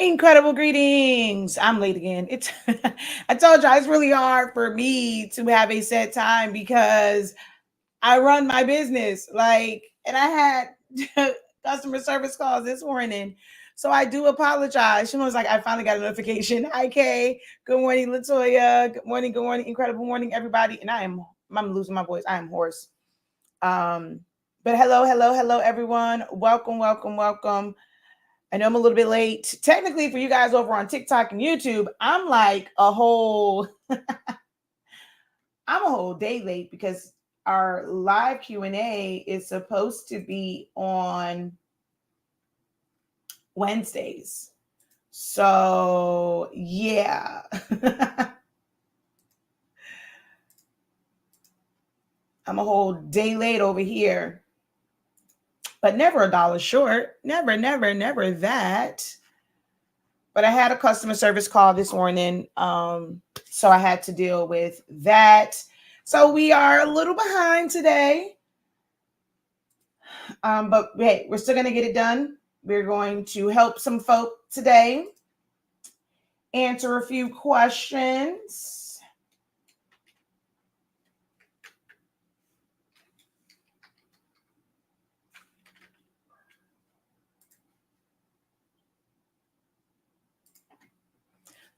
Incredible greetings. I'm late again. It's I told y'all it's really hard for me to have a set time because I run my business. And I had customer service calls this morning. So I do apologize. She was like, I finally got a notification. Hi Kay. Good morning, Latoya. Good morning, incredible morning, everybody. And I'm losing my voice. I am hoarse. But hello, everyone. Welcome. I know I'm a little bit late. Technically, for you guys over on TikTok and YouTube, I'm like I'm a whole day late because our live Q&A is supposed to be on Wednesdays. So, yeah. I'm a whole day late over here. But never a dollar short. Never that. But I had a customer service call this morning. So I had to deal with that. So we are a little behind today. But hey, we're still going to get it done. We're going to help some folk today, answer a few questions.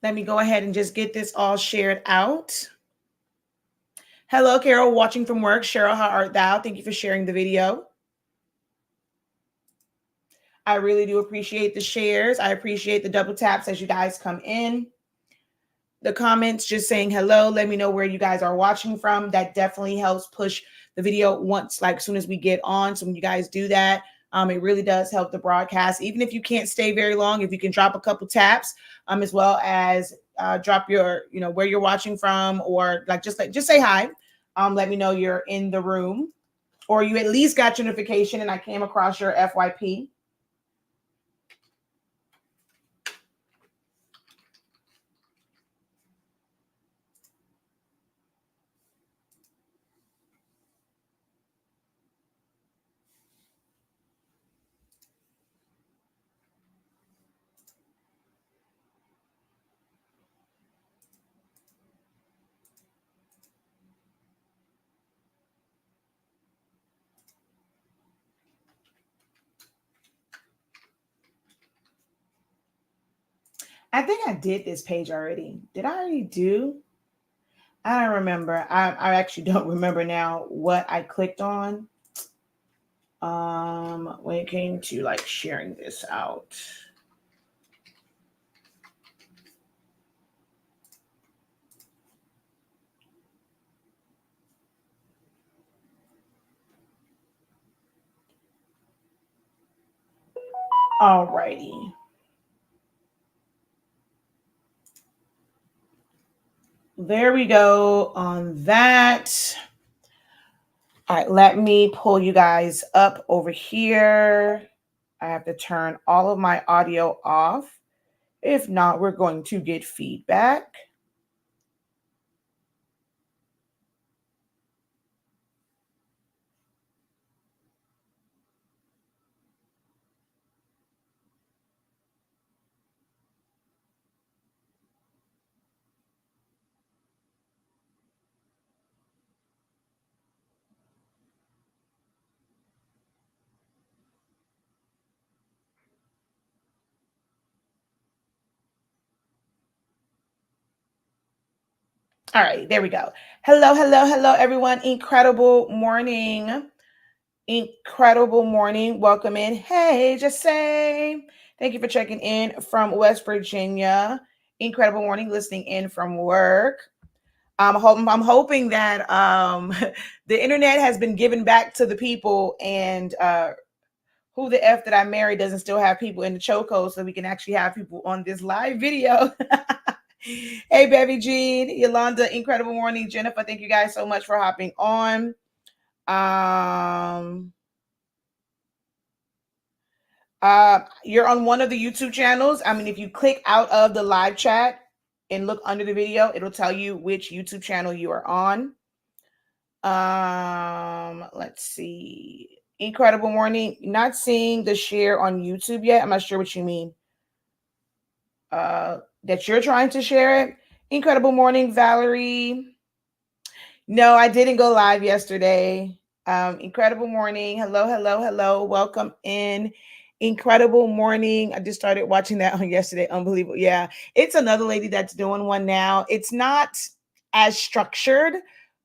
Let me go ahead and just get this all shared out. Hello, Carol, watching from work. Cheryl, how art thou? Thank you for sharing the video. I really do appreciate the shares. I appreciate the double taps as you guys come in. The comments just saying hello. Let me know where you guys are watching from. That definitely helps push the video as soon as we get on. So when you guys do that, it really does help the broadcast. Even if you can't stay very long, if you can drop a couple taps, as well as drop your, where you're watching from, or just say hi. Let me know you're in the room, or you at least got your notification and I came across your FYP. I think I did this page already. Did I already do? I don't remember. I actually don't remember now what I clicked on. When it came to sharing this out. Alrighty. There we go on that. All right, let me pull you guys up over here. I have to turn all of my audio off. If not, we're going to get feedback. All right, there we go. Hello, everyone. Incredible morning. Welcome in. Hey, just say thank you for checking in from West Virginia. Incredible morning, listening in from work. I'm hoping that the internet has been given back to the people, and who the F that I married doesn't still have people in the chokehold, so we can actually have people on this live video. Hey, Bevy Jean, Yolanda, incredible morning. Jennifer, thank you guys so much for hopping on. You're on one of the YouTube channels. I mean, if you click out of the live chat and look under the video, it'll tell you which YouTube channel you are on. Let's see. Incredible morning. Not seeing the share on YouTube yet. I'm not sure what you mean. that you're trying to share it. Incredible morning, Valerie. No, I didn't go live yesterday. Incredible morning. Hello, hello, hello. Welcome in. Incredible morning. I just started watching that on yesterday. Unbelievable. Yeah. It's another lady that's doing one now. It's not as structured,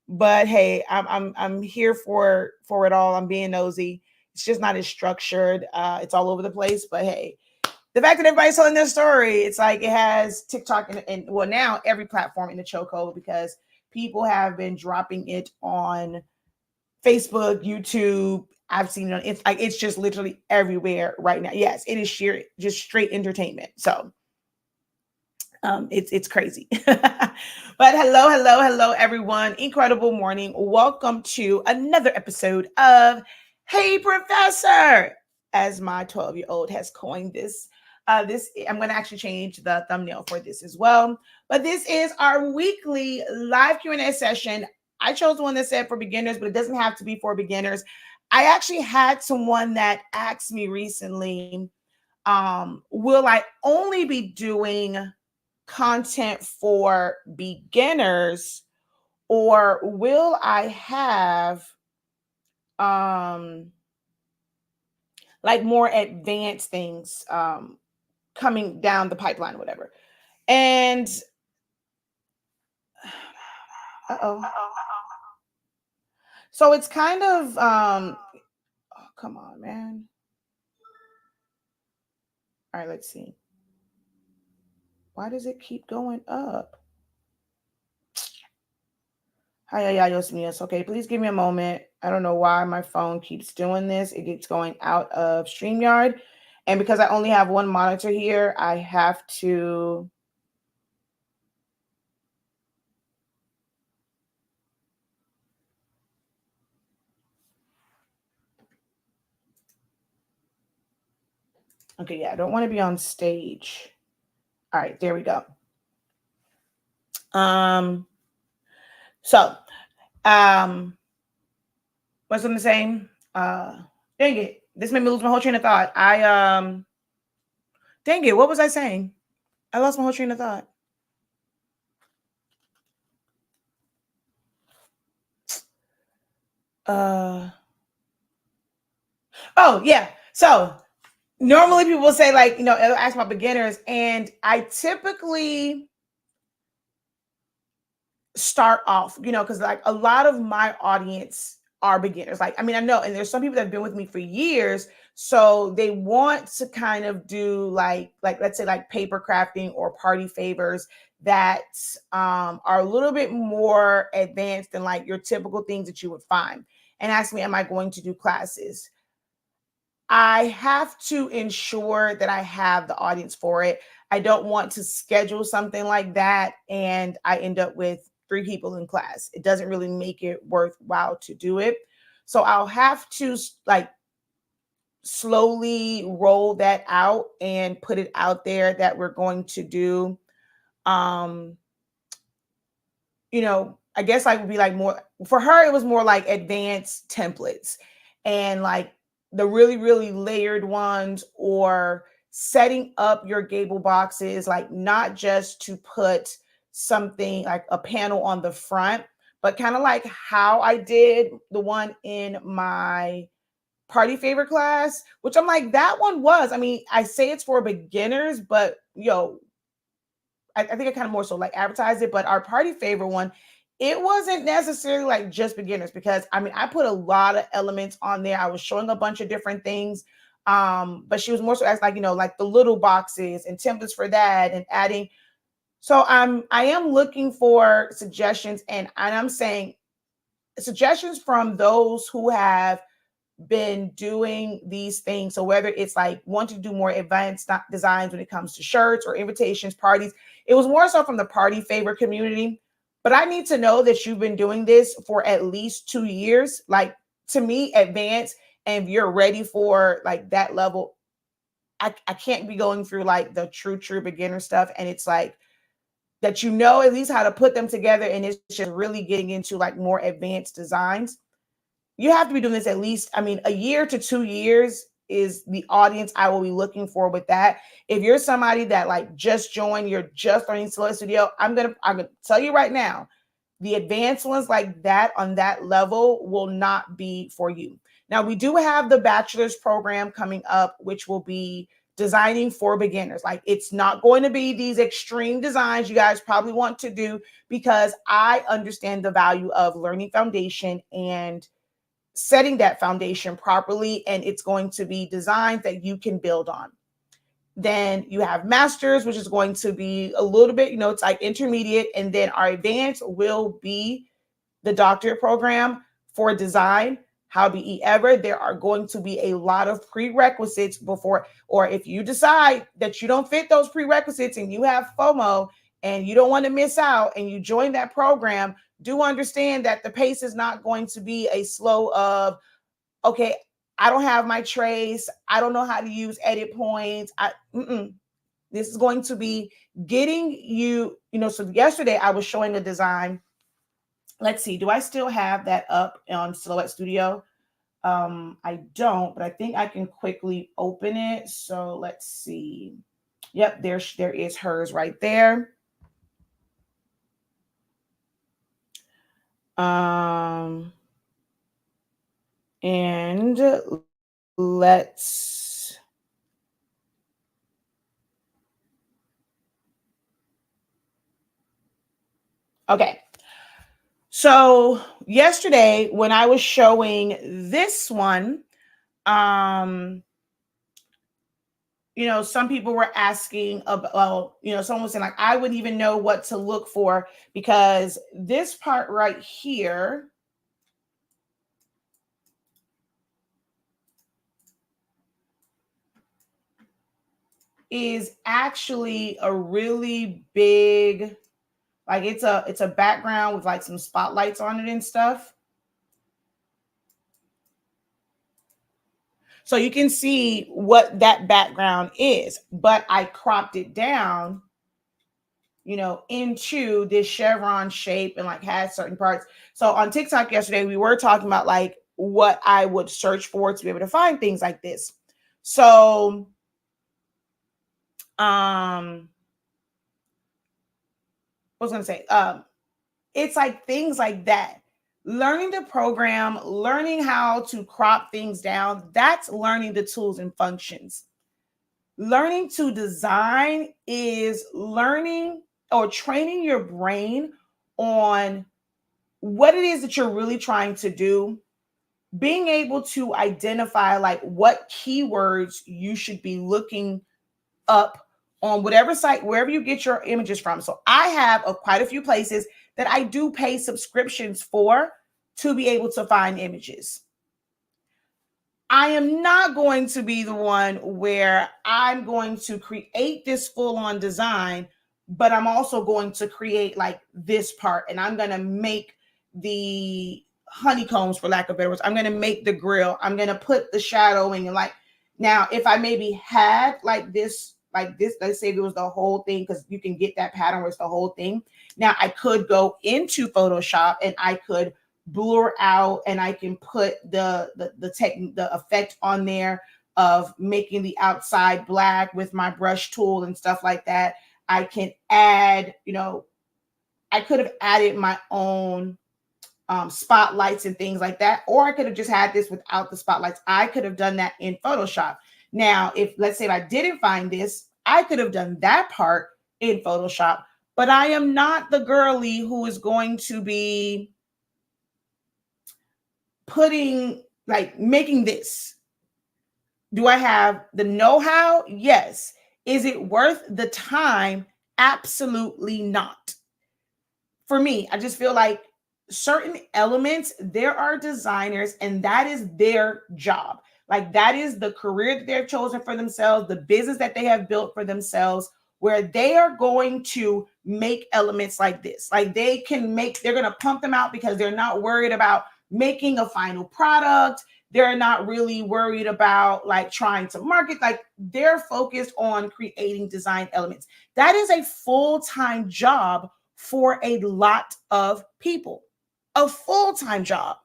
but hey, I'm here for it all. I'm being nosy. It's just not as structured. It's all over the place, but hey, the fact that everybody's telling their story, it's like it has TikTok and well, now every platform in the chokehold because people have been dropping it on Facebook, YouTube. I've seen it on it's like it's just literally everywhere right now. Yes, it is sheer just straight entertainment. So it's crazy. But hello, hello, hello, everyone. Incredible morning. Welcome to another episode of Hey Professor, as my 12-year-old has coined this. This I'm going to actually change the thumbnail for this as well. But this is our weekly live Q&A session. I chose the one that said for beginners, but it doesn't have to be for beginners. I actually had someone that asked me recently, will I only be doing content for beginners, or will I have like more advanced things coming down the pipeline or whatever? And uh-oh. So it's kind of oh, come on, man. All right, let's see. Why does it keep going up? Hi, Dios míos. Okay, please give me a moment. I don't know why my phone keeps doing this. It keeps going out of StreamYard. And because I only have one monitor here, I have to... Okay, yeah, I don't want to be on stage. All right, there we go. So, what's I'm saying? Dang it. This made me lose my whole train of thought. Dang it, what was I saying? I lost my whole train of thought. Oh, yeah. So, normally people will say, like, ask about beginners, and I typically start off, because like a lot of my audience are beginners. Like, I mean, I know, and there's some people that have been with me for years, so they want to kind of do like let's say like paper crafting or party favors that are a little bit more advanced than like your typical things that you would find, and ask me, am I going to do classes? I have to ensure that I have the audience for it. I don't want to schedule something like that and I end up with 3 people in class. It doesn't really make it worthwhile to do it. So I'll have to like slowly roll that out and put it out there that we're going to do I guess like would be like more for her, it was more like advanced templates and like the really, really layered ones, or setting up your gable boxes, like not just to put something like a panel on the front, but kind of like how I did the one in my party favor class, which I'm like, that one was, I mean, I say it's for beginners, but I think I kind of more so like advertised it, but our party favor one, it wasn't necessarily like just beginners, because I mean, I put a lot of elements on there. I was showing a bunch of different things. But she was more so as like, like the little boxes and templates for that and adding. So I am looking for suggestions, and I'm saying suggestions from those who have been doing these things. So whether it's like want to do more advanced designs when it comes to shirts or invitations, parties, it was more so from the party favor community. But I need to know that you've been doing this for at least 2 years. Like, to me, advanced, and if you're ready for like that level, I can't be going through like the true beginner stuff. And it's like that, at least how to put them together. And it's just really getting into like more advanced designs. You have to be doing this at least, I mean, a year to 2 years. is the audience I will be looking for with that. If you're somebody that like just joined, you're just learning Silhouette Studio, I'm gonna tell you right now, the advanced ones like that on that level will not be for you. Now, we do have the bachelor's program coming up, which will be designing for beginners. Like, it's not going to be these extreme designs you guys probably want to do, because I understand the value of learning foundation and setting that foundation properly. And it's going to be designs that you can build on. Then you have masters, which is going to be a little bit, it's like intermediate. And then our advanced will be the doctorate program for design. How be ever, there are going to be a lot of prerequisites before, or if you decide that you don't fit those prerequisites and you have FOMO and you don't want to miss out and you join that program, do understand that the pace is not going to be a slow of, okay, I don't have my trace, I don't know how to use edit points. This is going to be getting you, so yesterday I was showing a design. Let's see, do I still have that up on Silhouette Studio? I don't, but I think I can quickly open it. So let's see. Yep, there is hers right there. And let's, okay. So yesterday when I was showing this one, some people were asking about, someone was saying like, I wouldn't even know what to look for, because this part right here is actually a really big, like it's a background with like some spotlights on it and stuff. So you can see what that background is, but I cropped it down, into this chevron shape and like had certain parts. So on TikTok yesterday, we were talking about like what I would search for to be able to find things like this. So, what was I going to say? It's like things like that. Learning the program, learning how to crop things down, that's learning the tools and functions. Learning to design is learning or training your brain on what it is that you're really trying to do, being able to identify like what keywords you should be looking up on whatever site, wherever you get your images from. So I have quite a few places that I do pay subscriptions for to be able to find images. I am not going to be the one where I'm going to create this full-on design, but I'm also going to create like this part, and I'm going to make the honeycombs, for lack of better words. I'm going to make the grill. I'm going to put the shadowing, and like, now if I maybe had like this, let's say if it was the whole thing, because you can get that pattern where it's the whole thing. Now I could go into Photoshop and I could blur out, and I can put the effect on there of making the outside black with my brush tool and stuff like that. I can add, I could have added my own spotlights and things like that, or I could have just had this without the spotlights. I could have done that in Photoshop. Now, if let's say if I didn't find this, I could have done that part in Photoshop, but I am not the girly who is going to be making this. Do I have the know-how? Yes. Is it worth the time? Absolutely not. For me, I just feel like certain elements, there are designers and that is their job. Like that is the career that they've chosen for themselves, the business that they have built for themselves, where they are going to make elements like this. Like they're going to pump them out because they're not worried about making a final product. They're not really worried about like trying to market. Like they're focused on creating design elements. That is a full-time job for a lot of people, a full-time job.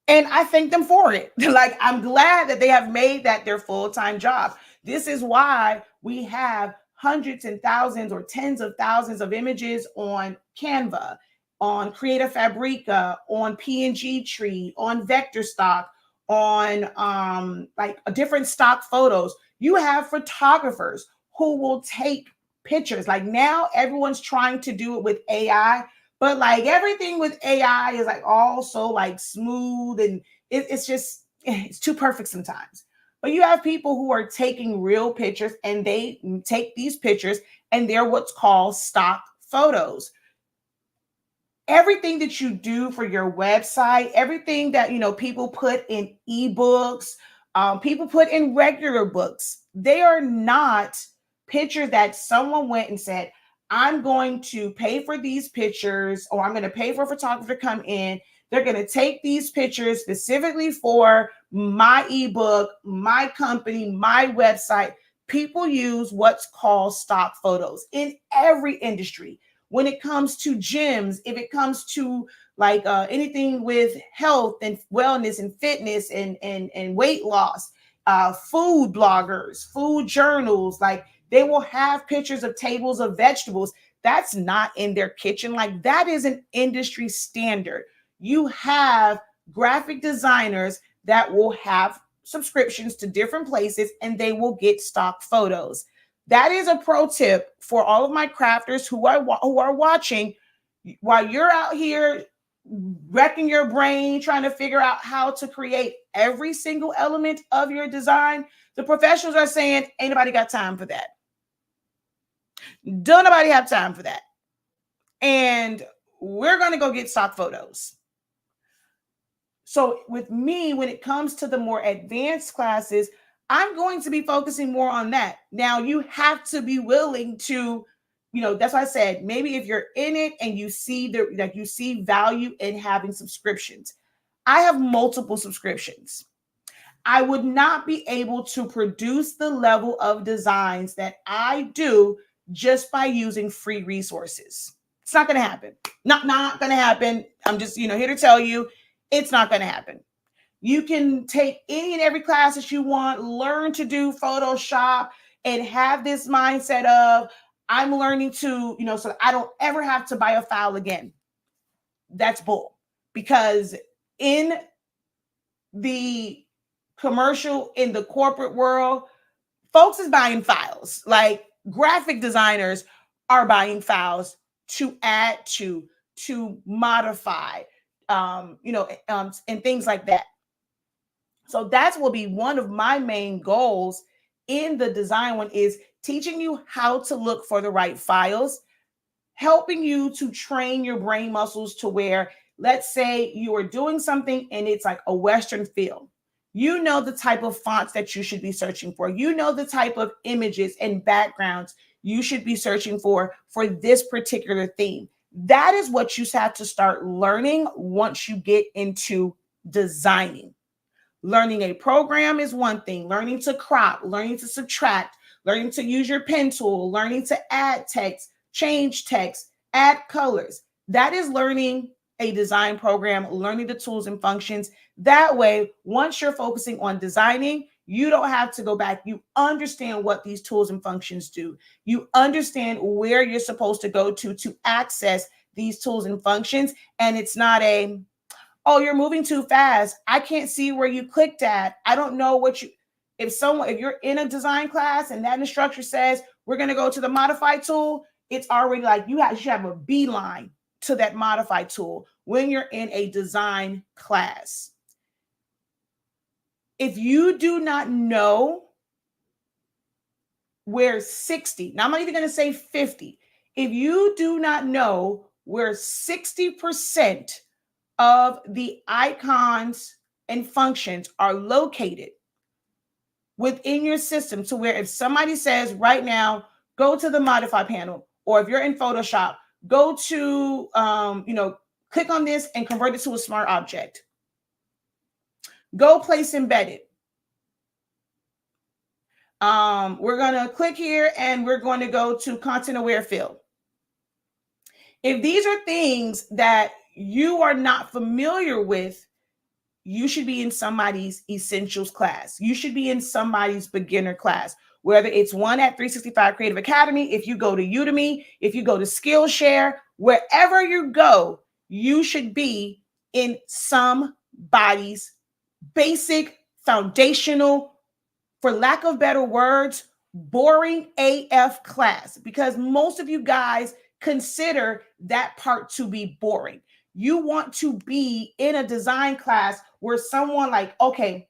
And I thank them for it. Like, I'm glad that they have made that their full-time job. This is why we have hundreds and thousands or tens of thousands of images on Canva, on Creative Fabrica, on PNG Tree, on Vector Stock, on like different stock photos. You have photographers who will take pictures. Like, now everyone's trying to do it with AI, but like everything with AI is like all so like smooth, and it's just, it's too perfect sometimes. But you have people who are taking real pictures, and they take these pictures and they're what's called stock photos. Everything that you do for your website, everything that people put in ebooks, people put in regular books, they are not pictures that someone went and said, I'm going to pay for these pictures, or I'm going to pay for a photographer to come in. They're going to take these pictures specifically for my ebook, my company, my website. People use what's called stock photos in every industry. When it comes to gyms, if it comes to like anything with health and wellness and fitness and weight loss, food bloggers, food journals, like they will have pictures of tables of vegetables. That's not in their kitchen. Like, that is an industry standard. You have graphic designers that will have subscriptions to different places, and they will get stock photos. That is a pro tip for all of my crafters who are watching. While you're out here wrecking your brain trying to figure out how to create every single element of your design, the professionals are saying, ain't nobody got time for that. Don't nobody have time for that. And we're going to go get stock photos. So with me, when it comes to the more advanced classes, I'm going to be focusing more on that. Now, you have to be willing to, that's why I said, maybe if you're in it and you see you see value in having subscriptions. I have multiple subscriptions. I would not be able to produce the level of designs that I do just by using free resources. It's not going to happen. Not going to happen. I'm just, here to tell you, it's not going to happen. You can take any and every class that you want, learn to do Photoshop, and have this mindset of, I'm learning to, so I don't ever have to buy a file again. That's bull. Because in the commercial, in the corporate world, folks is buying files. Like, graphic designers are buying files to add to modify, and things like that. So that's will be one of my main goals in the design one, is teaching you how to look for the right files, helping you to train your brain muscles to where, let's say you are doing something and it's like a Western feel. You know the type of fonts that you should be searching for. You know the type of images and backgrounds you should be searching for this particular theme. That is what you have to start learning once you get into designing. Learning a program is one thing. Learning to crop, learning to subtract, learning to use your pen tool, learning to add text, change text, add colors. That is learning a design program, learning the tools and functions. That way, once you're focusing on designing, you don't have to go back. You understand what these tools and functions do. You understand where you're supposed to go to access these tools and functions. And it's not a, oh, you're moving too fast. I can't see where you clicked at. I don't know what you, if you're in a design class and that instructor says, we're going to go to the modify tool, it's already like you should have a beeline to that modify tool when you're in a design class. If you do not know where 60, now I'm not even going to say 50, if you do not know where 60% of the icons and functions are located within your system, to where if somebody says right now, go to the modify panel, or if you're in Photoshop, go to, click on this and convert it to a smart object. Go place embedded. We're going to click here and we're going to go to content aware fill. If these are things that you are not familiar with, you should be in somebody's essentials class. You should be in somebody's beginner class, whether it's one at 365 Creative Academy, if you go to Udemy, if you go to Skillshare, wherever you go, you should be in somebody's basic, foundational, for lack of better words, boring AF class, because most of you guys consider that part to be boring. You want to be in a design class where someone like, okay,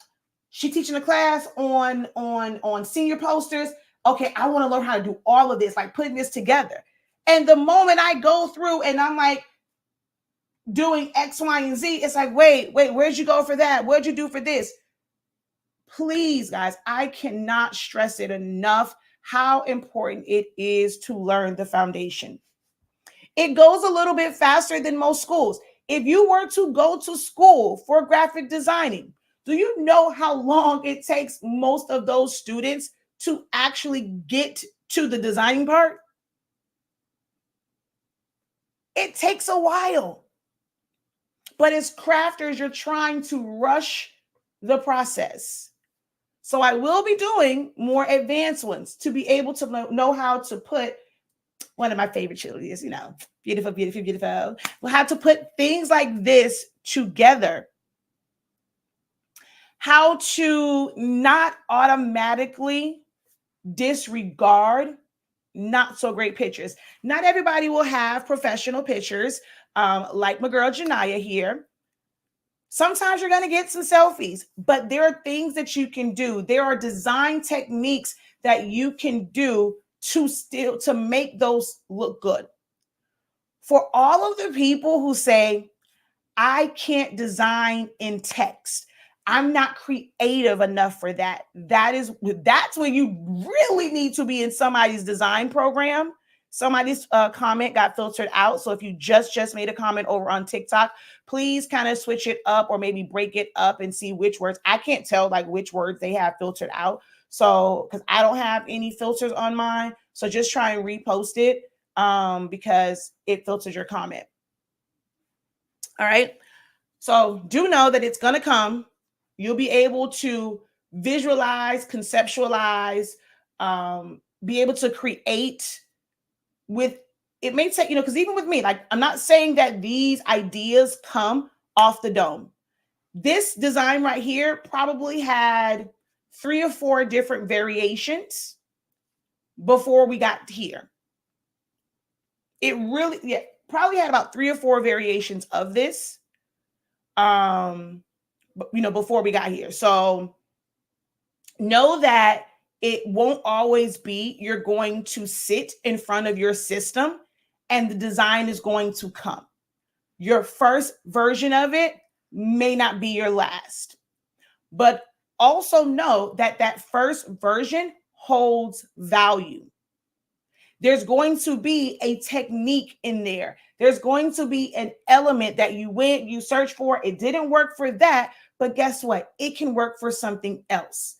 she teaching a class on senior posters. Okay, I want to learn how to do all of this, like putting this together. And the moment I go through and I'm like doing X, Y, and Z, it's like, wait, where'd you go for that? What'd you do for this? Please, guys, I cannot stress it enough how important it is to learn the foundation. It goes a little bit faster than most schools. If you were to go to school for graphic designing, do you know how long it takes most of those students to actually get to the designing part? It takes a while. But as crafters, you're trying to rush the process. So I will be doing more advanced ones to be able to know how to put, one of my favorite chilies, beautiful, beautiful, beautiful. Well, how to put things like this together. How to not automatically disregard not so great pictures. Not everybody will have professional pictures, like my girl Janaya here. Sometimes you're going to get some selfies, but there are things that you can do. There are design techniques that you can do to make those look good. For all of the people who say, I can't design in text, I'm not creative enough for that. That's when you really need to be in somebody's design program. Somebody's comment got filtered out. So if you just made a comment over on TikTok, please kind of switch it up or maybe break it up and see which words. I can't tell like which words they have filtered out. So because I don't have any filters on mine. So just try and repost it because it filters your comment. All right. So do know that it's going to come. You'll be able to visualize, conceptualize, be able to create with, it may take, because even with me, like, I'm not saying that these ideas come off the dome. This design right here probably had 3 or 4 different variations before we got here. It really, probably had about 3 or 4 variations of this, before we got here. So know that it won't always be you're going to sit in front of your system and the design is going to come. Your first version of it may not be your last, but also know that that first version holds value. There's going to be a technique in there. There's going to be an element that you search for. It didn't work for that, but guess what? It can work for something else.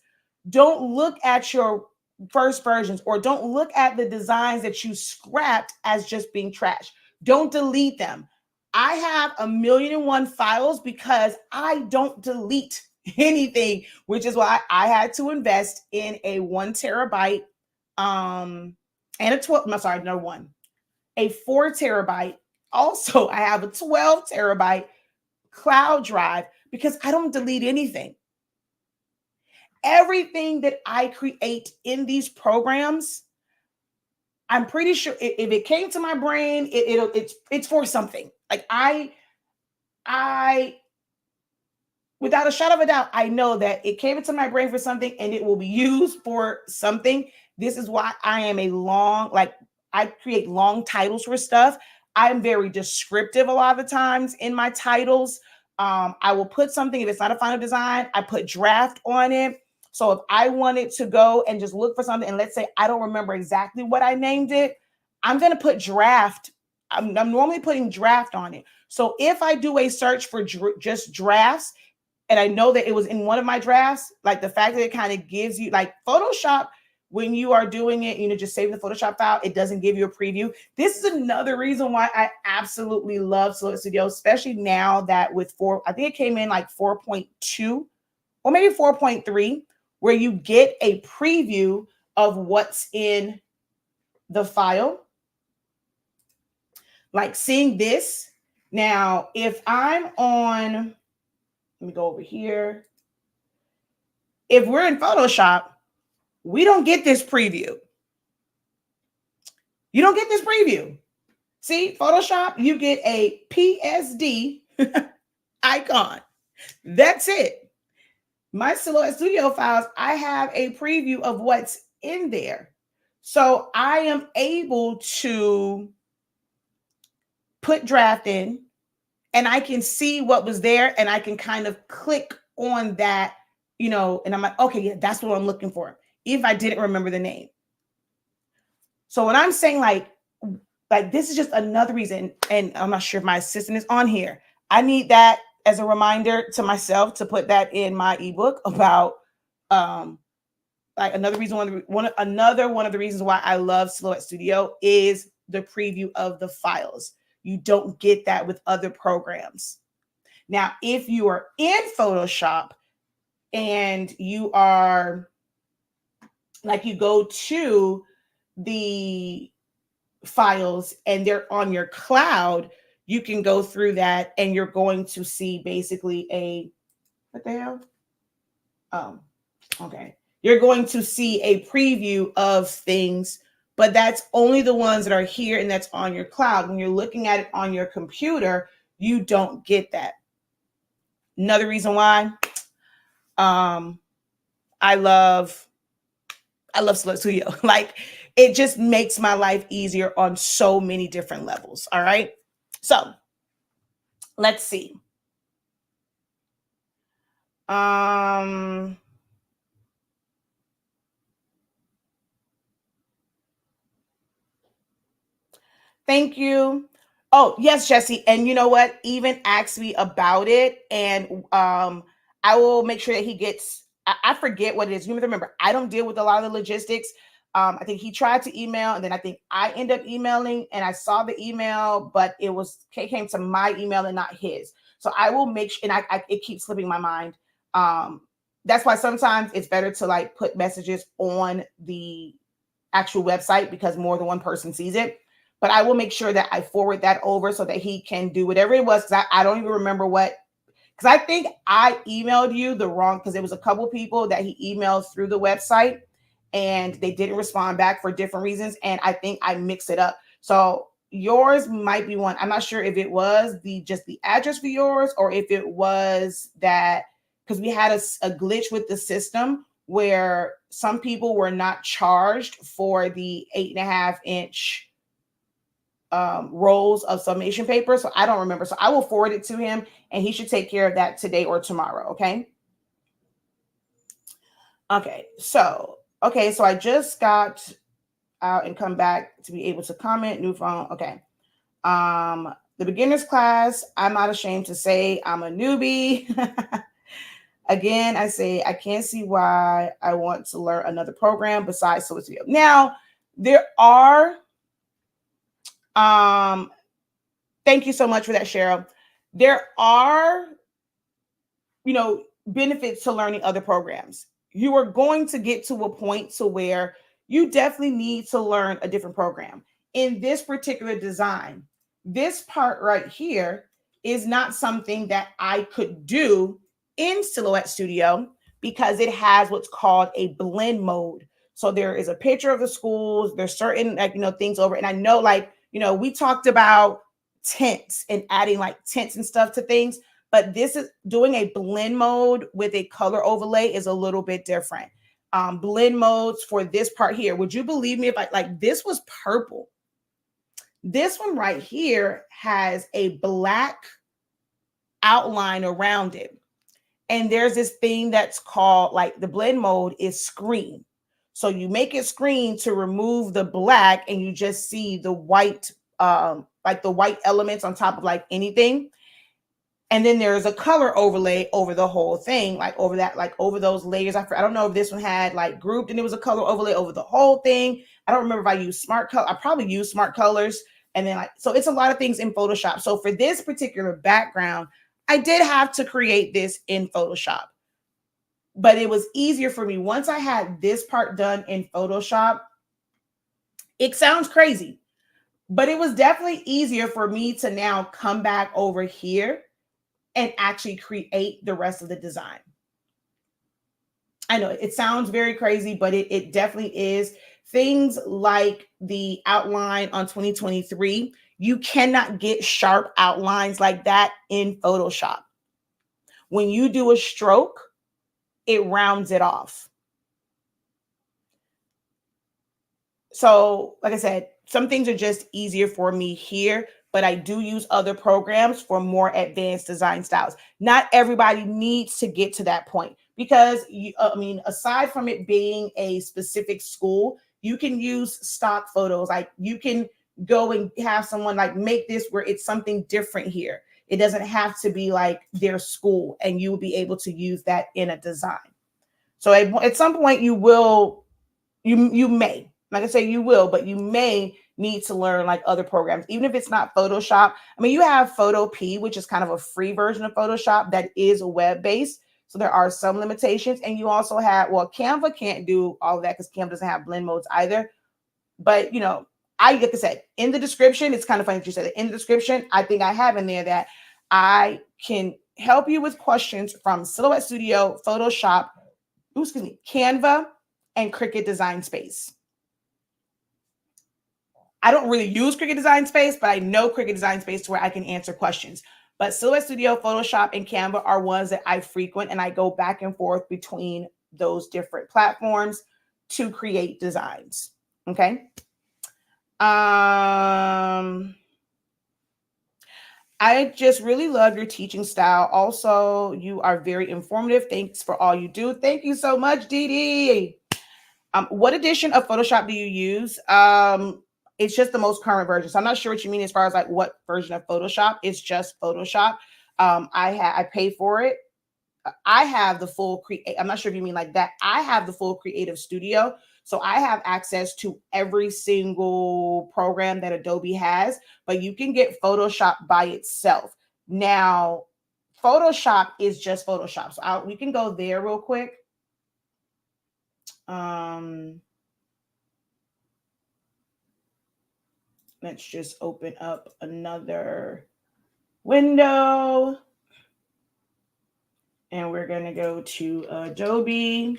Don't look at your first versions or don't look at the designs that you scrapped as just being trash. Don't delete them. I have 1,000,001 files because I don't delete anything, which is why I had to invest in a 1 terabyte and a 12, no, sorry, no one, a 4 terabyte. Also, I have a 12 terabyte cloud drive because I don't delete anything. Everything that I create in these programs, I'm pretty sure if it came to my brain, it's for something. Like I, without a shadow of a doubt, I know that it came into my brain for something and it will be used for something. This is why I am I create long titles for stuff. I'm very descriptive a lot of the times in my titles. I will put something, if it's not a final design, I put draft on it. So if I wanted to go and just look for something, and let's say I don't remember exactly what I named it, I'm going to put draft. I'm normally putting draft on it. So if I do a search for just drafts, and I know that it was in one of my drafts, like the fact that it kind of gives you, like Photoshop when you are doing it, just save the Photoshop file, it doesn't give you a preview. This is another reason why I absolutely love Silhouette Studio, especially now that with I think it came in like 4.2 or maybe 4.3, where you get a preview of what's in the file. Like seeing this. Now, if I'm on, let me go over here. If we're in Photoshop, we don't get this preview. You don't get this preview. See, Photoshop, you get a PSD icon. That's it. My Silhouette Studio files, I have a preview of what's in there. So I am able to put draft in, and I can see what was there, and I can kind of click on that, and I'm like, okay, yeah, that's what I'm looking for, if I didn't remember the name. So when I'm saying like this is just another reason, and I'm not sure if my assistant is on here. I need that as a reminder to myself to put that in my ebook about like another reason, another one of the reasons why I love Silhouette Studio is the preview of the files. You don't get that with other programs. Now, if you are in Photoshop and you are like, you go to the files and they're on your cloud, you can go through that and you're going to see basically what the hell? Okay. You're going to see a preview of things, but that's only the ones that are here and that's on your cloud. When you're looking at it on your computer, you don't get that. Another reason why I love Silhouette Studio. Like, it just makes my life easier on so many different levels. All right. So let's see. Thank you. Oh, yes, Jesse. And you know what? Even ask me about it. And I will make sure that he gets, I forget what it is. You remember, I don't deal with a lot of the logistics. I think he tried to email, and then I think I end up emailing, and I saw the email, but it came to my email and not his. So I will make sure, and it keeps slipping my mind. That's why sometimes it's better to like put messages on the actual website because more than one person sees it. But I will make sure that I forward that over so that he can do whatever it was. Because I don't even remember what, because I think I emailed you the wrong, because there was a couple people that he emailed through the website and they didn't respond back for different reasons. And I think I mixed it up. So yours might be one. I'm not sure if it was just the address for yours, or if it was that, because we had a glitch with the system where some people were not charged for the 8.5-inch rolls of sublimation paper. So I don't remember. So I will forward it to him, and he should take care of that today or tomorrow. Okay. Okay. So I just got out and come back to be able to comment. New phone. Okay. The beginner's class, I'm not ashamed to say I'm a newbie. Again, I say I can't see why I want to learn another program besides Silhouette Studio. Now, there are thank you so much for that, Cheryl. There are, benefits to learning other programs. You are going to get to a point to where you definitely need to learn a different program. In this particular design, this part right here is not something that I could do in Silhouette Studio because it has what's called a blend mode. So there is a picture of the schools. There's certain things over, and I know we talked about tints and adding like tints and stuff to things, but this is doing a blend mode with a color overlay is a little bit different. Blend modes for this part here. Would you believe me if this was purple? This one right here has a black outline around it. And there's this thing that's called the blend mode is screen. So you make it screen to remove the black, and you just see the white, the white elements on top of anything. And then there's a color overlay over the whole thing, like over that, like over those layers. I don't know if this one had like grouped and it was a color overlay over the whole thing. I don't remember if I used smart color. I probably used smart colors. And then like, so it's a lot of things in Photoshop. So for this particular background, I did have to create this in Photoshop, but it was easier for me. Once I had this part done in Photoshop, it sounds crazy, but it was definitely easier for me to now come back over here and actually create the rest of the design. I know it sounds very crazy, but it definitely is. Things like the outline on 2023, you cannot get sharp outlines like that in Photoshop. When you do a stroke, it rounds it off. So, like I said, some things are just easier for me here, but I do use other programs for more advanced design styles. Not everybody needs to get to that point because, I mean, aside from it being a specific school, you can use stock photos. Like you can go and have someone like make this where it's something different here. It doesn't have to be like their school, and you will be able to use that in a design. So at some point you will, you may, like I say, you will, but you may need to learn like other programs, even if it's not Photoshop. I mean, you have Photo P, which is kind of a free version of Photoshop that is web-based. So there are some limitations. And you also have, well, Canva can't do all of that because Canva doesn't have blend modes either. But, you know, like I said, in the description, it's kind of funny that you said it. In the description, I think I have in there that I can help you with questions from Silhouette Studio, Photoshop, Canva, and Cricut Design Space. I don't really use Cricut Design Space, but I know Cricut Design Space to where I can answer questions. But Silhouette Studio, Photoshop, and Canva are ones that I frequent, and I go back and forth between those different platforms to create designs. Okay. I just really love your teaching style. Also, you are very informative. Thanks for all you do. Thank you so much, Dee Dee. What edition of Photoshop do you use? It's just the most current version. So I'm not sure what you mean as far as like what version of Photoshop. It's just Photoshop. I pay for it. I have the full I'm not sure if you mean like that. I have the full Creative Studio. So I have access to every single program that Adobe has, but you can get Photoshop by itself. Now, Photoshop is just Photoshop. So we can go there real quick. Let's just open up another window. And we're going to go to Adobe.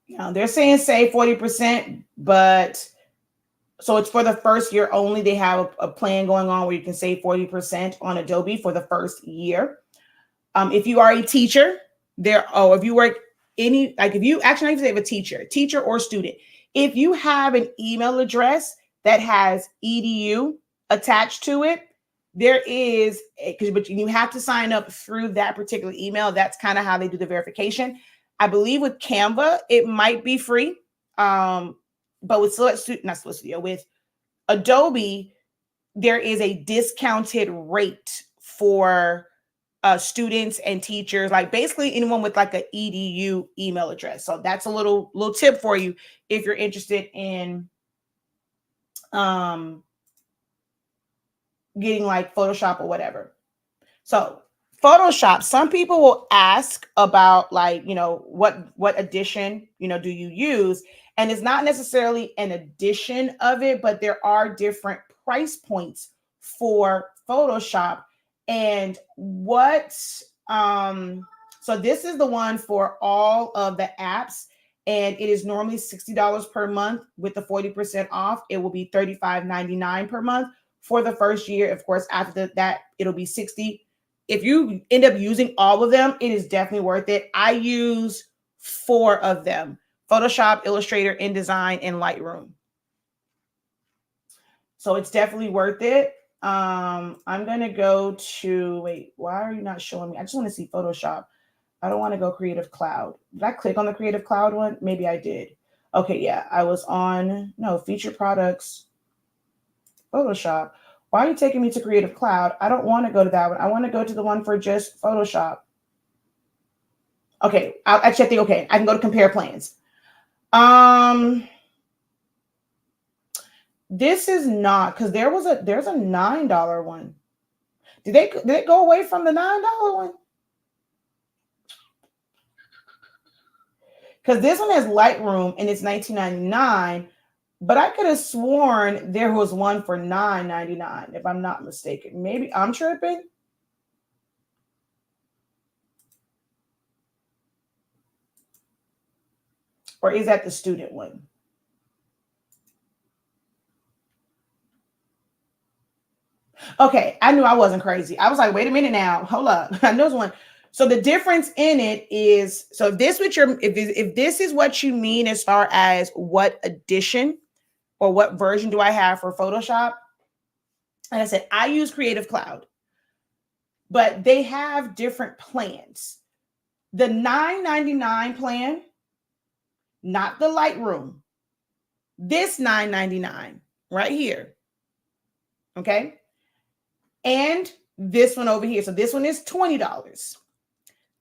Now they're saying save 40%, but so it's for the first year only. They have a plan going on where you can save 40% on Adobe for the first year. If you are a teacher, if you work if you actually not even say a teacher or student, if you have an email address that has edu attached to it, there is, but you have to sign up through that particular email. That's kind of how they do the verification. I believe with Canva, it might be free. But with with Adobe, there is a discounted rate for students and teachers, like basically anyone with like an edu email address. So that's a little tip for you if you're interested in getting like Photoshop or whatever. So Photoshop, some people will ask about like, what edition, do you use? And it's not necessarily an edition of it, but there are different price points for Photoshop. And so this is the one for all of the apps, and it is normally $60 per month. With the 40% off, it will be $35.99 per month for the first year. Of course, after that, it'll be $60. If you end up using all of them, it is definitely worth it. I use 4 of them: Photoshop, Illustrator, InDesign, and Lightroom. So it's definitely worth it. I'm going to go to, wait, why are you not showing me? I just want to see Photoshop. I don't want to go Creative Cloud. Did I click on the Creative Cloud one? Maybe I did. Okay, yeah, I was on, no, Feature Products, Photoshop. Why are you taking me to Creative Cloud? I don't want to go to that one. I want to go to the one for just Photoshop. Okay, actually, I think, okay, I can go to Compare Plans. This is not, because there's a $9 one. Did it go away from the $9 one? Because this one has Lightroom and it's $19.99, but I could have sworn there was one for $9.99, if I'm not mistaken. Maybe I'm tripping. Or is that the student one? Okay, I knew I wasn't crazy. I was like, wait a minute now, hold up. I know one. So the difference in it is, so if this is what you mean as far as what edition or what version do I have for Photoshop? And I said, I use Creative Cloud, but they have different plans. The $9.99 plan, not the Lightroom, this $9.99 right here. Okay. And this one over here. So this one is $20.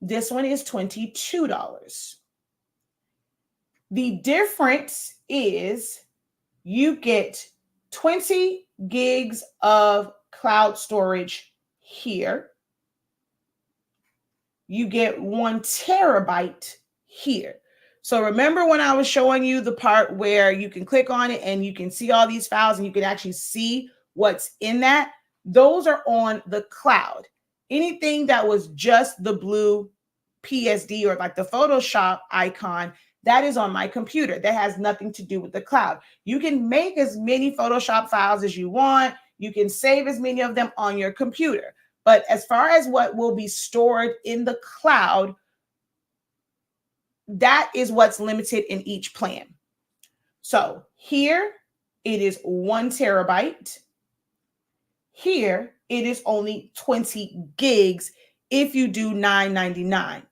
This one is $22. The difference is you get 20 gigs of cloud storage here. You get 1 terabyte here. So remember when I was showing you the part where you can click on it and you can see all these files and you can actually see what's in that? Those are on the cloud. Anything that was just the blue PSD or like the Photoshop icon, that is on my computer. That has nothing to do with the cloud. You can make as many Photoshop files as you want. You can save as many of them on your computer. But as far as what will be stored in the cloud, that is what's limited in each plan. So here it is 1 terabyte. Here it is only 20 gigs if you do $9.99.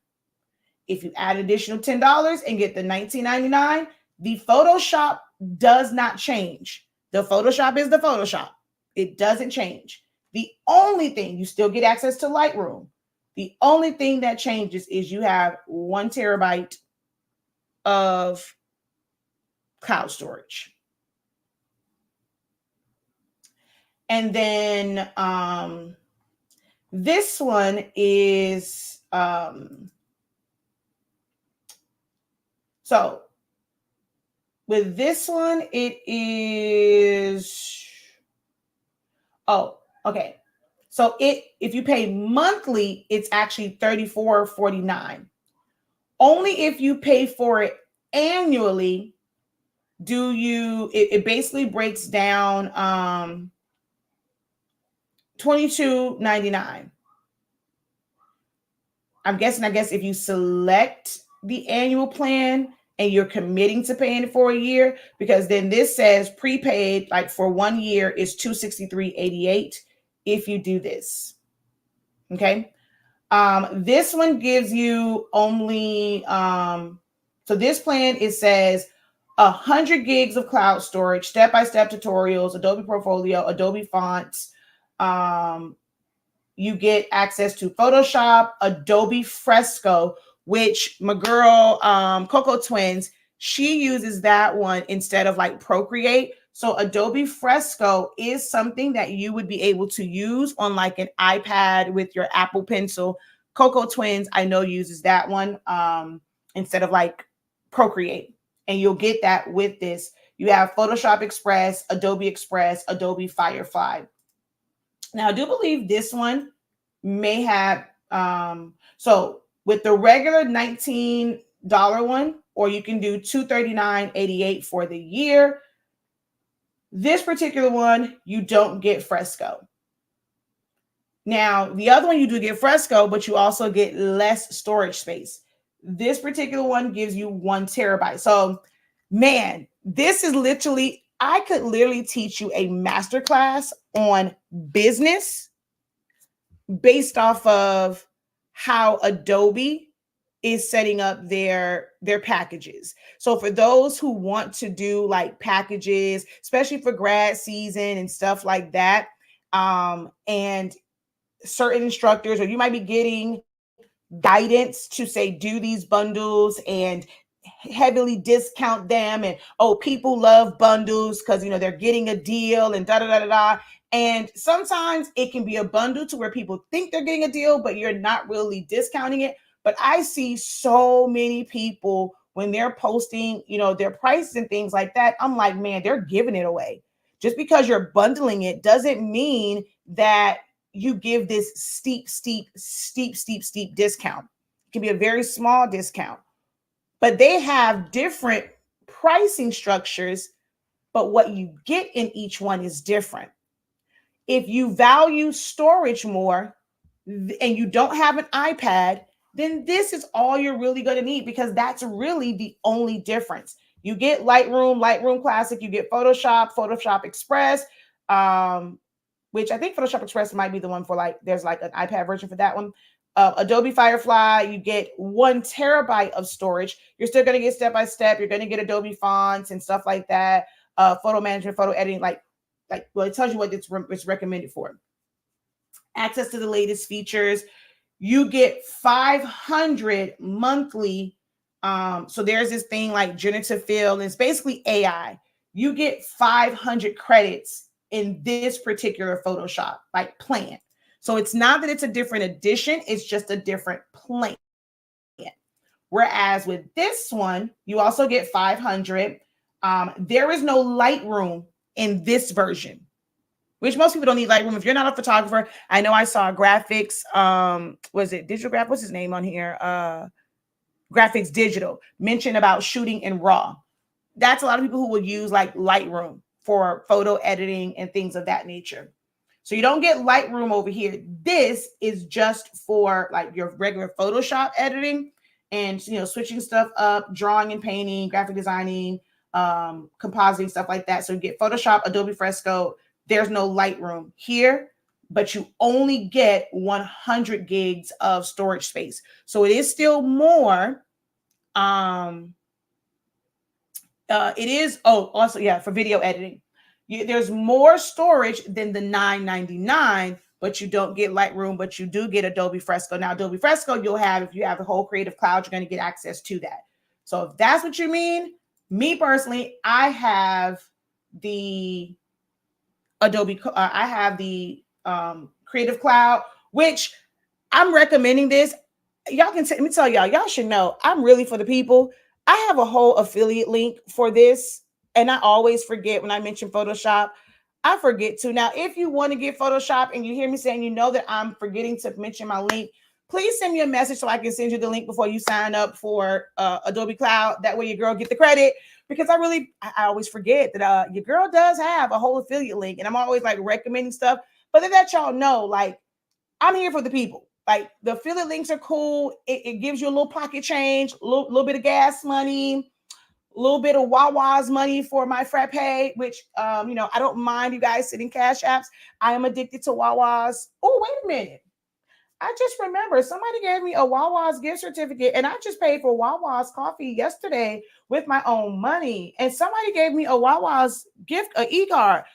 If you add additional $10 and get the $19.99, the Photoshop does not change. The Photoshop is the Photoshop. It doesn't change. The only thing, you still get access to Lightroom. The only thing that changes is you have 1 terabyte of cloud storage. And then this one is, so with this one, it is, oh, okay. So if you pay monthly, it's actually $34.49. Only if you pay for it annually do you, it basically breaks down $22.99. I'm guessing, I guess if you select the annual plan and you're committing to paying it for a year, because then this says prepaid, like for 1 year is $263.88 if you do this. Okay. This one gives you only, so this plan, it says 100 gigs of cloud storage, step-by-step tutorials, Adobe Portfolio, Adobe Fonts. You get access to Photoshop, Adobe Fresco, which my girl, Coco Twins, she uses that one instead of like Procreate. So Adobe Fresco is something that you would be able to use on like an iPad with your Apple Pencil. Coco Twins, I know, uses that one instead of like Procreate. And you'll get that with this. You have Photoshop Express, Adobe Firefly. Now, I do believe this one may have, so with the regular $19 one, or you can do $239.88 for the year. This particular one, you don't get Fresco. Now, the other one, you do get Fresco, but you also get less storage space. This particular one gives you 1 terabyte. So, man, this is literally, I could literally teach you a masterclass on business based off of how Adobe is setting up their packages. So for those who want to do like packages, especially for grad season and stuff like that, and certain instructors, or you might be getting guidance to say do these bundles and heavily discount them, and oh, people love bundles because they're getting a deal and da da da da da. And sometimes it can be a bundle to where people think they're getting a deal, but you're not really discounting it. But I see so many people when they're posting, their prices and things like that. I'm like, man, they're giving it away. Just because you're bundling it doesn't mean that you give this steep discount. It can be a very small discount, but they have different pricing structures, but what you get in each one is different. If you value storage more and you don't have an iPad, then this is all you're really going to need, because that's really the only difference. You get Lightroom Classic, you get Photoshop Express, which I think Photoshop Express might be the one for there's an iPad version for that one. Adobe Firefly, you get 1 terabyte of storage. You're still going to get step-by-step. You're going to get Adobe fonts and stuff like that. Photo management, photo editing, well, it tells you what it's recommended for. Access to the latest features. You get 500 monthly. So there's this thing like generative fill, and it's basically AI. You get 500 credits in this particular Photoshop plan. So it's not that it's a different edition, it's just a different plan. Whereas with this one, you also get 500. There is no Lightroom in this version, which most people don't need Lightroom. If you're not a photographer, I know I saw graphics, was it Digital Graph? What's his name on here? Graphics Digital mentioned about shooting in RAW. That's a lot of people who will use Lightroom for photo editing and things of that nature. So you don't get Lightroom over here. This is just for your regular Photoshop editing and switching stuff up, drawing and painting, graphic designing, compositing, stuff like that. So you get Photoshop, Adobe Fresco. There's no Lightroom here, but you only get 100 gigs of storage space. So it is still more. It is, also, yeah, for video editing. There's more storage than the $9.99, but you don't get Lightroom, but you do get Adobe Fresco. Now, Adobe Fresco, if you have the whole Creative Cloud, you're going to get access to that. So if that's what you mean, me personally, I have the Adobe, I have the Creative Cloud, which I'm recommending this. Let me tell y'all should know, I'm really for the people. I have a whole affiliate link for this, and I always forget when I mention Photoshop. I forget to. Now, if you want to get Photoshop and you hear me saying that I'm forgetting to mention my link, please send me a message so I can send you the link before you sign up for Adobe Cloud. That way your girl get the credit, because I always forget that your girl does have a whole affiliate link, and I'm always recommending stuff. But to let y'all know, I'm here for the people. The affiliate links are cool. It gives you a little pocket change, a little bit of gas money, a little bit of Wawa's money for my frappe, which, I don't mind you guys sending cash apps. I am addicted to Wawa's. Oh, wait a minute. I just remember somebody gave me a Wawa's gift certificate, and I just paid for Wawa's coffee yesterday with my own money. And somebody gave me a Wawa's gift, an e-card.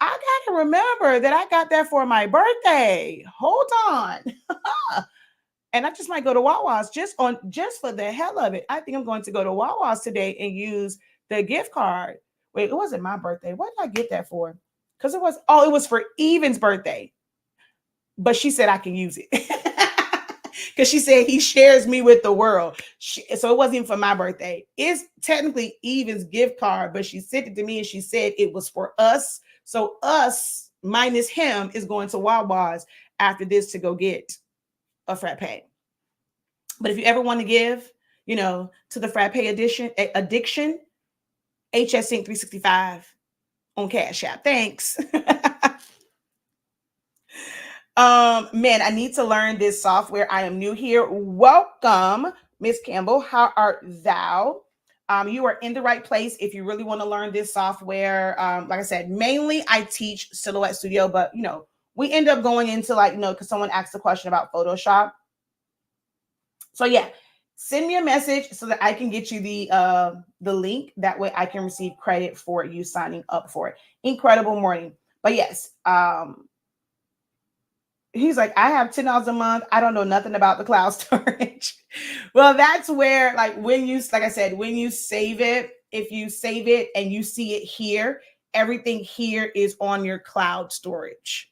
I got to remember that I got that for my birthday. Hold on. And I just might go to Wawa's just for the hell of it. I think I'm going to go to Wawa's today and use the gift card. Wait, it wasn't my birthday. What did I get that for? Because it was for Evan's birthday. But she said I can use it. Because she said he shares me with the world. So it wasn't even for my birthday. It's technically Evan's gift card, but she sent it to me and she said it was for us. So us minus him is going to Wawa's after this to go get a frappe. But if you ever want to give, to the frappe addiction, HS Sync 365 on Cash App. Thanks. Man, I need to learn this software. I am new here. Welcome, Miss Campbell. How art thou? You are in the right place if you really want to learn this software. Like I said, mainly I teach Silhouette Studio, but we end up going into like, because someone asked a question about Photoshop. So yeah, send me a message so that I can get you the link. That way I can receive credit for you signing up for it. Incredible morning. But yes, he's like, I have $10 a month. I don't know nothing about the cloud storage. Well, that's where, like I said, when you save it, if you save it and you see it here, everything here is on your cloud storage.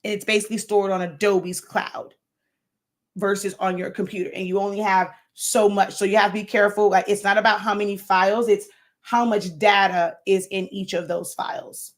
And it's basically stored on Adobe's cloud versus on your computer. And you only have so much. So you have to be careful. Like, it's not about how many files, it's how much data is in each of those files.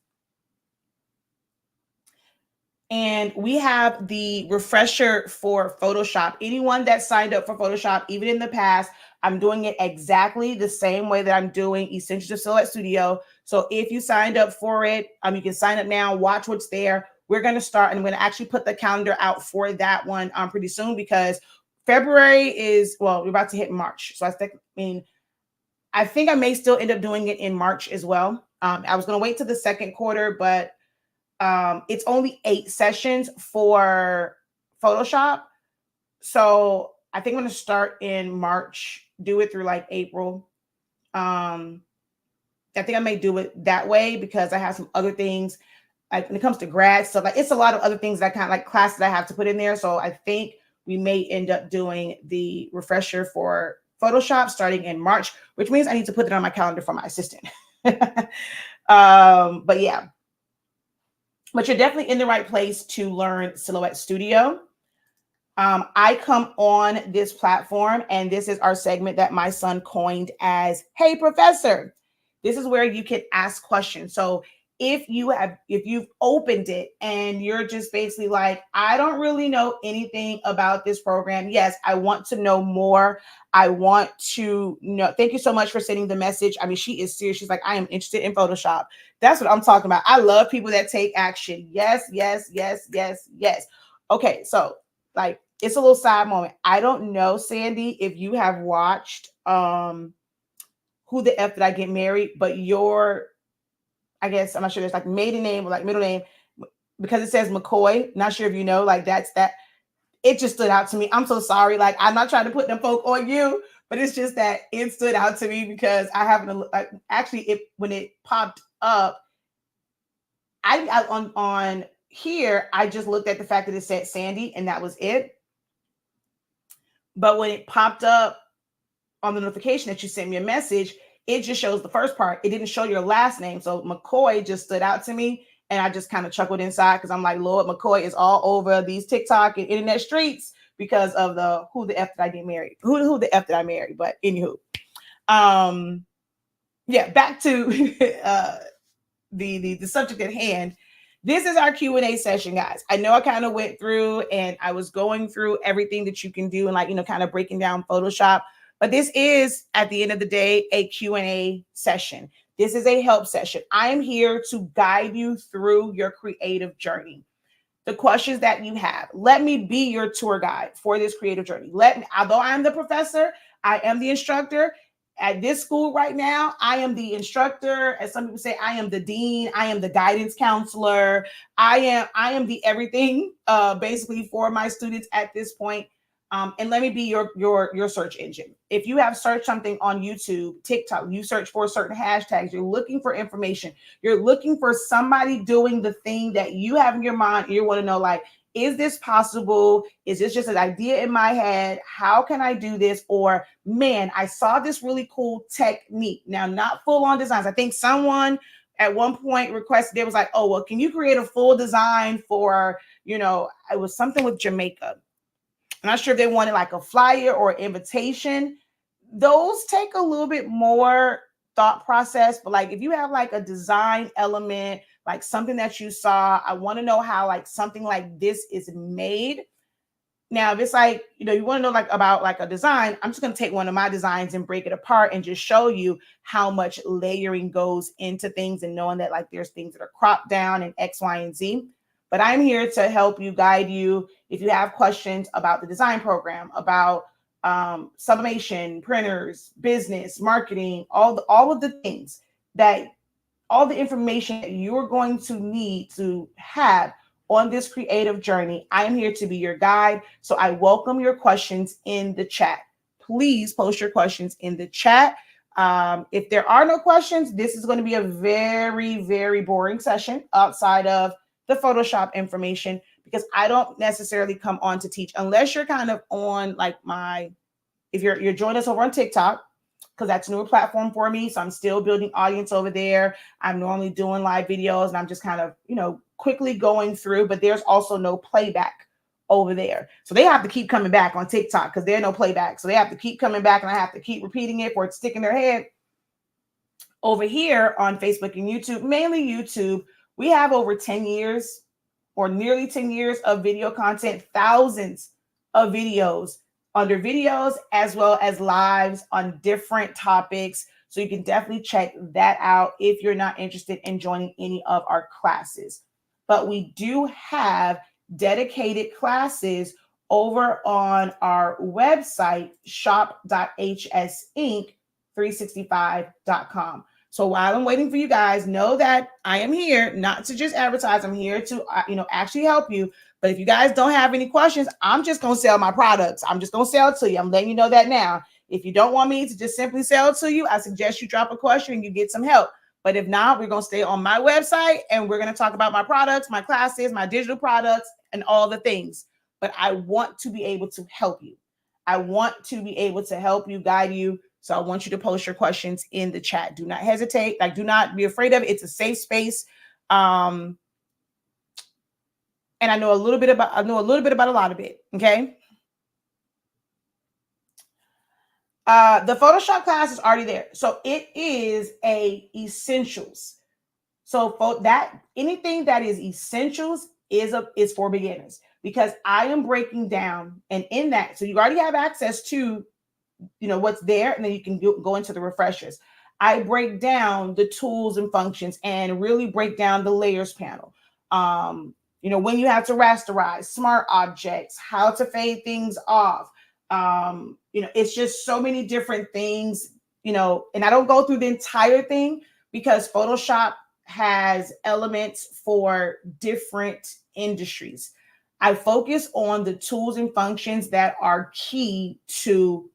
And we have the refresher for Photoshop. Anyone that signed up for Photoshop, even in the past, I'm doing it exactly the same way that I'm doing Essentials of Silhouette Studio. So if you signed up for it, you can sign up now, watch what's there. We're going to start, and I'm going to actually put the calendar out for that one pretty soon, because February is, well, we're about to hit March. So I think I may still end up doing it in March as well. I was going to wait till the second quarter, but it's only 8 sessions for Photoshop. So I think I'm going to start in March, do it through like April. I think I may do it that way because I have some other things, like when it comes to grad stuff, like it's a lot of other things that kind of like classes I have to put in there. So I think we may end up doing the refresher for Photoshop starting in March, which means I need to put it on my calendar for my assistant. But yeah. But you're definitely in the right place to learn Silhouette Studio. I come on this platform, and this is our segment that my son coined as, "Hey, Professor." This is where you can ask questions. So if you've opened it and you're just basically like, I don't really know anything about this program. Yes, I want to know more. I want to know. Thank you so much for sending the message. I mean, she is serious. She's like, I am interested in Photoshop. That's what I'm talking about. I love people that take action. Yes, yes, yes, yes, yes. Okay, so like, it's a little side moment. I don't know, Sandy, if you have watched Who the F Did I Get Married, but I guess, I'm not sure there's like maiden name or like middle name, because it says McCoy. Not sure if you know, like that's that. It just stood out to me. I'm so sorry. Like, I'm not trying to put them folk on you, but it's just that it stood out to me because I haven't actually, when it popped up, I on here, I just looked at the fact that it said Sandy and that was it. But when it popped up on the notification that you sent me a message, it just shows the first part. It didn't show your last name. So McCoy just stood out to me. And I just kind of chuckled inside because I'm like, Lord, McCoy is all over these TikTok and internet streets because of the Who the F Did I Get Married? Who the F Did I marry? But anywho, yeah, back to the subject at hand. This is our Q&A session, guys. I know I kind of went through and I was going through everything that you can do and like, kind of breaking down Photoshop. But this is, at the end of the day, a Q&A session. This is a help session. I am here to guide you through your creative journey. The questions that you have. Let me be your tour guide for this creative journey. Although I am the professor, I am the instructor. At this school right now, I am the instructor. As some people say, I am the dean. I am the guidance counselor. I am the everything, basically, for my students at this point. And let me be your search engine. If you have searched something on YouTube, TikTok, you search for certain hashtags, you're looking for information, you're looking for somebody doing the thing that you have in your mind, and you want to know, like, is this possible? Is this just an idea in my head? How can I do this? Or, man, I saw this really cool technique. Now, not full on designs. I think someone at one point requested, it was like, oh, well, can you create a full design for, it was something with Jamaica. I'm not sure if they wanted like a flyer or invitation. Those take a little bit more thought process, but like if you have like a design element, like something that you saw, I want to know how like something like this is made. Now, if it's like, you want to know like about like a design, I'm just going to take one of my designs and break it apart and just show you how much layering goes into things, and knowing that like there's things that are cropped down and X, Y, and Z. But I'm here to help you, guide you. If you have questions about the design program, about sublimation, printers, business, marketing, all of the things that all the information that you're going to need to have on this creative journey. I am here to be your guide. So I welcome your questions in the chat. Please post your questions in the chat. If there are no questions, this is going to be a very, very boring session outside of the Photoshop information, because I don't necessarily come on to teach unless you're kind of on like if you're joining us over on TikTok, because that's a newer platform for me. So I'm still building audience over there. I'm normally doing live videos and I'm just kind of, quickly going through, but there's also no playback over there. So they have to keep coming back on TikTok because there's no playback. So they have to keep coming back and I have to keep repeating it for it to stick in their head. Over here on Facebook and YouTube, mainly YouTube, we have over 10 years or nearly 10 years of video content, thousands of videos under videos as well as lives on different topics. So you can definitely check that out if you're not interested in joining any of our classes. But we do have dedicated classes over on our website, shop.hsinc365.com. So while I'm waiting for you guys, know that I am here not to just advertise. I'm here to, actually help you. But if you guys don't have any questions, I'm just going to sell my products. I'm just going to sell it to you. I'm letting you know that now. If you don't want me to just simply sell it to you, I suggest you drop a question and you get some help. But if not, we're going to stay on my website and we're going to talk about my products, my classes, my digital products, and all the things. But I want to be able to help you. I want to be able to help you, guide you. So I want you to post your questions in the chat. Do not hesitate. Do not be afraid of it. It's a safe space. And I know a little bit about a lot of it. Okay. The Photoshop class is already there. So it is a essentials. So for that, anything that is essentials is for beginners, because I am breaking down, and in that, so you already have access to, what's there, and then you can go into the refreshers. I break down the tools and functions and really break down the layers panel. When you have to rasterize smart objects, how to fade things off. It's just so many different things, and I don't go through the entire thing because Photoshop has elements for different industries. I focus on the tools and functions that are key to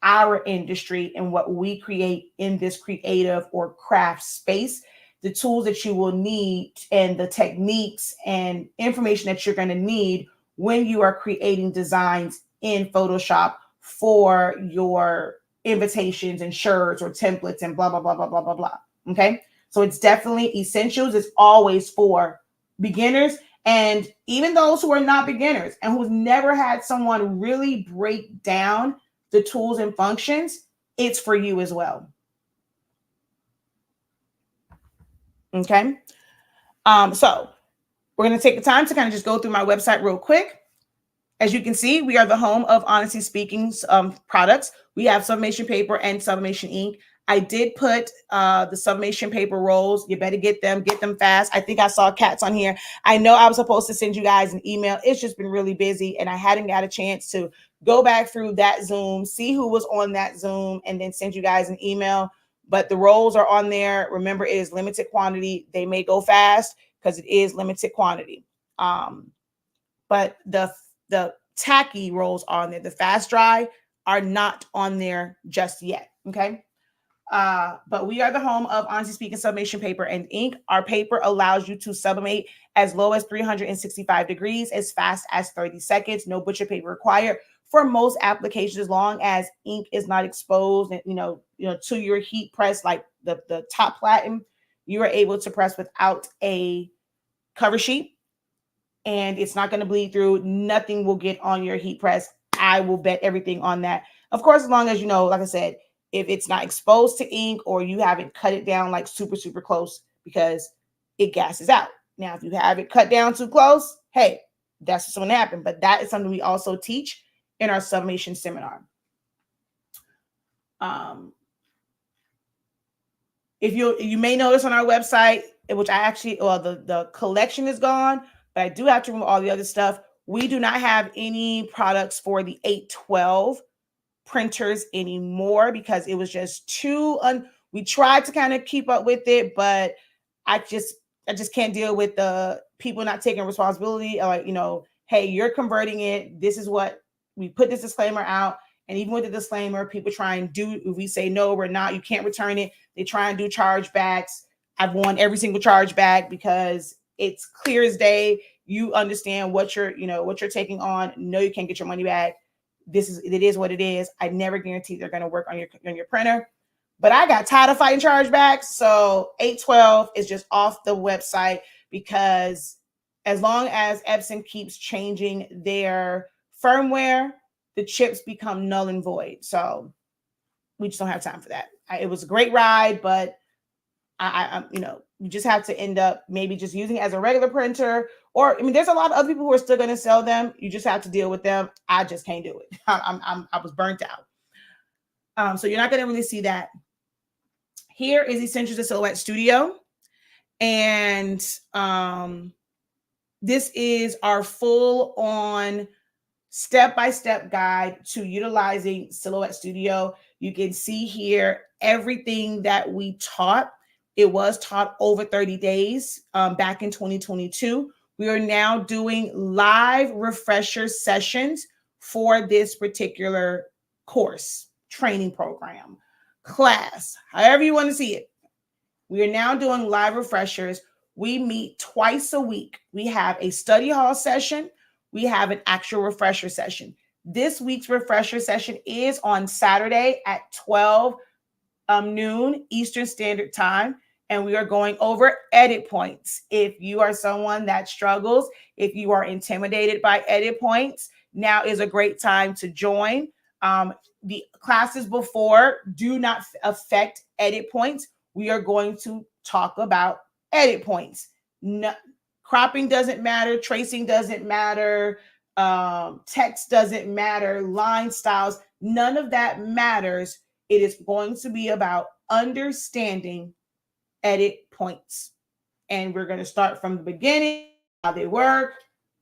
our industry and what we create in this creative or craft space, the tools that you will need and the techniques and information that you're going to need when you are creating designs in Photoshop for your invitations and shirts or templates and blah, blah, blah, blah, blah, blah, blah. Okay. So it's definitely essentials. It's always for beginners and even those who are not beginners and who's never had someone really break down the tools and functions. It's for you as well. Okay. So we're going to take the time to kind of just go through my website real quick. As you can see, we are the home of Honestly Speaking products. We have sublimation paper and sublimation ink. I did put the sublimation paper rolls. You better get them fast. I think I saw cats on here. I know I was supposed to send you guys an email. It's just been really busy and I hadn't got a chance to go back through that Zoom, see who was on that Zoom, and then send you guys an email. But the rolls are on there. Remember, it is limited quantity. They may go fast because it is limited quantity. But the tacky rolls are on there. The fast dry are not on there just yet. Okay. But we are the home of Honestly Speaking sublimation paper and ink. Our paper allows you to sublimate as low as 365 degrees, as fast as 30 seconds. No butcher paper required for most applications, as long as ink is not exposed and to your heat press, like the top platen. You are able to press without a cover sheet. And it's not going to bleed through. Nothing will get on your heat press. I will bet everything on that. Of course, as long as, like I said, if it's not exposed to ink or you haven't cut it down like super, super close, because it gases out. Now, if you have it cut down too close, hey, that's what's going to happen. But that is something we also teach in our sublimation seminar. If you may notice on our website, which I actually, the collection is gone, but I do have to remove all the other stuff. We do not have any products for the 812 printers anymore because it was just we tried to kind of keep up with it, but I just can't deal with the people not taking responsibility. Like, hey, you're converting it. This is what we put this disclaimer out. And even with the disclaimer, people try and do, if we say no, we're not, you can't return it. They try and do chargebacks. I've won every single chargeback because it's clear as day. You understand what you're taking on. No, you can't get your money back. It is what it is. I never guarantee they're going to work on your printer. But I got tired of fighting chargebacks. So 812 is just off the website because as long as Epson keeps changing their firmware, the chips become null and void. So we just don't have time for that. It was a great ride, but you just have to end up maybe just using it as a regular printer. Or, there's a lot of other people who are still going to sell them. You just have to deal with them. I just can't do it. I was burnt out. So you're not going to really see that. Here is Essentials of Silhouette Studio. And this is our full-on step-by-step guide to utilizing Silhouette Studio. You can see here everything that we taught. It was taught over 30 days back in 2022. We are now doing live refresher sessions for this particular course, training program, class, however you want to see it. We are now doing live refreshers. We meet twice a week. We have a study hall session. We have an actual refresher session. This week's refresher session is on Saturday at 12 noon Eastern Standard Time. And we are going over edit points. If you are someone that struggles, if you are intimidated by edit points, now is a great time to join. The classes before do not affect edit points. We are going to talk about edit points. No, cropping doesn't matter. Tracing doesn't matter. Text doesn't matter. Line styles, none of that matters. It is going to be about understanding edit points. And we're going to start from the beginning, how they work.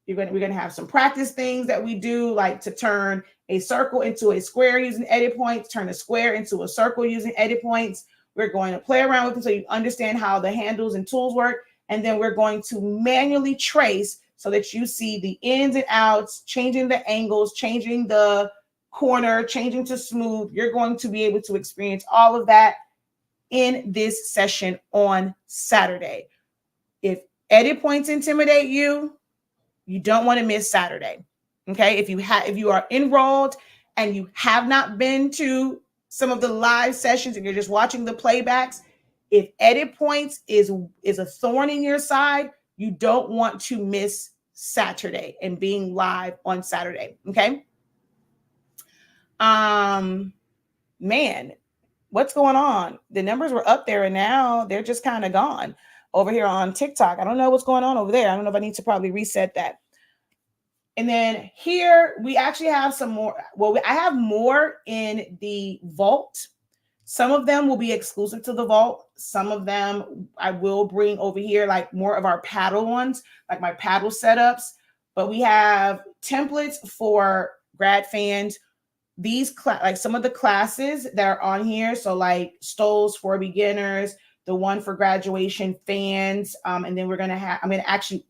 We're going to have some practice things that we do, like to turn a circle into a square using edit points, turn a square into a circle using edit points. We're going to play around with them so you understand how the handles and tools work. And then we're going to manually trace so that you see the ins and outs, changing the angles, changing the corner, changing to smooth. You're going to be able to experience all of that in this session on Saturday. If edit points intimidate you, you don't want to miss Saturday. Okay. If you are enrolled and you have not been to some of the live sessions and you're just watching the playbacks, if edit points is a thorn in your side, you don't want to miss Saturday and being live on Saturday. Okay. Man, what's going on? The numbers were up there and now they're just kind of gone over here on TikTok. I don't know what's going on over there. I don't know if I need to probably reset that. And then here we actually have some more. Well, I have more in the vault. Some of them will be exclusive to the vault. Some of them I will bring over here, like more of our paddle ones, like my paddle setups. But we have templates for grad fans. These like some of the classes that are on here. So like stoles for beginners, the one for graduation fans. And then we're going to have,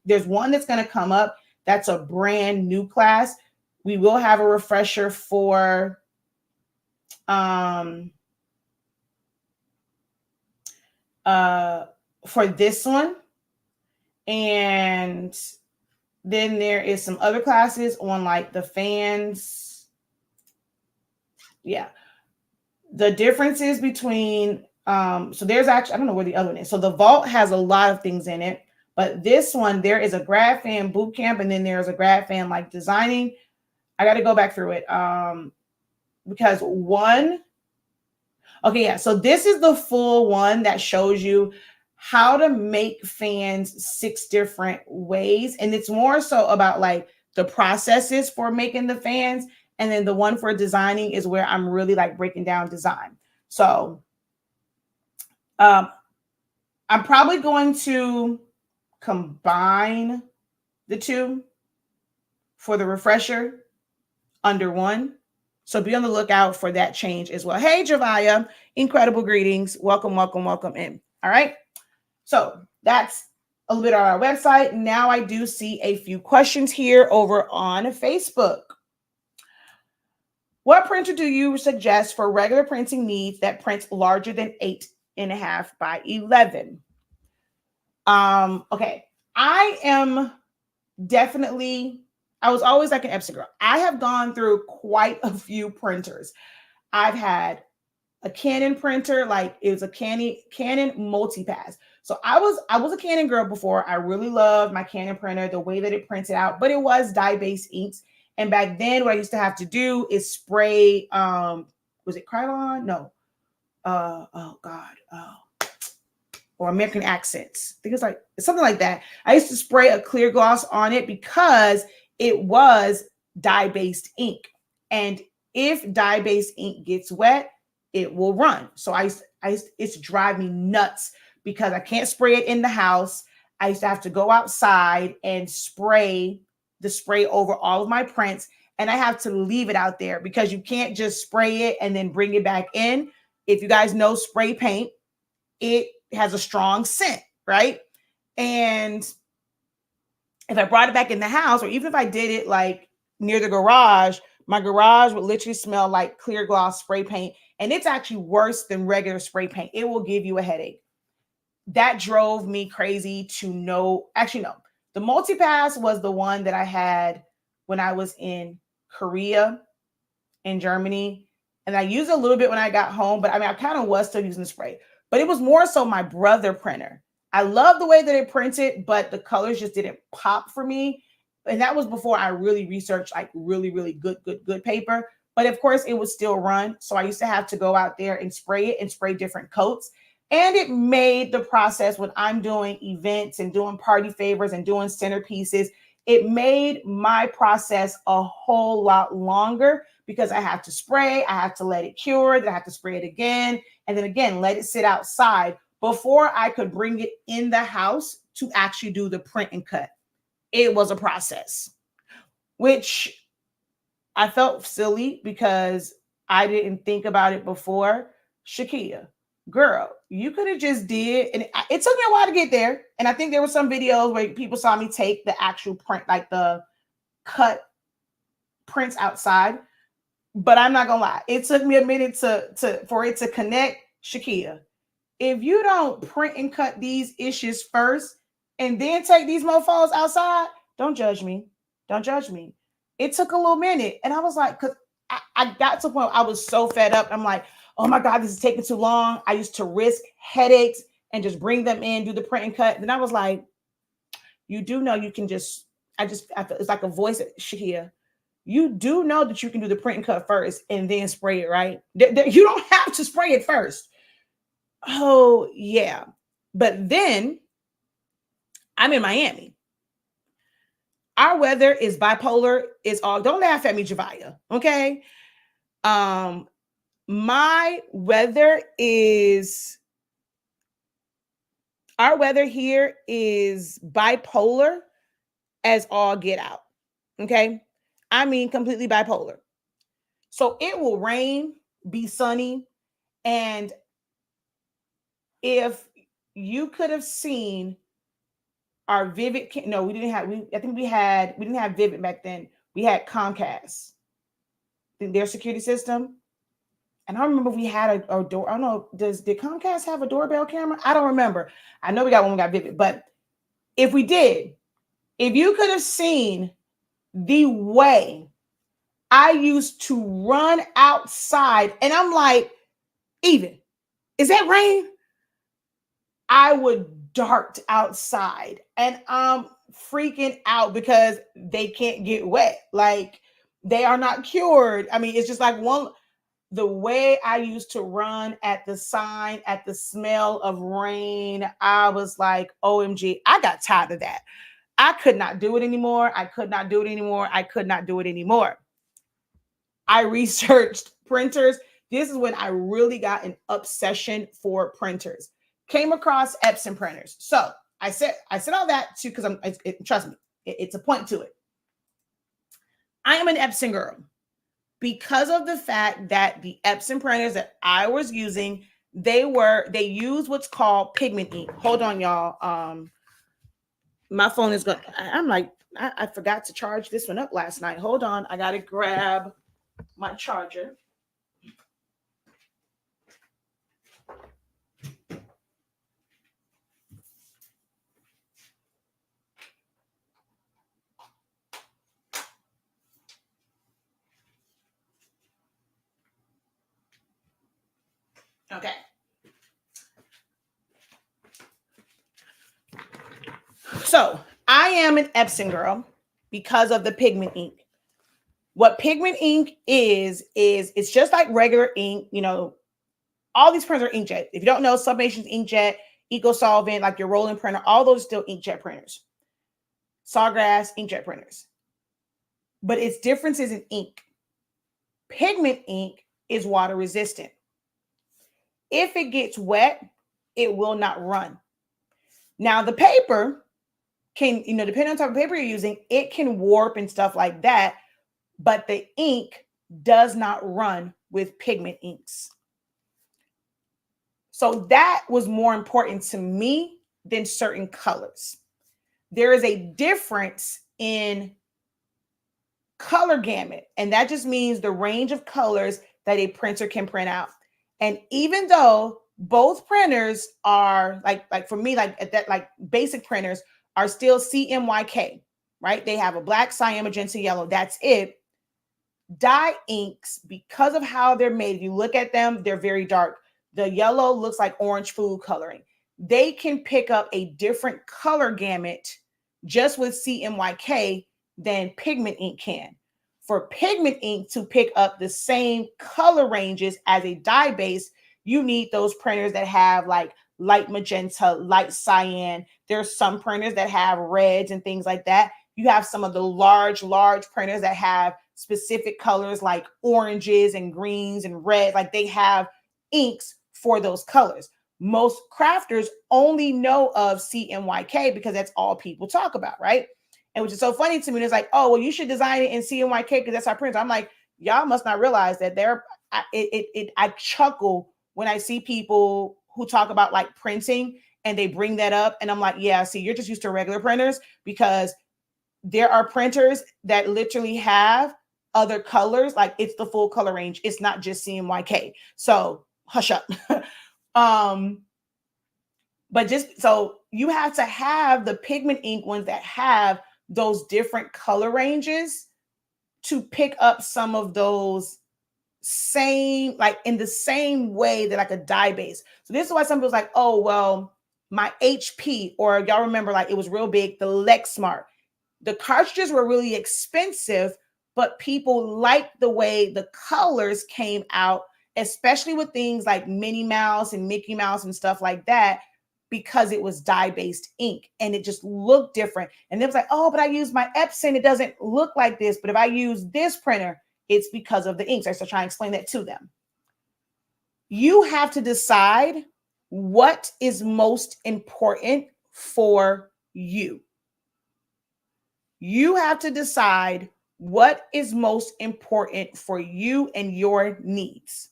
there's one that's going to come up. That's a brand new class. We will have a refresher for this one. And then there is some other classes on like the fans. Yeah. The differences between, so there's actually, I don't know where the other one is. So the vault has a lot of things in it. But this one, there is a grad fan boot camp, and then there's a grad fan like designing. I got to go back through it because one. Okay, yeah. So this is the full one that shows you how to make fans 6 different ways. And it's more so about like the processes for making the fans. And then the one for designing is where I'm really like breaking down design. So I'm probably going to combine the two for the refresher under one. So be on the lookout for that change as well. Hey, Javaya, incredible greetings. Welcome, welcome, welcome in. All right. So that's a little bit on our website. Now I do see a few questions here over on Facebook. What printer do you suggest for regular printing needs that prints larger than 8.5 by 11? Okay. I was always like an Epson girl. I have gone through quite a few printers. I've had a Canon printer, like it was a Canon multipass. So I was a Canon girl before. I really loved my Canon printer, the way that it printed out, but it was dye-based inks. And back then, what I used to have to do is spray, was it Krylon? No. Or American Accents. I think it's like something like that. I used to spray a clear gloss on it because it was dye-based ink. And if dye-based ink gets wet, it will run. So it's drive me nuts because I can't spray it in the house. I used to have to go outside and spray the spray over all of my prints. And I have to leave it out there because you can't just spray it and then bring it back in. If you guys know spray paint, it has a strong scent, right? And if I brought it back in the house, or even if I did it like near the garage, my garage would literally smell like clear gloss spray paint. And it's actually worse than regular spray paint. It will give you a headache. That drove me crazy to know. Actually, no. The multipass was the one that I had when I was in Korea, in Germany. And I used it a little bit when I got home, but I mean, I kind of was still using the spray. But it was more so my brother printer. I love the way that it printed, but the colors just didn't pop for me. And that was before I really researched like really, really good paper. But of course, it would still run. So I used to have to go out there and spray it and spray different coats. And it made the process when I'm doing events and doing party favors and doing centerpieces, it made my process a whole lot longer because I have to spray, I have to let it cure, then I have to spray it again, and then again, let it sit outside before I could bring it in the house to actually do the print and cut. It was a process, which I felt silly because I didn't think about it before. Shakia, girl, you could have just did, and it took me a while to get there. And I think there were some videos where people saw me take the actual print, like the cut prints outside. But I'm not gonna lie, it took me a minute for it to connect. Shakia, if you don't print and cut these issues first and then take these mofos outside, don't judge me. Don't judge me. It took a little minute. And I was like, because I got to a point I was so fed up. I'm like, oh my God, this is taking too long. I used to risk headaches and just bring them in, do the print and cut. Then I was like, you do know you can just, I feel it's like a voice, Shahia. You do know that you can do the print and cut first and then spray it, right? You don't have to spray it first. Oh, yeah. But then I'm in Miami. Our weather is bipolar. It's all, don't laugh at me, Javaya. Okay. My weather is, our weather here is bipolar as all get out. Okay. I mean, completely bipolar. So it will rain, be sunny. And if you could have seen our Vivid, no, we didn't have, we didn't have Vivid back then. We had Comcast, their security system. And I remember we had a door. I don't know, did Comcast have a doorbell camera? I don't remember. I know we got one, we got Vivid, but if we did, if you could have seen the way I used to run outside, and I'm like, even, is that rain? I would dart outside and I'm freaking out because they can't get wet. Like they are not cured. I mean, it's just like the way I used to run at the sign, at the smell of rain, I was like, OMG, I got tired of that. I could not do it anymore. I could not do it anymore. I could not do it anymore. I researched printers. This is when I really got an obsession for printers. Came across Epson printers. So I said all that too, because trust me, it's a point to it. I am an Epson girl. because of the fact that the Epson printers that I was using, they use what's called pigment ink. Hold on, y'all. My phone is going. I'm like, I forgot to charge this one up last night. Hold on, I gotta grab my charger. Okay. So I am an Epson girl because of the pigment ink. What pigment ink is it's just like regular ink. You know, all these printers are inkjet. If you don't know, Sublimation's inkjet, EcoSolvent, like your rolling printer, all those are still inkjet printers. Sawgrass, inkjet printers. But its difference is in ink. Pigment ink is water resistant. If it gets wet, it will not run. Now the paper can, depending on the type of paper you're using, it can warp and stuff like that, but the ink does not run with pigment inks. So that was more important to me than certain colors. There is a difference in color gamut, and that just means the range of colors that a printer can print out. And even though both printers are like for me, like basic printers are still CMYK, right? They have a black, cyan, magenta, yellow. That's it. Dye inks, because of how they're made, if you look at them, they're very dark. The yellow looks like orange food coloring. They can pick up a different color gamut just with CMYK than pigment ink can. For pigment ink to pick up the same color ranges as a dye base, you need those printers that have like light magenta, light cyan. There's some printers that have reds and things like that. You have some of the large printers that have specific colors like oranges and greens and red. Like they have inks for those colors. Most crafters only know of CMYK because that's all people talk about, right? And which is so funny to me. It's like, oh, well, you should design it in CMYK because that's our printer. I'm like, y'all must not realize that I chuckle when I see people who talk about like printing and they bring that up. And I'm like, yeah, see, you're just used to regular printers, because there are printers that literally have other colors. Like it's the full color range. It's not just CMYK. So hush up. But just so you have to have the pigment ink ones that have those different color ranges to pick up some of those same, like in the same way that like a dye base. So this is why some people's like, oh, well, my HP, or y'all remember, like it was real big, the Lexmark. The cartridges were really expensive, but people liked the way the colors came out, especially with things like Minnie Mouse and Mickey Mouse and stuff like that, because it was dye-based ink and it just looked different. And it was like, oh, but I use my Epson, it doesn't look like this. But if I use this printer, it's because of the inks. I start trying to explain that to them. You have to decide what is most important for you. You have to decide what is most important for you and your needs.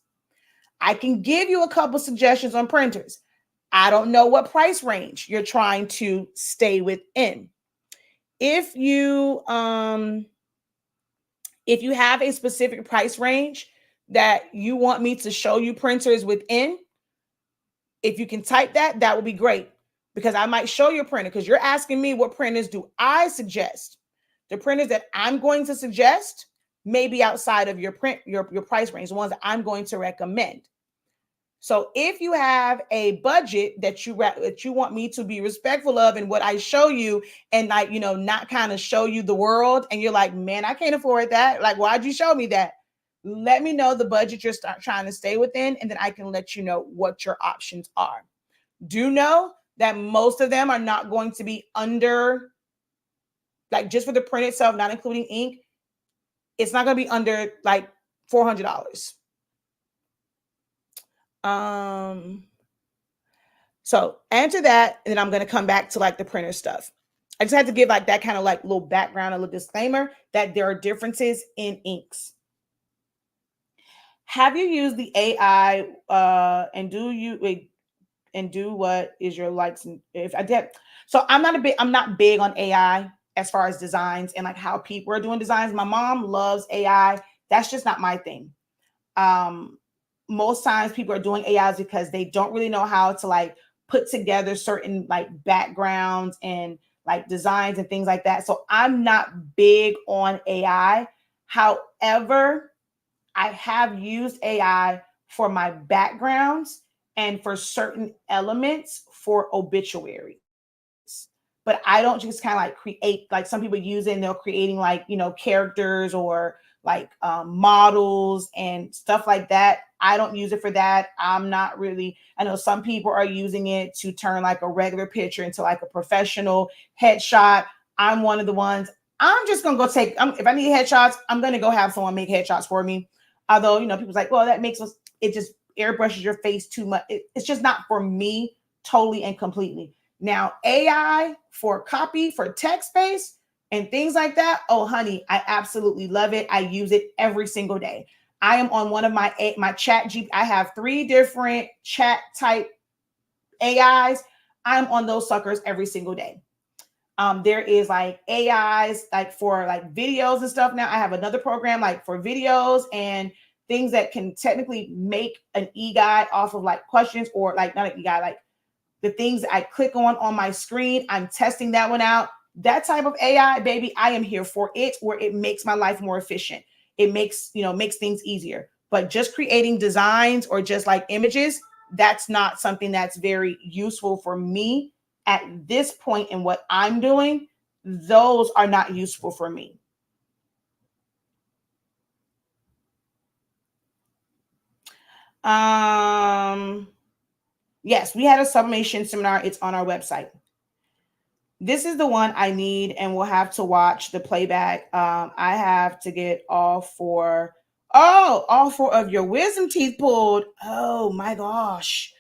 I can give you a couple suggestions on printers. I don't know what price range you're trying to stay within. If you have a specific price range that you want me to show you printers within, if you can type that, that would be great, because I might show your printer, because you're asking me what printers do I suggest. The printers that I'm going to suggest may be outside of your price range, the ones that I'm going to recommend. So if you have a budget that you want me to be respectful of and what I show you, and like, not kind of show you the world, and you're like, man, I can't afford that. Like, why'd you show me that? Let me know the budget you're trying to stay within, and then I can let you know what your options are. Do know that most of them are not going to be under, like just for the print itself, not including ink, it's not going to be under like $400. So answer that, and then I'm going to come back to like the printer stuff. I just had to give like that kind of like little background, a little disclaimer that there are differences in inks. Have you used the AI and do you and do what is your likes and if I did so I'm not big on AI as far as designs and like how people are doing designs. My mom loves AI. That's just not my thing. Um Most times people are doing AIs because they don't really know how to like put together certain like backgrounds and like designs and things like that. So I'm not big on AI. However, I have used AI for my backgrounds and for certain elements for obituaries. But I don't just kind of like create like some people use it and they're creating like, characters or like models and stuff like that. I don't use it for that. I'm not really, I know some people are using it to turn like a regular picture into like a professional headshot. I'm one of the ones. I'm just gonna go take. If I need headshots, I'm gonna go have someone make headshots for me. Although people's like, well, that makes us. It just airbrushes your face too much. It's just not for me totally and completely. Now AI for copy for text based and things like that. Oh, honey, I absolutely love it. I use it every single day. I am on one of my chat G. I have 3 different chat type AIs. I'm on those suckers every single day. There is like AIs like for like videos and stuff. Now I have another program like for videos and things that can technically make an e-guide off of like questions or like not an e-guide, like the things that I click on my screen. I'm testing that one out. That type of AI, baby, I am here for it where it makes my life more efficient. It makes things easier. But just creating designs or just like images, that's not something that's very useful for me at this point in what I'm doing. Those are not useful for me. Um, yes, we had a sublimation seminar. It's on our website. This is the one I need, and we'll have to watch the playback. I have to get all 4 of your wisdom teeth pulled. Oh my gosh.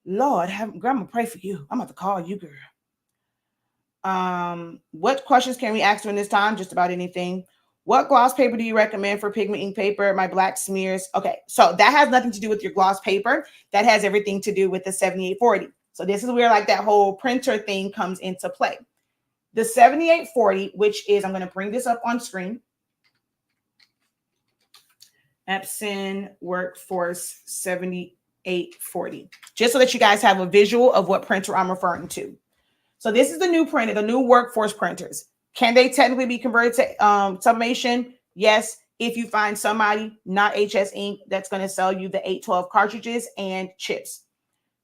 Lord, grandma pray for you. I'm about to call you, girl. What questions can we ask during this time? Just about anything. What gloss paper do you recommend for pigment ink paper? My black smears. Okay, so that has nothing to do with your gloss paper. That has everything to do with the 7840. So this is where like that whole printer thing comes into play. The 7840, which is, I'm going to bring this up on screen. Epson Workforce 7840. Just so that you guys have a visual of what printer I'm referring to. So this is the new printer, the new Workforce printers. Can they technically be converted to sublimation? Yes, if you find somebody, not HS Ink, that's going to sell you the 812 cartridges and chips.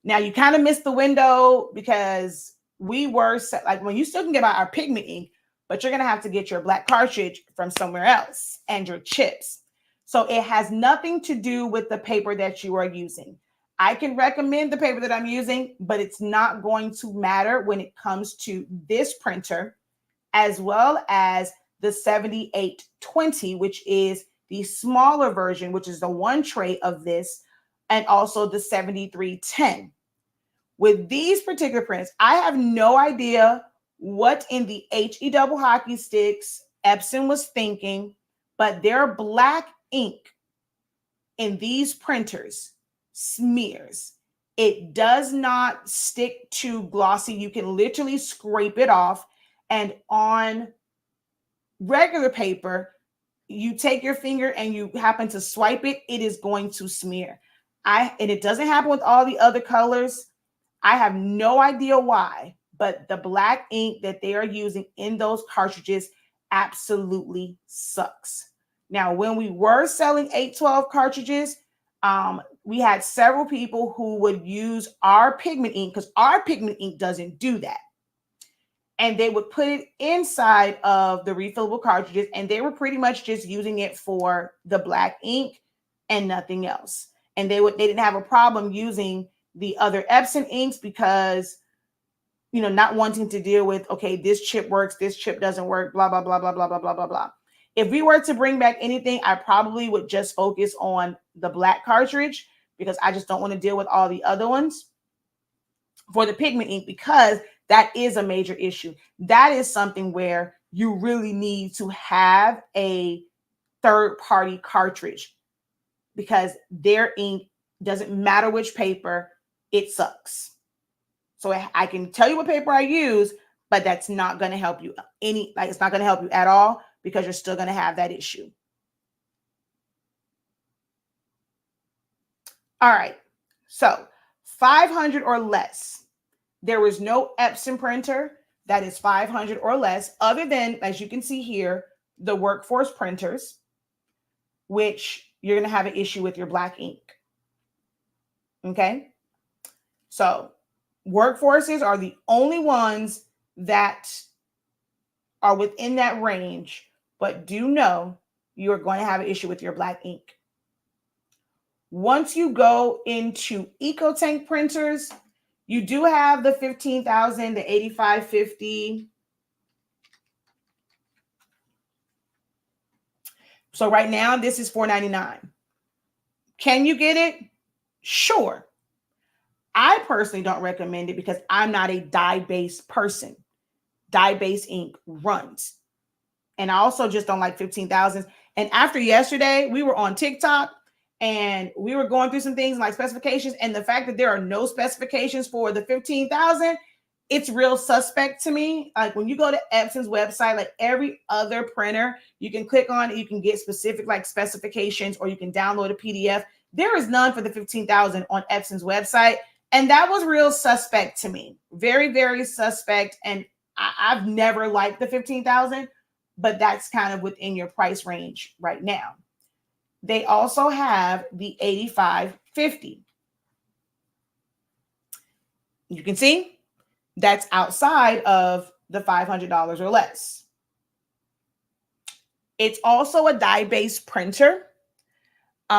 Now you kind of missed the window because we were set, like when you still can get our pigment ink, but you're going to have to get your black cartridge from somewhere else and your chips. So it has nothing to do with the paper that you are using. I can recommend the paper that I'm using, but it's not going to matter when it comes to this printer, as well as the 7820, which is the smaller version, which is the 1 tray of this, and also the 7310. With these particular prints, I have no idea what in the HE double hockey sticks Epson was thinking, but their black ink in these printers smears. It does not stick to glossy. You can literally scrape it off. And on regular paper, you take your finger and you happen to swipe it, it is going to smear. And it doesn't happen with all the other colors. I have no idea why, but the black ink that they are using in those cartridges absolutely sucks. Now, when we were selling 812 cartridges, we had several people who would use our pigment ink because our pigment ink doesn't do that. And they would put it inside of the refillable cartridges, and they were pretty much just using it for the black ink and nothing else. And they didn't have a problem using the other Epson inks because, not wanting to deal with, okay, this chip works, this chip doesn't work, blah, blah, blah, blah, blah, blah, blah, blah, blah. If we were to bring back anything, I probably would just focus on the black cartridge because I just don't want to deal with all the other ones for the pigment ink, because that is a major issue. That is something where you really need to have a third-party cartridge. because their ink doesn't matter which paper, it sucks. So I can tell you what paper I use, but that's not going to help you it's not going to help you at all because you're still going to have that issue. All right. So 500 or less. There is no Epson printer that is 500 or less, other than, as you can see here, the workforce printers, which you're going to have an issue with your black ink. Okay. So workforces are the only ones that are within that range, but do know you're going to have an issue with your black ink. Once you go into EcoTank printers, you do have the 15,000, the 8550. So right now, this is $499. Can you get it? Sure. I personally don't recommend it because I'm not a dye-based person. Dye-based ink runs. And I also just don't like 15,000. And after yesterday, we were on TikTok and we were going through some things like specifications, and the fact that there are no specifications for the 15,000, it's real suspect to me. Like when you go to Epson's website, like every other printer, you can click on it, you can get specific like specifications, or you can download a PDF. There is none for the 15,000 on Epson's website. And that was real suspect to me. Very, very suspect. And I've never liked the 15,000, but that's kind of within your price range right now. They also have the 8550. You can see that's outside of the $500 or less. It's also a dye-based printer. So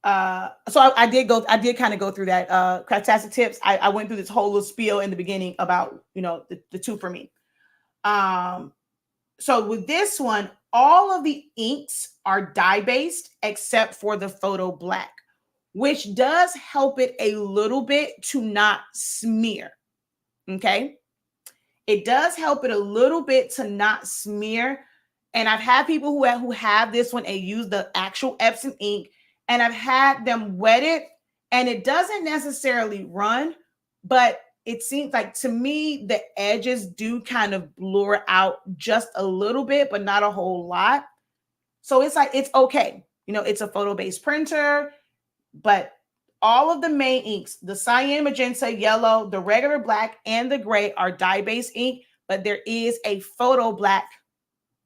I did kind of go through that. Craftastic tips. I went through this whole little spiel in the beginning about, the two for me. So with this one, all of the inks are dye-based except for the photo black, which does help it a little bit to not smear. Okay. It does help it a little bit to not smear. And I've had people who have this one and use the actual Epson ink, and I've had them wet it, and it doesn't necessarily run, but it seems like to me the edges do kind of blur out just a little bit, but not a whole lot. So it's like, it's okay. It's a photo-based printer, but all of the main inks, the cyan, magenta, yellow, the regular black, and the gray are dye-based ink, but there is a photo black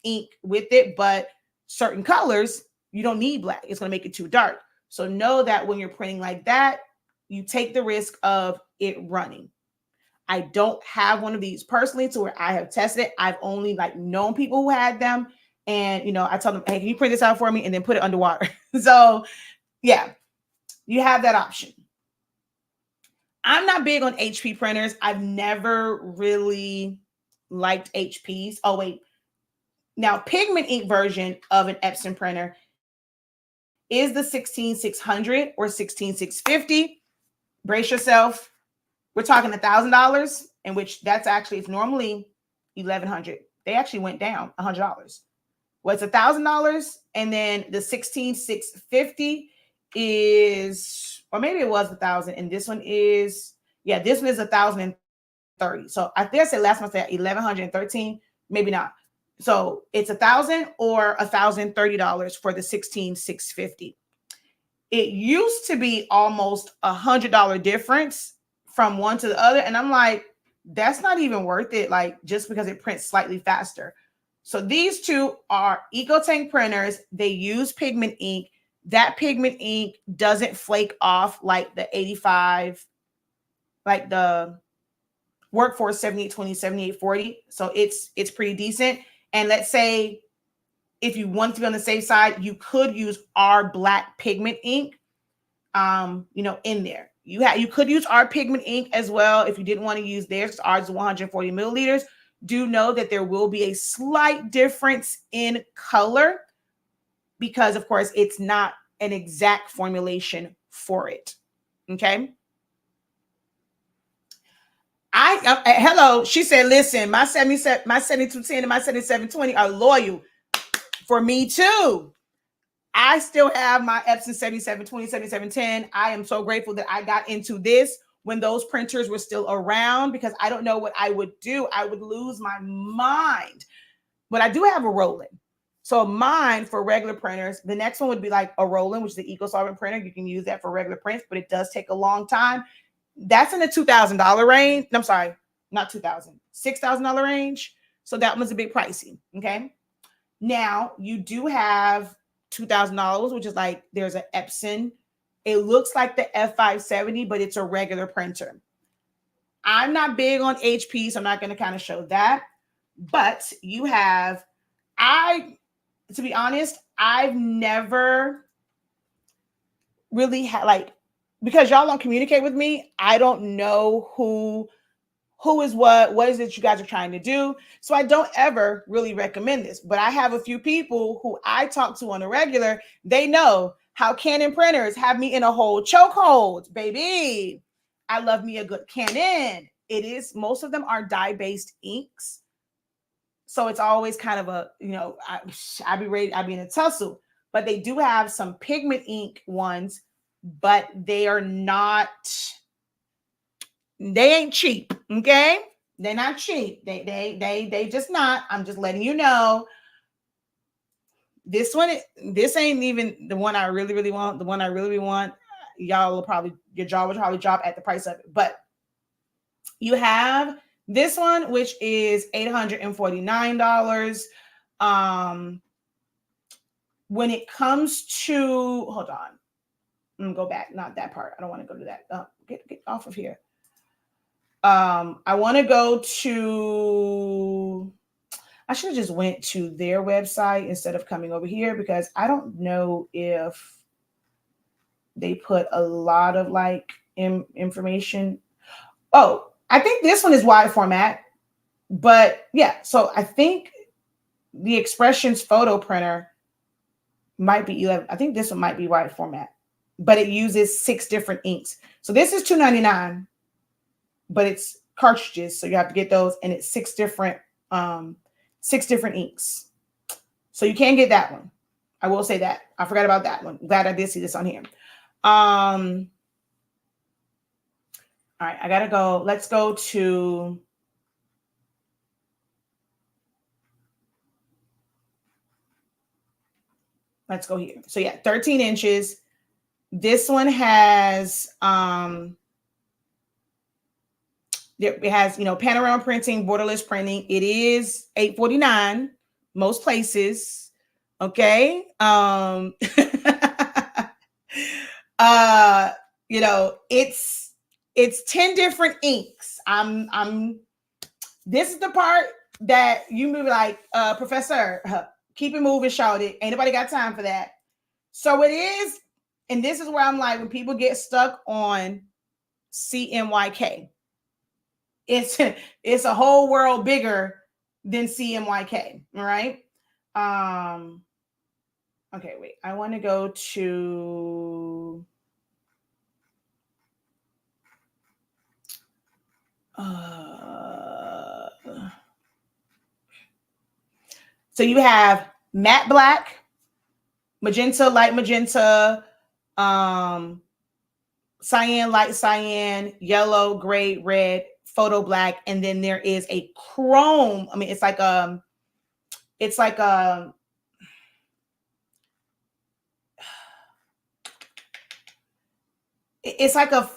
ink with it, but certain colors, you don't need black. It's going to make it too dark. So know that when you're printing like that, you take the risk of it running. I don't have one of these personally to where I have tested it. I've only known people who had them. And, I told them, hey, can you print this out for me? And then put it underwater. So yeah, you have that option. I'm not big on HP printers. I've never really liked HPs. Oh, wait. Now, pigment ink version of an Epson printer is the 16600 or 16650. Brace yourself. We're talking $1,000, in which it's normally $1,100. They actually went down $100. Well, it's $1,000, and then the 16650 is, or maybe it was 1,000, and this one is, this one is 1,030. So I think I said last month at 1,113, maybe not. So it's $1,000 or $1,030 for the 16650. It used to be almost $100 difference from one to the other. And I'm like, that's not even worth it. Just because it prints slightly faster. So these two are EcoTank printers. They use pigment ink. That pigment ink doesn't flake off like the 85, like the Workforce 7820, 7840. So it's pretty decent. And let's say if you want to be on the safe side, you could use our black pigment ink, in there. You could use our pigment ink as well if you didn't want to use theirs. Ours is 140 milliliters. Do know that there will be a slight difference in color because, of course, it's not an exact formulation for it. Okay. Hello. She said, listen, my 7210 and my 7720 are loyal. For me too. I still have my Epson 7720, 7710. I am so grateful that I got into this when those printers were still around, because I don't know what I would do. I would lose my mind. But I do have a Roland. So mine for regular printers, the next one would be like a Roland, which is the eco-solvent printer. You can use that for regular prints, but it does take a long time. That's in the $2,000 range. I'm sorry, not $2,000, $6,000 range. So that one's a bit pricey. Okay. Now you do have $2,000, which is like, there's an Epson. It looks like the F570, but it's a regular printer. I'm not big on HP, so I'm not going to kind of show that. But you have, to be honest, I've never really had, like, because y'all don't communicate with me, I don't know who is what is it you guys are trying to do. So I don't ever really recommend this. But I have a few people who I talk to on a regular. They know how Canon printers have me in a whole chokehold, baby. I love me a good Canon. It is, most of them are dye-based inks. So it's always kind of a, I'd be in a tussle. But they do have some pigment ink ones, but they are not, they ain't cheap, okay? They're not cheap. They just not. I'm just letting you know. This ain't even the one I really, really want. The one I really, really want, your jaw will probably drop at the price of it. But you have this one, which is $849. When it comes to, hold on, I'm gonna go back. Not that part. I don't want to go to that. Get off of here. I want to go to, I should have just went to their website instead of coming over here, because I don't know if they put a lot of like information. Oh, I think this one is wide format, but yeah. So I think the Expressions photo printer might be 11. I think this one might be wide format, but it uses 6 different inks. So this is $299. But it's cartridges, so you have to get those, and it's 6 different inks. So you can get that one. I will say that. I forgot about that one. Glad I did see this on here. All right, I gotta go. Let's go to, let's go here. So yeah, 13 inches. This one has it has, panorama printing, borderless printing. It is $849 most places. Okay. It's 10 different inks. This is the part that you move like, Professor, keep it moving, shout it. Ain't nobody got time for that. So it is, and this is where I'm like, when people get stuck on CMYK, it's a whole world bigger than CMYK. All right. Okay, wait. I want to go to so you have matte black, magenta, light magenta, cyan, light cyan, yellow, gray, red, photo black, and then there is a chrome. I mean, it's like a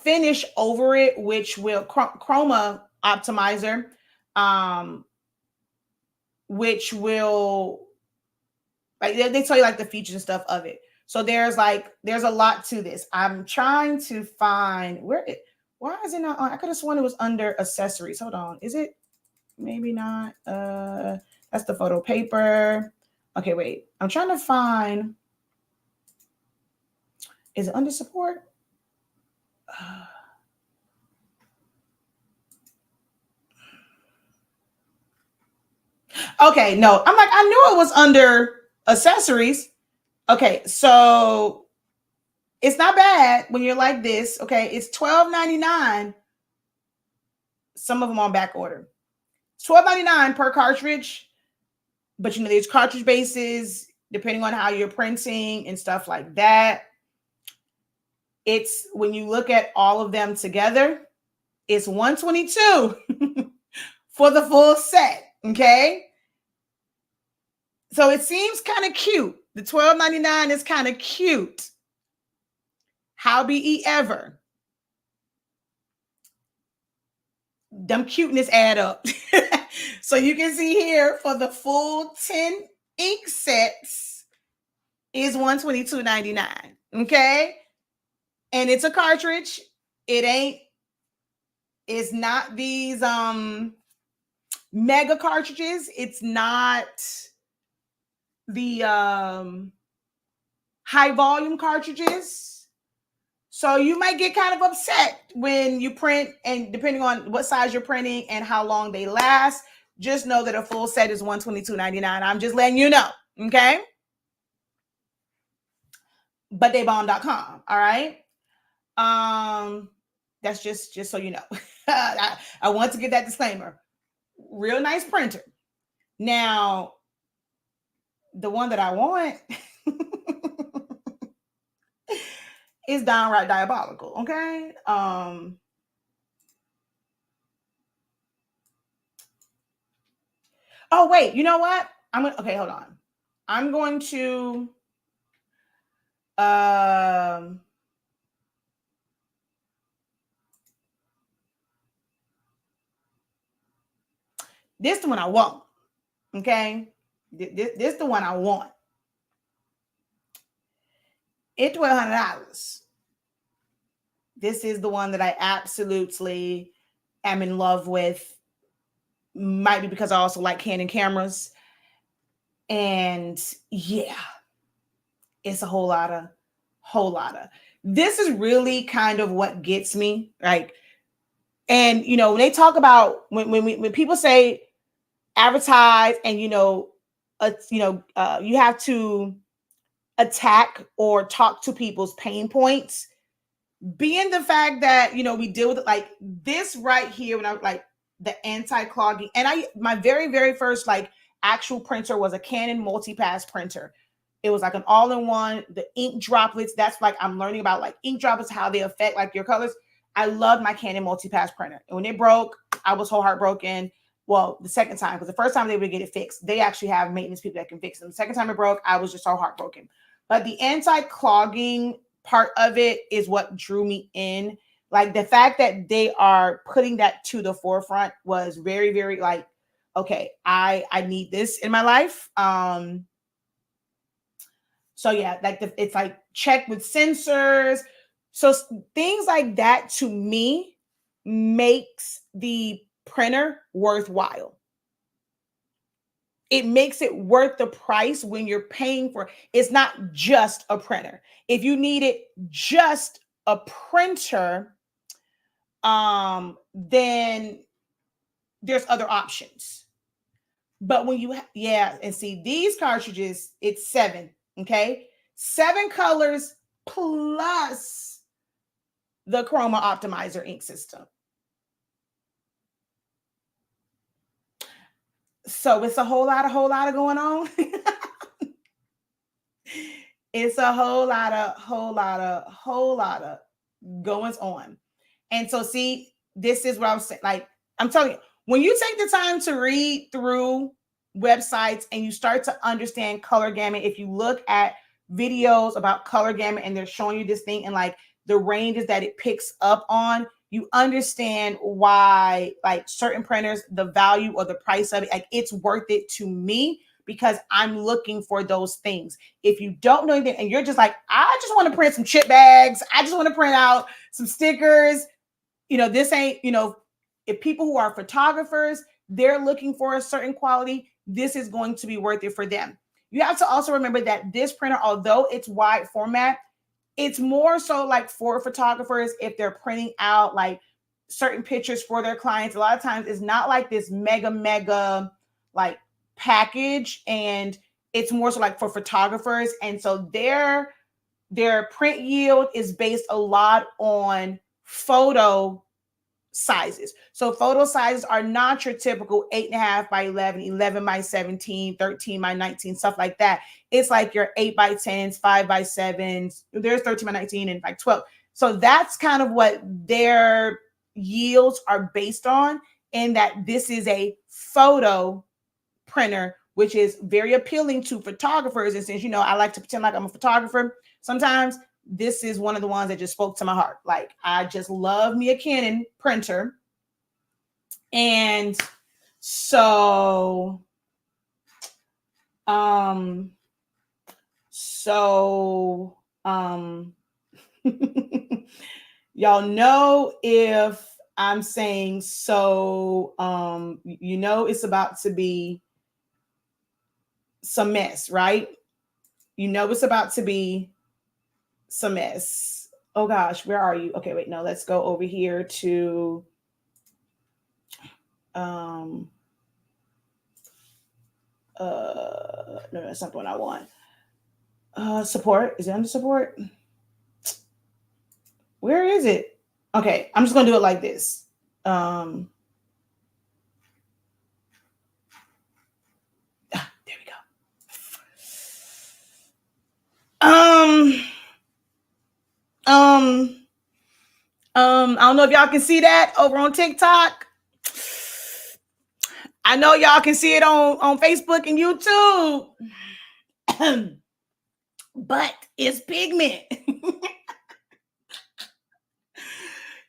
finish over it, which will chroma optimizer, which will, like, they tell you like the features and stuff of it. So there's a lot to this. I'm trying to find why is it not on? I could have sworn it was under accessories. Hold on. Is it? Maybe not. That's the photo paper. Okay, wait. I'm trying to find. Is it under support? Okay, no. I'm like, I knew it was under accessories. Okay, so it's not bad when you're like this. Okay, it's $12.99. Some of them on back order. $12.99 per cartridge. But there's cartridge bases. depending on how you're printing and stuff like that. It's when you look at all of them together, it's $122 for the full set. Okay. So it seems kind of cute. The $12.99 is kind of cute. How be ever. Them cuteness add up. So you can see here for the full 10 ink sets is $122.99. Okay. And it's a cartridge. It's not these mega cartridges. It's not the high volume cartridges. So you might get kind of upset when you print, and depending on what size you're printing and how long they last, just know that a full set is $122.99. I'm just letting you know. Okay. But theybomb.com. All right. That's just so you know. I want to get that disclaimer. Real nice printer. Now, the one that I want is downright diabolical. Okay. Oh, wait, you know what? Okay, hold on. I'm going to this is the one I want. Okay. This is the one I want. It's $1,200. This is the one that I absolutely am in love with. Might be because I also like Canon cameras. And yeah, it's a whole lot of. This is really kind of what gets me. Like, and when they talk about when people say advertise and you have to attack or talk to people's pain points, being the fact that we deal with it like this right here, when I like the anti-clogging, and my very, very first like actual printer was a Canon multi-pass printer. It was like an all-in-one, the ink droplets. That's like I'm learning about like ink droplets, how they affect like your colors. I loved my Canon multi-pass printer. And when it broke, I was so heartbroken. Well, the second time, because the first time they would get it fixed, they actually have maintenance people that can fix them. The second time it broke, I was just so heartbroken. But the anti-clogging part of it is what drew me in. Like the fact that they are putting that to the forefront was very, very like, okay, I need this in my life. So yeah, like it's like check with sensors. So things like that to me makes the printer worthwhile. It makes it worth the price when you're paying for it. It's not just a printer. If you needed just a printer, then there's other options. But when you and see these cartridges, it's 7. Okay, 7 colors plus the Chroma Optimizer ink system. So it's a whole lot of going on. It's a whole lot of goings on. And so see, this is what I'm saying. Like I'm telling you, when you take the time to read through websites and you start to understand color gamut, if you look at videos about color gamut and they're showing you this thing and like the ranges that it picks up on, you understand why like certain printers, the value or the price of it, like it's worth it to me because I'm looking for those things. If you don't know anything and you're just like, I just want to print some chip bags, I just want to print out some stickers, this ain't, if people who are photographers, they're looking for a certain quality, this is going to be worth it for them. You have to also remember that this printer, although it's wide format, it's more so like for photographers, if they're printing out like certain pictures for their clients, a lot of times it's not like this mega like package, and it's more so like for photographers. And so their print yield is based a lot on photo sizes. So photo sizes are not your typical 8.5 by 11, 11 by 17, 13 by 19, stuff like that. It's like your 8 by 10s, 5 by 7s. There's 13 by 19 and like 12. So that's kind of what their yields are based on, in that this is a photo printer, which is very appealing to photographers. And since, I like to pretend like I'm a photographer, sometimes this is one of the ones that just spoke to my heart. Like, I just love me a Canon printer. And so, y'all know if I'm saying so, it's about to be some mess, right? It's about to be some mess. Oh gosh, where are you? Okay, wait, no, let's go over here to no, that's not the one I want. Support. Is it under support? Where is it? Okay, I'm just gonna do it like this. There we go. I don't know if y'all can see that over on TikTok. I know y'all can see it on Facebook and YouTube. But it's pigment.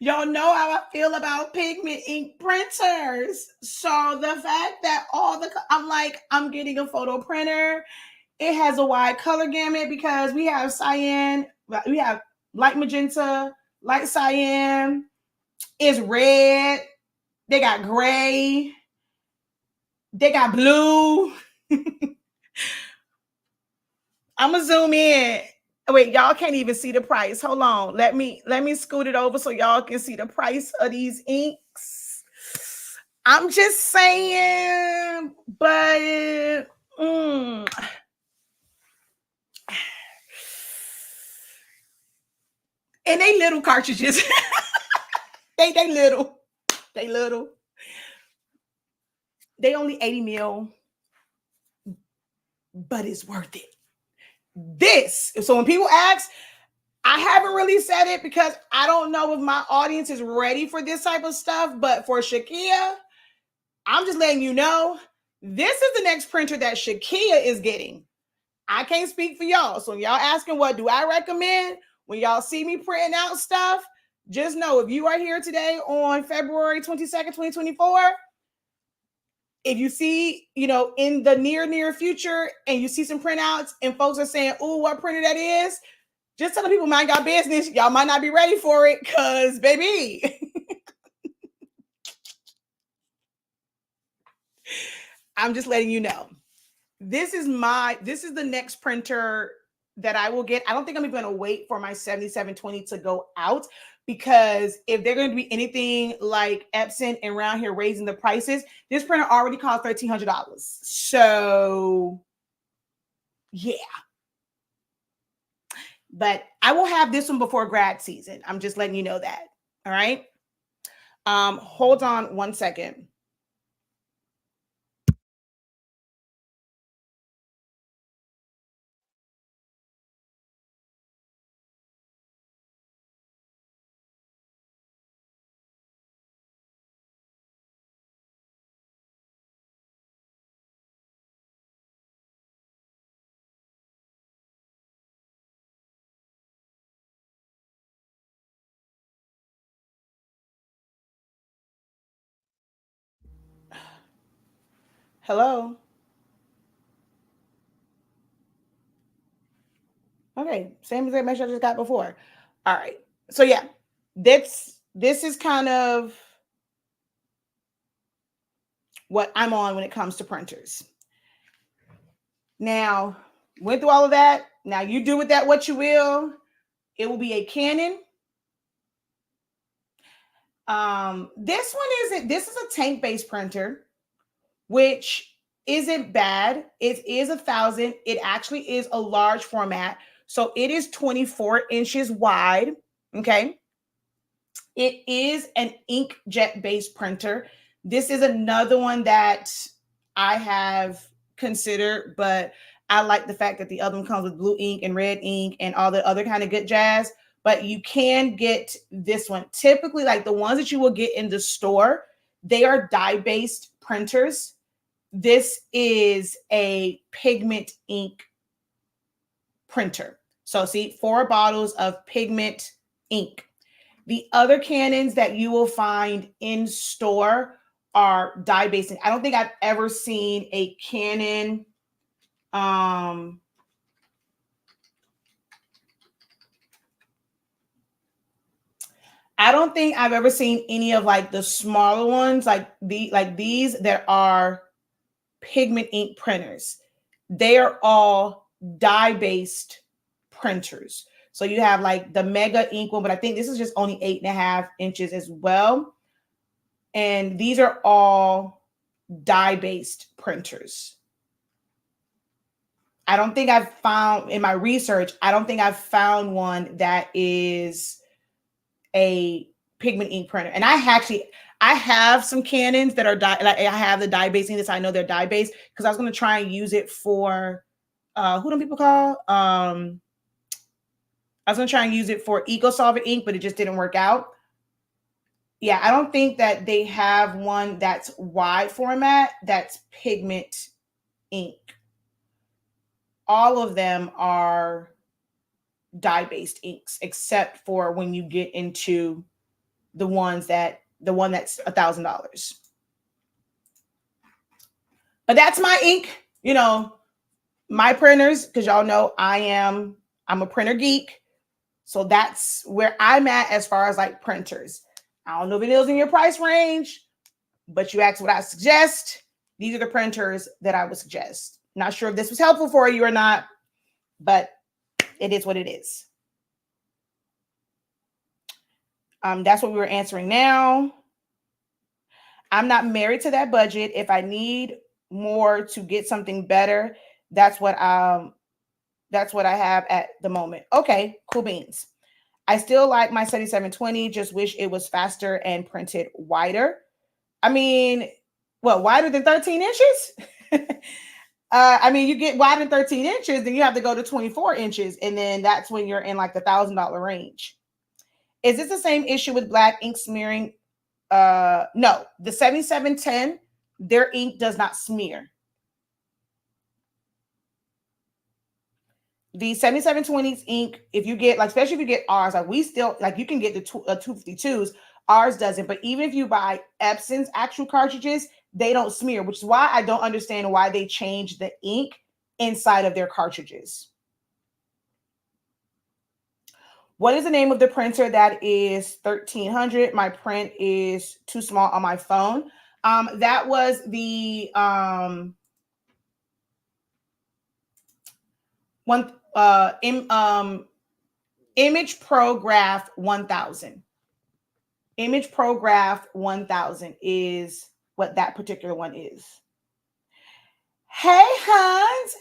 Y'all know how I feel about pigment ink printers. So the fact that I'm getting a photo printer. It has a wide color gamut because we have cyan, we have light magenta, light cyan, it's red, they got gray, they got blue. I'm gonna zoom in. Wait, y'all can't even see the price. Hold on. Let me scoot it over so y'all can see the price of these inks. I'm just saying, but and they little cartridges. they little. They little. They only 80 mil, but it's worth it. So when people ask, I haven't really said it because I don't know if my audience is ready for this type of stuff, but for Shakia, I'm just letting you know, this is the next printer that Shakia is getting. I can't speak for y'all. So y'all asking what do I recommend when y'all see me printing out stuff, just know if you are here today on February 22nd, 2024, if you see, in the near future and you see some printouts and folks are saying, "Oh, what printer that is?" Just telling people, mind your business. Y'all might not be ready for it because, baby, I'm just letting you know. This is the next printer that I will get. I don't think I'm even going to wait for my 7720 to go out, because if they're going to be anything like Epson and around here raising the prices, this printer already cost $1,300. So yeah. But I will have this one before grad season. I'm just letting you know that. All right. Hold on one second. Hello. Okay, same exact message I just got before. All right. So yeah, this is kind of what I'm on when it comes to printers. Now, went through all of that. Now you do with that what you will. It will be a Canon. This is a tank-based printer, which isn't bad. It is 1,000. It actually is a large format. So it is 24 inches wide. Okay. It is an inkjet based printer. This is another one that I have considered, but I like the fact that the other one comes with blue ink and red ink and all the other kind of good jazz. But you can get this one. Typically, like the ones that you will get in the store, they are dye-based printers. This is a pigment ink printer. So see, 4 bottles of pigment ink. The other Canons that you will find in store are dye-based. I don't think I've ever seen a Canon I don't think I've ever seen any of like the smaller ones, like these that are pigment ink printers. They are all dye-based printers. So you have like the mega ink one, but I think this is just only 8.5 inches as well. And these are all dye-based printers. I don't think I've found in my research, I don't think I've found one that is a pigment ink printer. And I have some Canons that are dye, like I have the dye basing this. I know they're dye based because I was going to try and use it for who do people call? I was going to try and use it for Eco Solvent ink, but it just didn't work out. Yeah, I don't think that they have one that's wide format that's pigment ink. All of them are dye-based inks, except for when you get into the one that's $1,000. But that's my ink, you know, my printers, because y'all know I'm a printer geek. So that's where I'm at as far as like printers. I don't know if it is in your price range, but you asked what I suggest. These are the printers that I would suggest. Not sure if this was helpful for you or not, but it is what it is. That's what we were answering now. I'm not married to that budget. If I need more to get something better, that's what I have at the moment. Okay, cool beans. I still like my 7720, just wish it was faster and printed wider. I mean, what, wider than 13 inches? I mean, you get wider than 13 inches, then you have to go to 24 inches. And then that's when you're in like the $1,000 range. Is this the same issue with black ink smearing? No, the 7710, their ink does not smear. The 7720's ink, if you get, like, especially if you get ours, like we still, like you can get the 252s, ours doesn't. But even if you buy Epson's actual cartridges, they don't smear, which is why I don't understand why they changed the ink inside of their cartridges. What is the name of the printer that is 1,300? My print is too small on my phone. That was the Image Pro Graph 1000. Image Pro Graph 1000 is what that particular one is. Hey, Hans.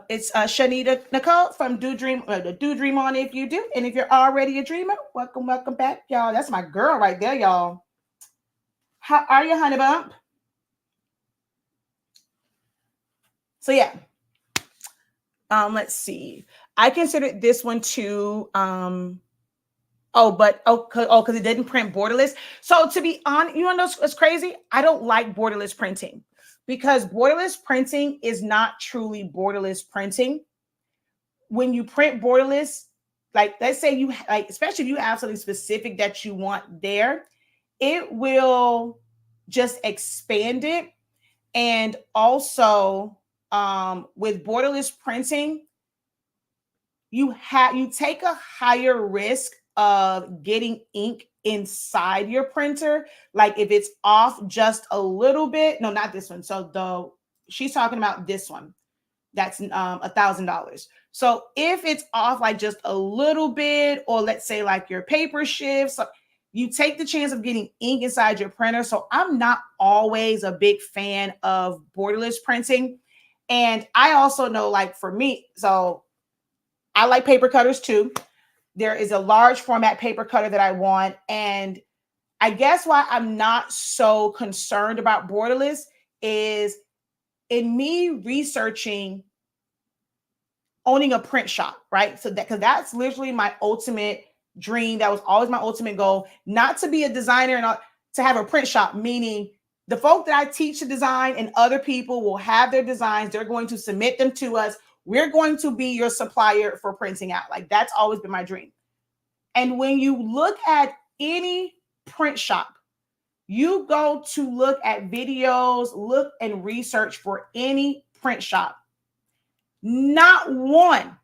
It's Shanita Nicole from Do Dream On if you do. And if you're already a dreamer, welcome back, y'all. That's my girl right there, y'all. How are you, honey bump? So yeah. Let's see. I considered this one too. Because it didn't print borderless. So to be honest, you know what's crazy? I don't like borderless printing because borderless printing is not truly borderless printing. When you print borderless, like let's say you like, especially if you have something specific that you want there, it will just expand it. And also with borderless printing, you take a higher risk of getting ink inside your printer. Like if it's off just a little bit, no, not this one. So she's talking about this one. That's $1,000. So if it's off like just a little bit, or let's say like your paper shifts, you take the chance of getting ink inside your printer. So I'm not always a big fan of borderless printing. And I also know, like for me, so I like paper cutters too. There is a large format paper cutter that I want. And I guess why I'm not so concerned about borderless is in me researching owning a print shop, right? So that, because that's literally my ultimate dream. That was always my ultimate goal, not to be a designer and to have a print shop, meaning the folk that I teach to design and other people will have their designs. They're going to submit them to us. We're going to be your supplier for printing out. Like that's always been my dream. And when you look at any print shop, you go to look at videos, look and research for any print shop. Not one.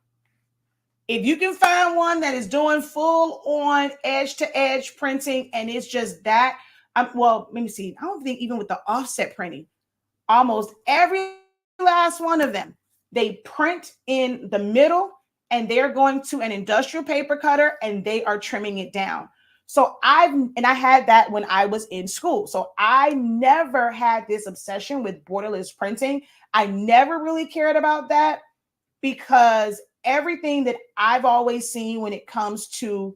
If you can find one that is doing full on edge to edge printing and it's just that, well, let me see. I don't think even with the offset printing, almost every last one of them, they print in the middle and they're going to an industrial paper cutter and they are trimming it down. So I had that when I was in school. So I never had this obsession with borderless printing. I never really cared about that because everything that I've always seen when it comes to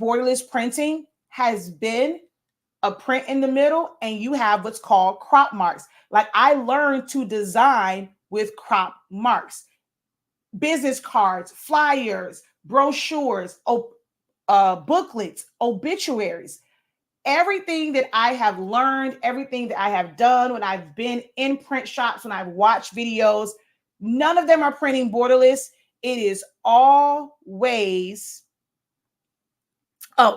borderless printing has been a print in the middle and you have what's called crop marks. Like I learned to design with crop marks, business cards, flyers, brochures, booklets, obituaries, everything that I have learned, everything that I have done when I've been in print shops, when I've watched videos, none of them are printing borderless. It is always,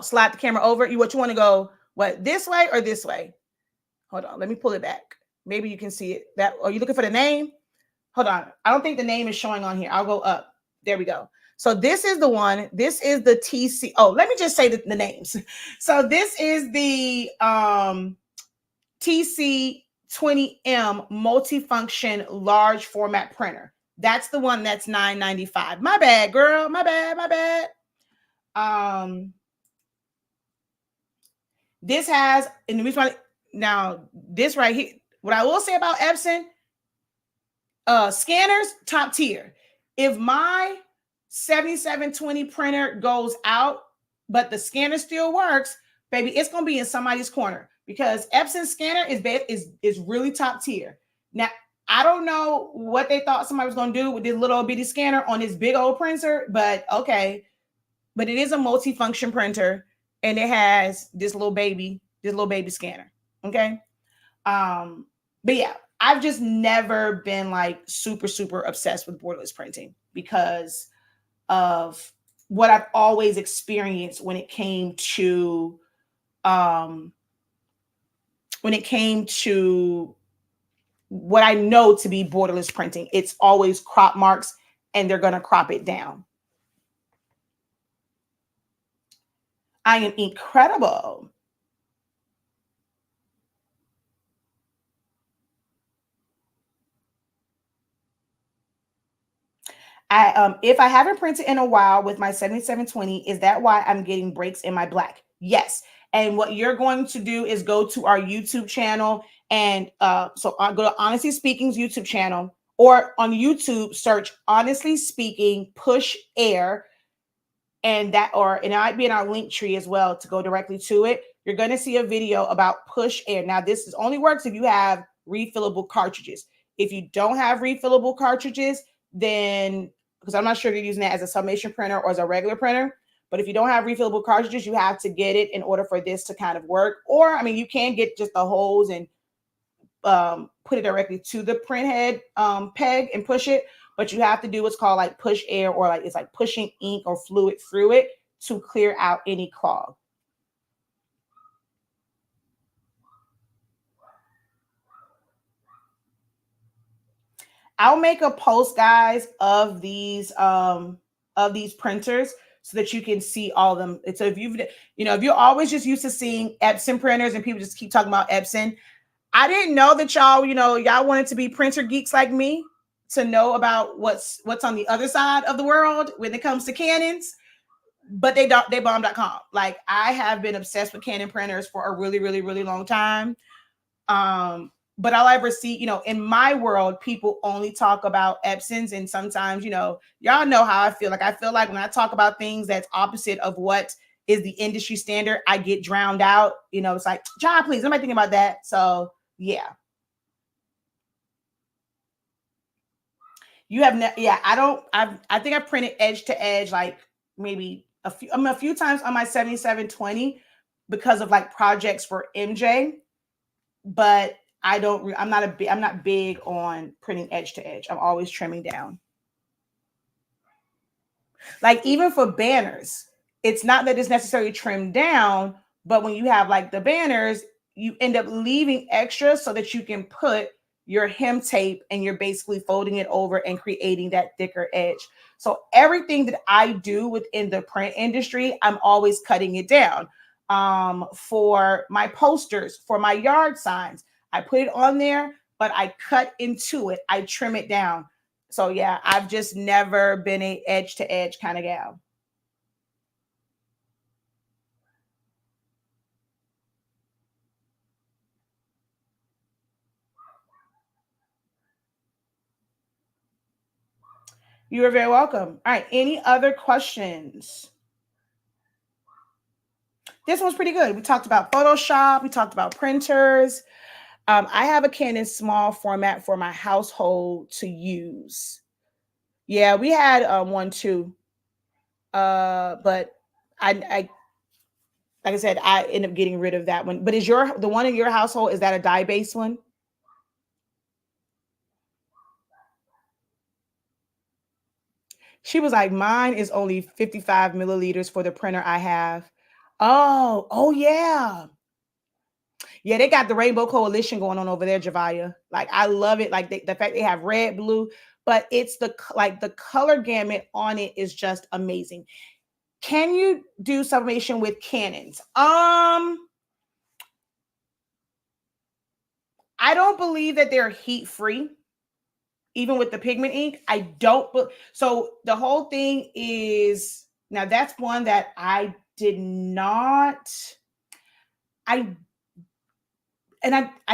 slide the camera over. What you want to go, what, this way or this way? Hold on, let me pull it back. Maybe you can see it. That, are you looking for the name? Hold on. I don't think the name is showing on here. I'll go up. There we go. So this is the one. This is the TC. Oh, let me just say the names. So this is the TC 20M multifunction large format printer. That's the one that's $9.95. My bad, girl. My bad. This has, and the reason why, now this right here, what I will say about Epson, scanners, top tier. If my 7720 printer goes out, but the scanner still works, baby, it's gonna be in somebody's corner because Epson scanner is really top tier. Now, I don't know what they thought somebody was gonna do with this little bitty scanner on this big old printer, but okay. But it is a multifunction printer, and it has this little baby scanner. Okay. But yeah, I've just never been like super obsessed with borderless printing because of what I've always experienced when it came to what I know to be borderless printing. It's always crop marks and they're going to crop it down. I am incredible. If I haven't printed in a while with my 7720, is that why I'm getting breaks in my black? Yes. And what you're going to do is go to our YouTube channel and so I'll go to Honestly Speaking's YouTube channel, or on YouTube search Honestly Speaking Push Air, and it might be in our link tree as well to go directly to it. You're going to see a video about push air. Now, this only works if you have refillable cartridges. If you don't have refillable cartridges, then, because I'm not sure if you're using that as a sublimation printer or as a regular printer, but if you don't have refillable cartridges, you have to get it in order for this to kind of work. Or, I mean, you can get just the hose and put it directly to the print head peg and push it, but you have to do what's called like push air, or like it's like pushing ink or fluid through it to clear out any clog. I'll make a post, guys, of these printers so that you can see all of them. So if if you're always just used to seeing Epson printers and people just keep talking about Epson, I didn't know that y'all wanted to be printer geeks like me to know about what's on the other side of the world when it comes to Canons, but they bomb.com. Like, I have been obsessed with Canon printers for a really long time. but I'll ever see, in my world, people only talk about Epsons. And sometimes, y'all know how I feel. Like, I feel like when I talk about things that's opposite of what is the industry standard, I get drowned out. It's like, John, please, am I thinking about that? So yeah. You have yeah, I think I printed edge to edge like maybe a few times on my 7720 because of like projects for MJ, but I'm not big on printing edge to edge. I'm always trimming down. Like even for banners, it's not that it's necessarily trimmed down, but when you have like the banners, you end up leaving extra so that you can put your hem tape and you're basically folding it over and creating that thicker edge. So everything that I do within the print industry, I'm always cutting it down. For my posters, for my yard signs, I put it on there, but I cut into it. I trim it down. So yeah, I've just never been a edge to edge kind of gal. You are very welcome. All right. Any other questions? This one's pretty good. We talked about Photoshop. We talked about printers. I have a Canon small format for my household to use. Yeah, we had one too. But I like I said, I end up getting rid of that one. But is the one in your household, is that a dye based one? She was like, mine is only 55 milliliters for the printer I have. Oh yeah. Yeah, they got the Rainbow Coalition going on over there, Javaya. Like, I love it. Like the fact they have red, blue, but it's the color gamut on it is just amazing. Can you do sublimation with Canons? I don't believe that they're heat free, even with the pigment ink. I don't. So the whole thing is, now that's one that I did not. I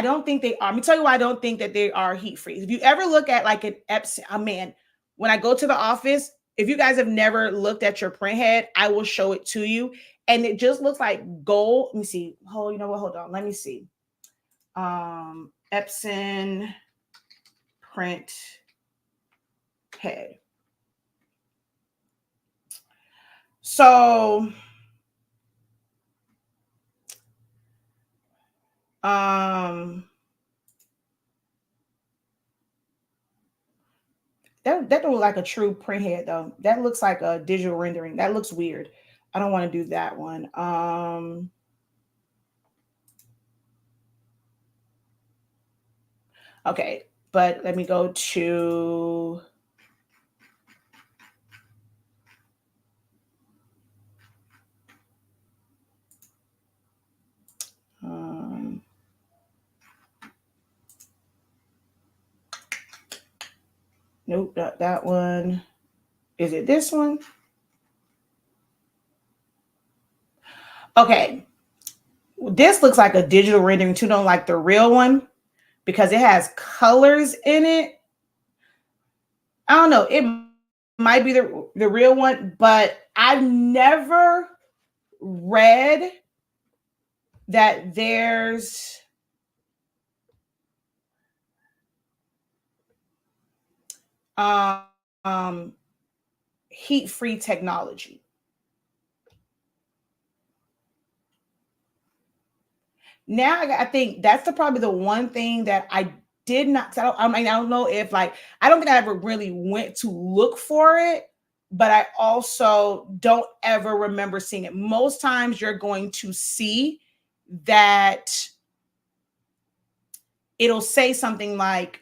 don't think they are. Let me tell you why I don't think that they are heat free. If you ever look at like an Epson, oh man, when I go to the office, if you guys have never looked at your print head, I will show it to you. And it just looks like gold. Let me see. Oh, you know what? Hold on. Let me see. Epson print head. So that don't look like a true print head though. That looks like a digital rendering. That looks weird. I don't want to do that one. Okay, but let me go to nope, not that one. Is it this one? Okay. This looks like a digital rendering too, don't like the real one because it has colors in it. I don't know. It might be the real one, but I've never read that there's heat-free technology. Now I think that's probably the one thing that I did not. I don't know if like I don't think I ever really went to look for it, but I also don't ever remember seeing it. Most times you're going to see that it'll say something like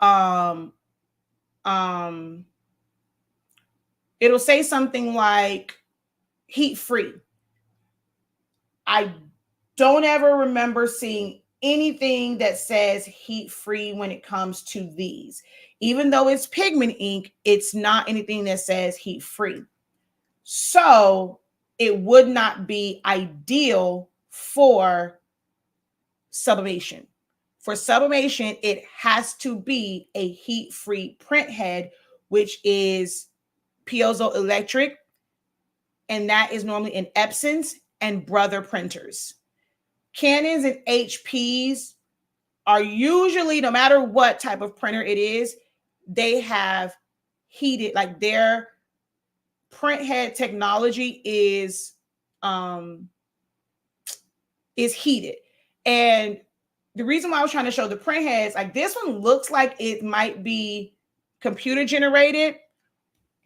um um it'll say something like heat free. I don't ever remember seeing anything that says heat free when it comes to these. Even though it's pigment ink, it's not anything that says heat free. So it would not be ideal for sublimation. For sublimation, it has to be a heat-free print head, which is piezoelectric, and that is normally in Epson's and Brother printers. Canons and HPs are usually, no matter what type of printer it is, they have heated, like their print head technology is heated. And the reason why I was trying to show the print heads, like this one looks like it might be computer generated,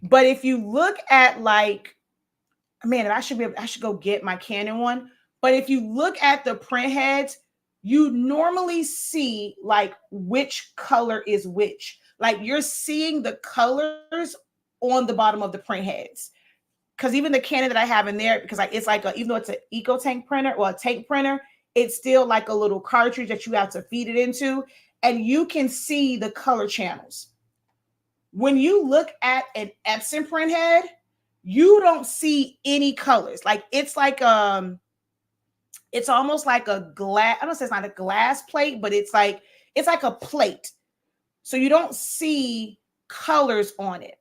but if you look at like, man, I should go get my Canon one. But if you look at the print heads, you normally see like which color is which. Like you're seeing the colors on the bottom of the print heads. Because even the Canon that I have in there, because like it's like even though it's an eco tank printer or a tank printer, it's still like a little cartridge that you have to feed it into, and you can see the color channels. When you look at an Epson print head, you don't see any colors. Like it's almost like a glass. I don't say it's not a glass plate, but it's like a plate. So you don't see colors on it.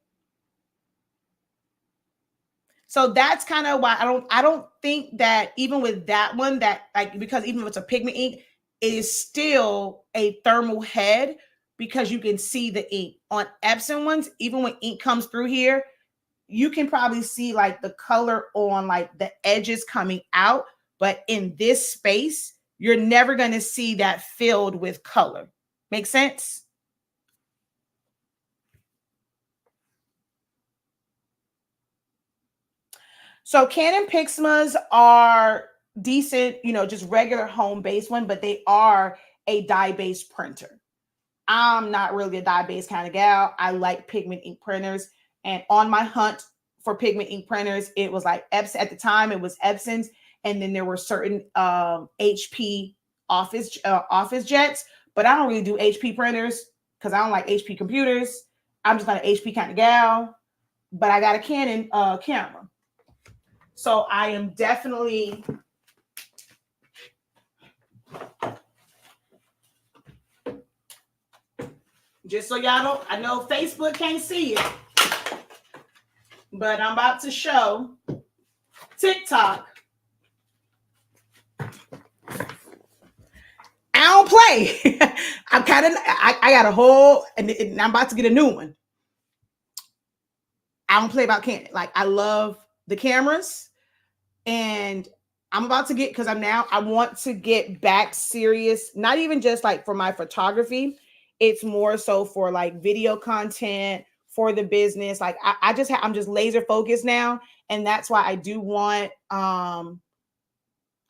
So that's kind of why I don't think that even with that one, that like, because even if it's a pigment ink, it is still a thermal head because you can see the ink. On Epson ones, even when ink comes through here, you can probably see like the color on like the edges coming out. But in this space, you're never going to see that filled with color. Make sense? So Canon Pixmas are decent, just regular home-based one, but they are a dye-based printer. I'm not really a dye-based kind of gal. I like pigment ink printers. And on my hunt for pigment ink printers, it was like Epson at the time. It was Epson's, and then there were certain HP office jets. But I don't really do HP printers because I don't like HP computers. I'm just not an HP kind of gal. But I got a Canon camera. So I am definitely just so y'all know, I know Facebook can't see it, but I'm about to show TikTok. I don't play. I got a whole, and I'm about to get a new one. I don't play about Canon. Like I love the cameras, and I'm about to get, because I want to get back serious, not even just like for my photography. It's more so for like video content for the business. Like I'm just laser focused now. And that's why I do want, I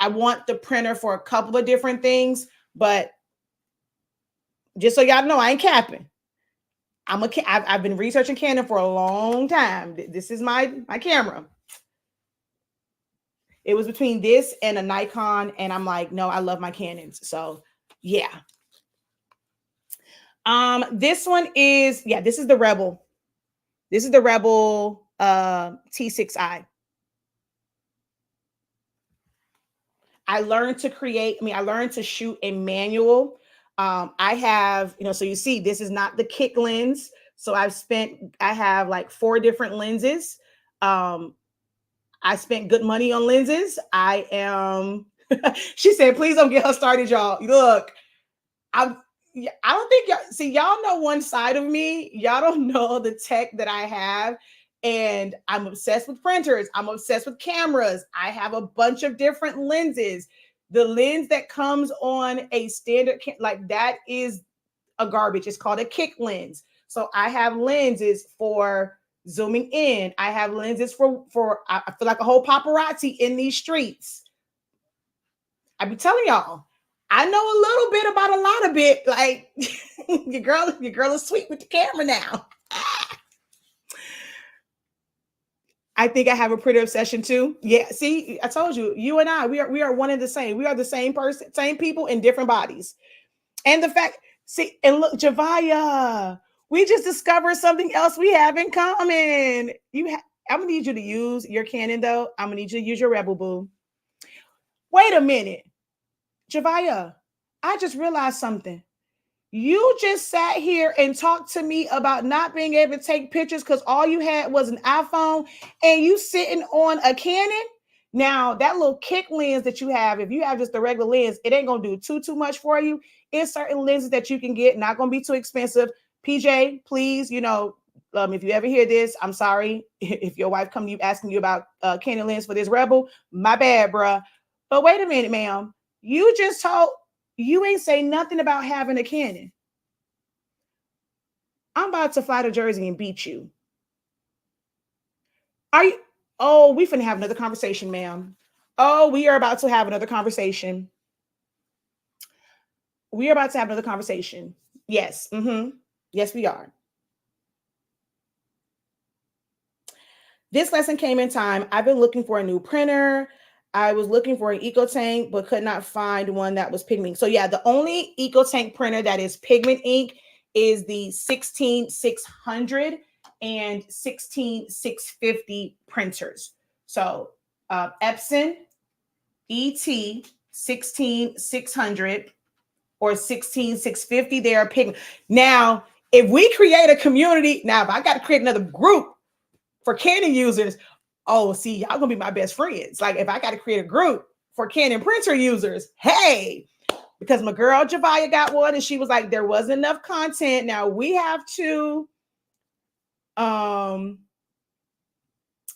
want the printer for a couple of different things, but just so y'all know, I ain't capping. I've been researching Canon for a long time. This is my camera. It was between this and a Nikon, and I'm like, no, I love my Canons. So yeah. This one is, this is the Rebel. This is the Rebel T6i. I learned to shoot in manual. I have, so you see, this is not the kit lens. So I have like 4 different lenses. I spent good money on lenses. She said, please don't get her started, y'all. Look, I don't think y'all know one side of me. Y'all don't know the tech that I have. And I'm obsessed with printers. I'm obsessed with cameras. I have a bunch of different lenses. The lens that comes on a standard, like that is a garbage. It's called a kick lens. So I have lenses for zooming in. I have lenses for I feel like a whole paparazzi in these streets. I be telling y'all, I know a little bit about a lot of it. Like your girl is sweet with the camera now. I think I have a printer obsession too. Yeah, see, I told you, you and I, we are one and the same. We are the same person, same people in different bodies. And the fact, see, and look, Javaya, we just discovered something else we have in common. I'm gonna need you to use your Canon though. I'm gonna need you to use your Rebel, boo. Wait a minute, Javaya, I just realized something. You just sat here and talked to me about not being able to take pictures because all you had was an iPhone and you sitting on a Canon. Now, that little kick lens that you have, if you have just the regular lens, it ain't going to do too much for you. It's certain lenses that you can get, not going to be too expensive. PJ, please, if you ever hear this, I'm sorry. If your wife come to you asking you about Canon lens for this Rebel, my bad, bruh. But wait a minute, ma'am. You ain't say nothing about having a Canon. I'm about to fly to Jersey and beat you. Are you? Oh, we finna have another conversation, ma'am. Oh, we are about to have another conversation. We are about to have another conversation. Yes. Yes, we are. This lesson came in time. I've been looking for a new printer. I was looking for an EcoTank, but could not find one that was pigment. So yeah, the only EcoTank printer that is pigment ink is the 16600 and 16650 printers. So Epson ET 16600 or 16650, they are pigment. Now, if we create a community, now if I got to create another group for Canon users, oh, see, y'all gonna be my best friends. Like if I got to create a group for Canon printer users, hey, because my girl Javaya got one and she was like, there wasn't enough content. Now we have to,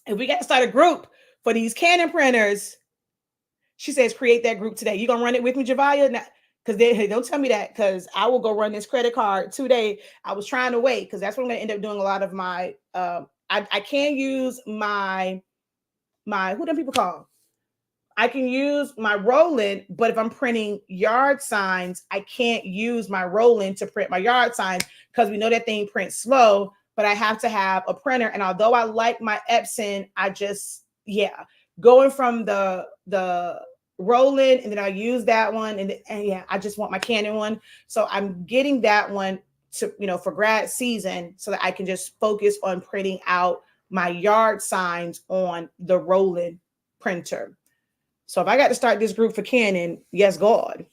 if we got to start a group for these Canon printers, she says, create that group today. You gonna run it with me, Javaya? Now, because they don't tell me that, because I will go run this credit card today. I was trying to wait because that's what I'm gonna end up doing a lot of my I can use my who do people call? I can use my Roland, but if I'm printing yard signs, I can't use my Roland to print my yard signs because we know that thing prints slow, but I have to have a printer. And although I like my Epson, I just, going from the Roland and then I use that one and yeah, I just want my Canon one. So I'm getting that one to, for grad season so that I can just focus on printing out my yard signs on the Roland printer. So if I got to start this group for Canon, yes, God.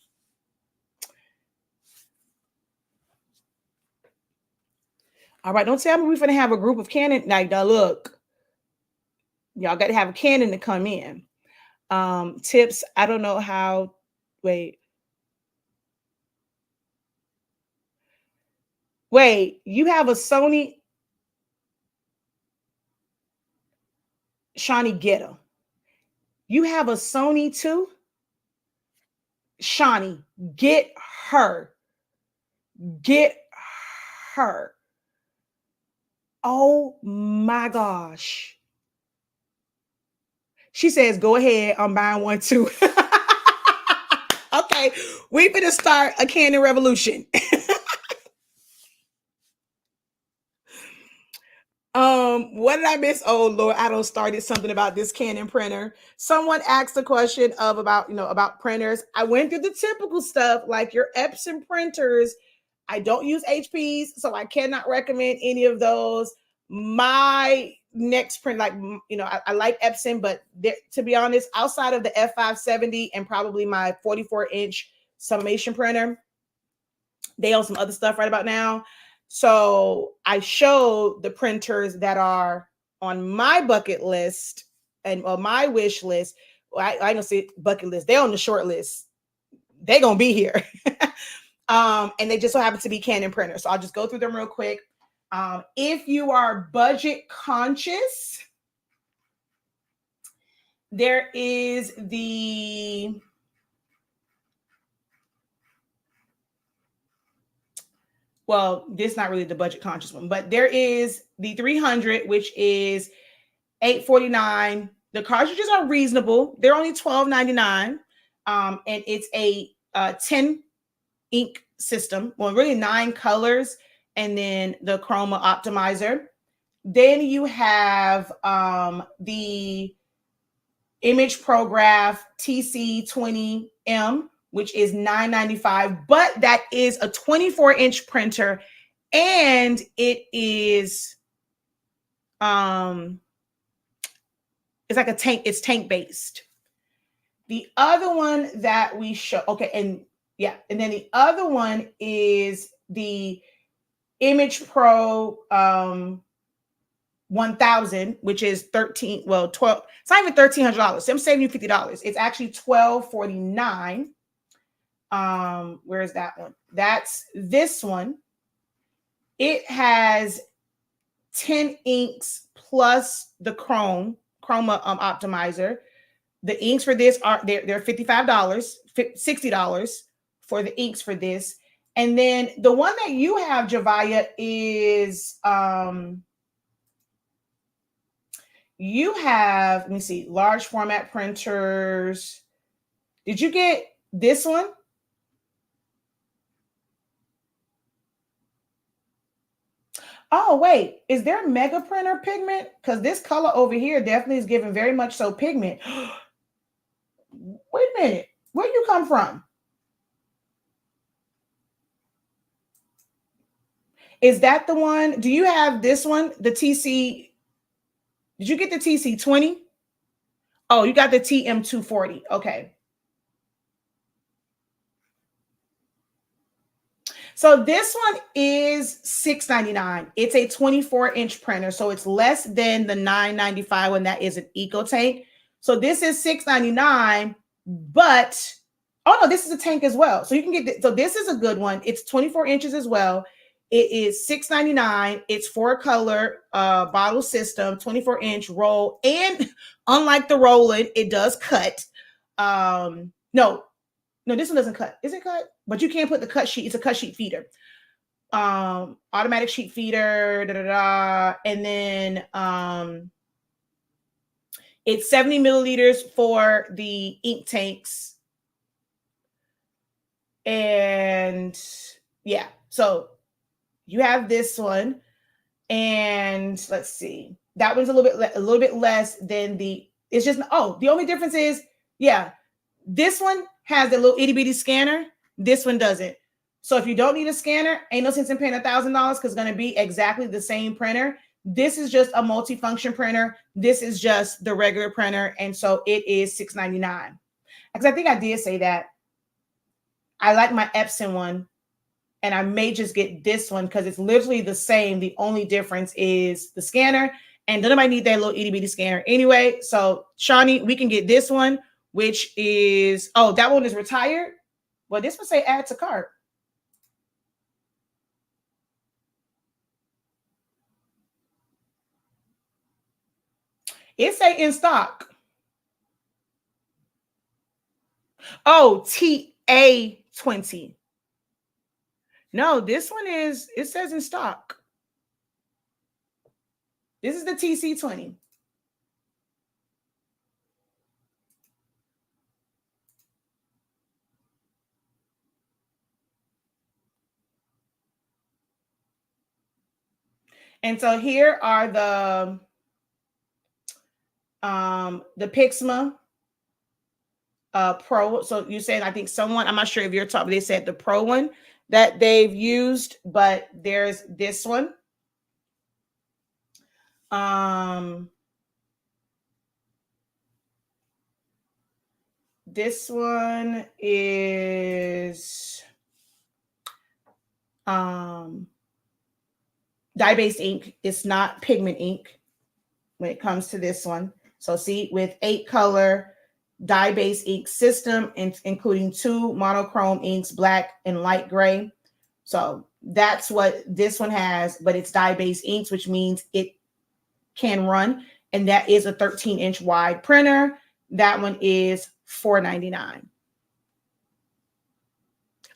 All right, don't tell me we're going to have a group of Canon. Now, look, y'all got to have a Canon to come in. Tips, I don't know how, wait, you have a Sony, Shawnee Getta. You have a Sony too? Shawnee, get her. Get her. Oh my gosh. She says, go ahead. I'm buying one too. Okay. We better start a Canon revolution. What did I miss? Oh Lord, I don't started something about this Canon printer. Someone asked a question about printers. I went through the typical stuff like your Epson printers. I don't use HPs, so I cannot recommend any of those. My next print, I like Epson, but to be honest, outside of the F570 and probably my 44-inch Sublimation printer, they own some other stuff right about now. So I show the printers that are on my bucket list and my wish list. Well, I don't see bucket list. They're on the short list. They're gonna be here. And they just so happen to be Canon printers. So I'll just go through them real quick. If you are budget conscious, there is this is not really the budget conscious one, but there is the 300, which is $849. The cartridges are reasonable. They're only $12.99. And it's a 10 ink system. Well, really 9 colors, and then the chroma optimizer. Then you have the Image Prograph TC20M, which is $9.95, but that is a 24-inch printer, and it is it's like a tank. It's tank based. The other one that we show, okay, and Yeah. And then the other one is the Image Pro 1000, which is 13, well, 12, it's not even $1,300. So I'm saving you $50. It's actually $1,249. Where is that one? That's this one. It has 10 inks plus the chroma optimizer. The inks for this are they're $55, $60 for the inks for this. And then the one that you have, Javaya, is you have, let me see, large format printers. Did you get this one? Oh, wait, is there mega printer pigment? Because this color over here definitely is giving very much so pigment. Wait a minute, where you come from? Is that the one? Do you have this one, the TC? Did you get the TC20? Oh, you got the TM240. Okay. So this one is $6.99. It's a 24-inch printer, so it's less than the $9.95 one that is an Eco Tank. So this is $6.99, but oh no, this is a tank as well. So you can get this. So this is a good one. It's 24 inches as well. It is $6.99. It's 4-color bottle system, 24-inch roll, and unlike the Roland, it does cut. No, this one doesn't cut. Is it cut? But you can't put the cut sheet. It's a cut sheet feeder. Automatic sheet feeder, and then it's 70 milliliters for the ink tanks. And yeah, so you have this one, and let's see, that one's a little bit less than the. It's just the only difference is this one has a little itty bitty scanner. This one doesn't. So if you don't need a scanner, ain't no sense in paying $1,000 because it's going to be exactly the same printer. This is just a multi-function printer. This is just the regular printer, and so it is $6.99. Because I think I did say that. I like my Epson one, and I may just get this one because it's literally the same. The only difference is the scanner, and nobody need that little itty bitty scanner anyway. So Shawnee, we can get this one, which is, that one is retired. Well, this one say add to cart. It say in stock. Oh, TA20. No, this one is, it says in stock. This is the TC20. And so here are the Pixma Pro. So you said, I think someone, I'm not sure if you're talking, they said the Pro one that they've used, but there's this one. This one is dye-based ink. It's not pigment ink when it comes to this one. So see, with 8-color dye-based ink system, including 2 monochrome inks, black and light gray. So that's what this one has, but it's dye-based inks, which means it can run. And that is a 13-inch wide printer. That one is $4.99.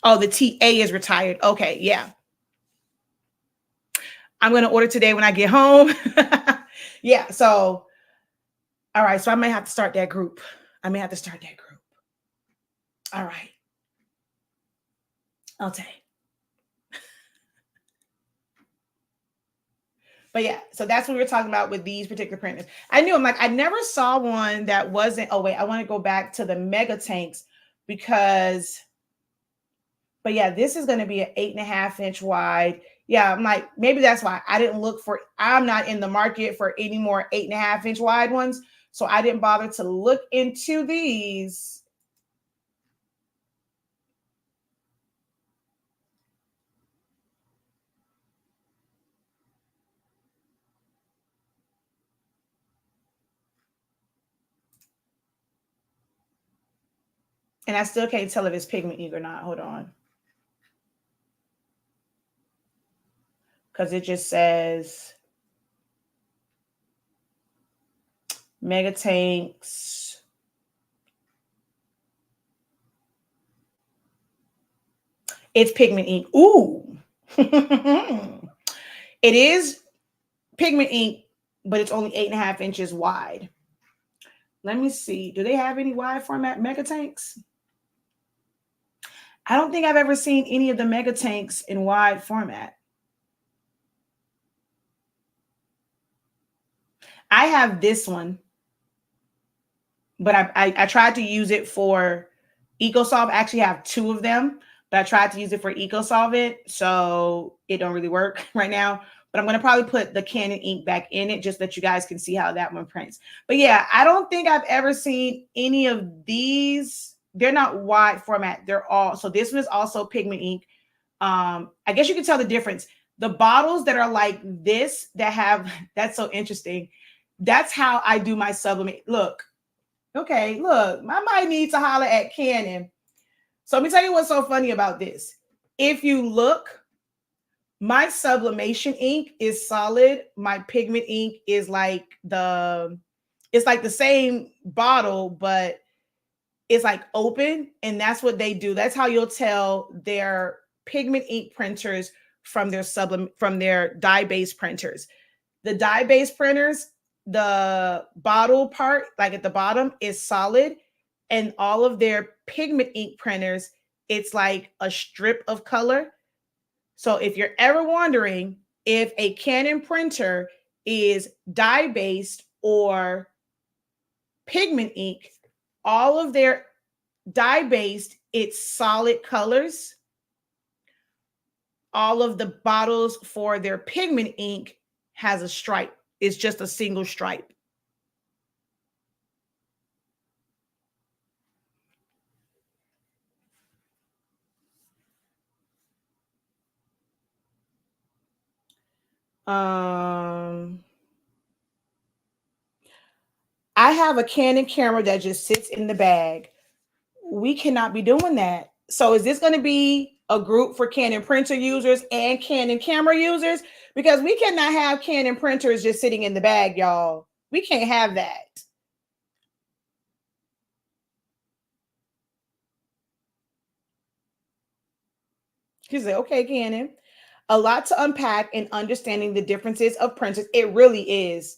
Oh, the TA is retired. Okay, yeah. I'm going to order today when I get home. Yeah, so, all right. So I may have to start that group. All right. Okay. But yeah, so that's what we were talking about with these particular printers. I never saw one that wasn't, oh wait, I want to go back to the mega tanks because, but yeah, this is going to be an 8.5-inch wide. Yeah, I'm like, maybe that's why I didn't look for, I'm not in the market for any more 8.5-inch wide ones. So I didn't bother to look into these. And I still can't tell if it's pigment ink or not. Hold on. Because it just says Mega Tanks. It's pigment ink. Ooh. It is pigment ink, but it's only 8.5 inches wide. Let me see. Do they have any wide format Mega Tanks? I don't think I've ever seen any of the Mega Tanks in wide format. I have this one, but I tried to use it for EcoSolve. I actually have two of them, but I tried to use it for EcoSolvent, so it don't really work right now. But I'm going to probably put the Canon ink back in it just so that you guys can see how that one prints. But yeah, I don't think I've ever seen any of these. They're not wide format. They're all, so this one is also pigment ink. I guess you can tell the difference. The bottles that are like this that have, that's so interesting. That's how I do my sublimate. Look, okay, look, I might need to holler at Canon. So let me tell you what's so funny about this. If you look, my sublimation ink is solid. My pigment ink is like it's like the same bottle, but it's like open. And that's what they do. That's how you'll tell their pigment ink printers from their dye-based printers. The dye-based printers, the bottle part, like at the bottom, is solid. And all of their pigment ink printers, it's like a strip of color. So if you're ever wondering if a Canon printer is dye-based or pigment ink, all of their dye-based, it's solid colors. All of the bottles for their pigment ink has a stripe. It's just a single stripe. I have a Canon camera that just sits in the bag. We cannot be doing that. So is this going to be a group for Canon printer users and Canon camera users? Because we cannot have Canon printers just sitting in the bag, y'all. We can't have that. He said, okay, Canon. A lot to unpack in understanding the differences of printers. It really is.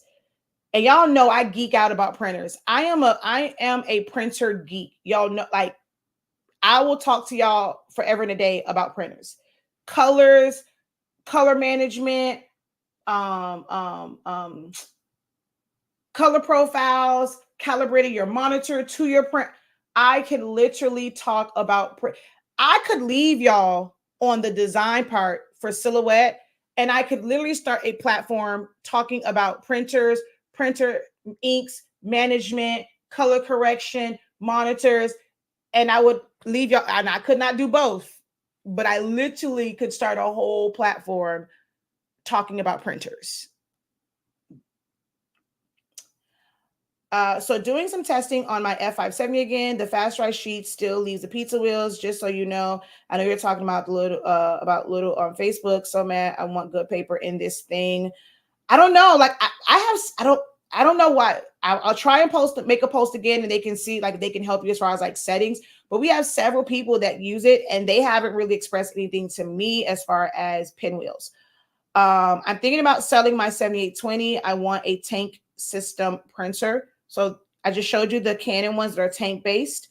And y'all know I geek out about printers. I am a printer geek. Y'all know, like, I will talk to y'all forever and a day about printers, colors, color management, color profiles, calibrating your monitor to your print. I can literally talk about print. I could leave y'all on the design part for Silhouette, and I could literally start a platform talking about printers, printer inks, management, color correction, monitors, and I would leave y'all, and I could not do both, but I literally could start a whole platform talking about printers. So doing some testing on my F570 again. The fast dry sheet still leaves the pizza wheels, just so you know. I know you're talking about little on Facebook. So man, I want good paper in this thing. I don't know. Like I don't know why. I'll try and make a post again, and they can see, like, they can help you as far as like settings. But we have several people that use it, and they haven't really expressed anything to me as far as pinwheels. I'm thinking about selling my 7820. I want a tank system printer. So I just showed you the Canon ones that are tank based.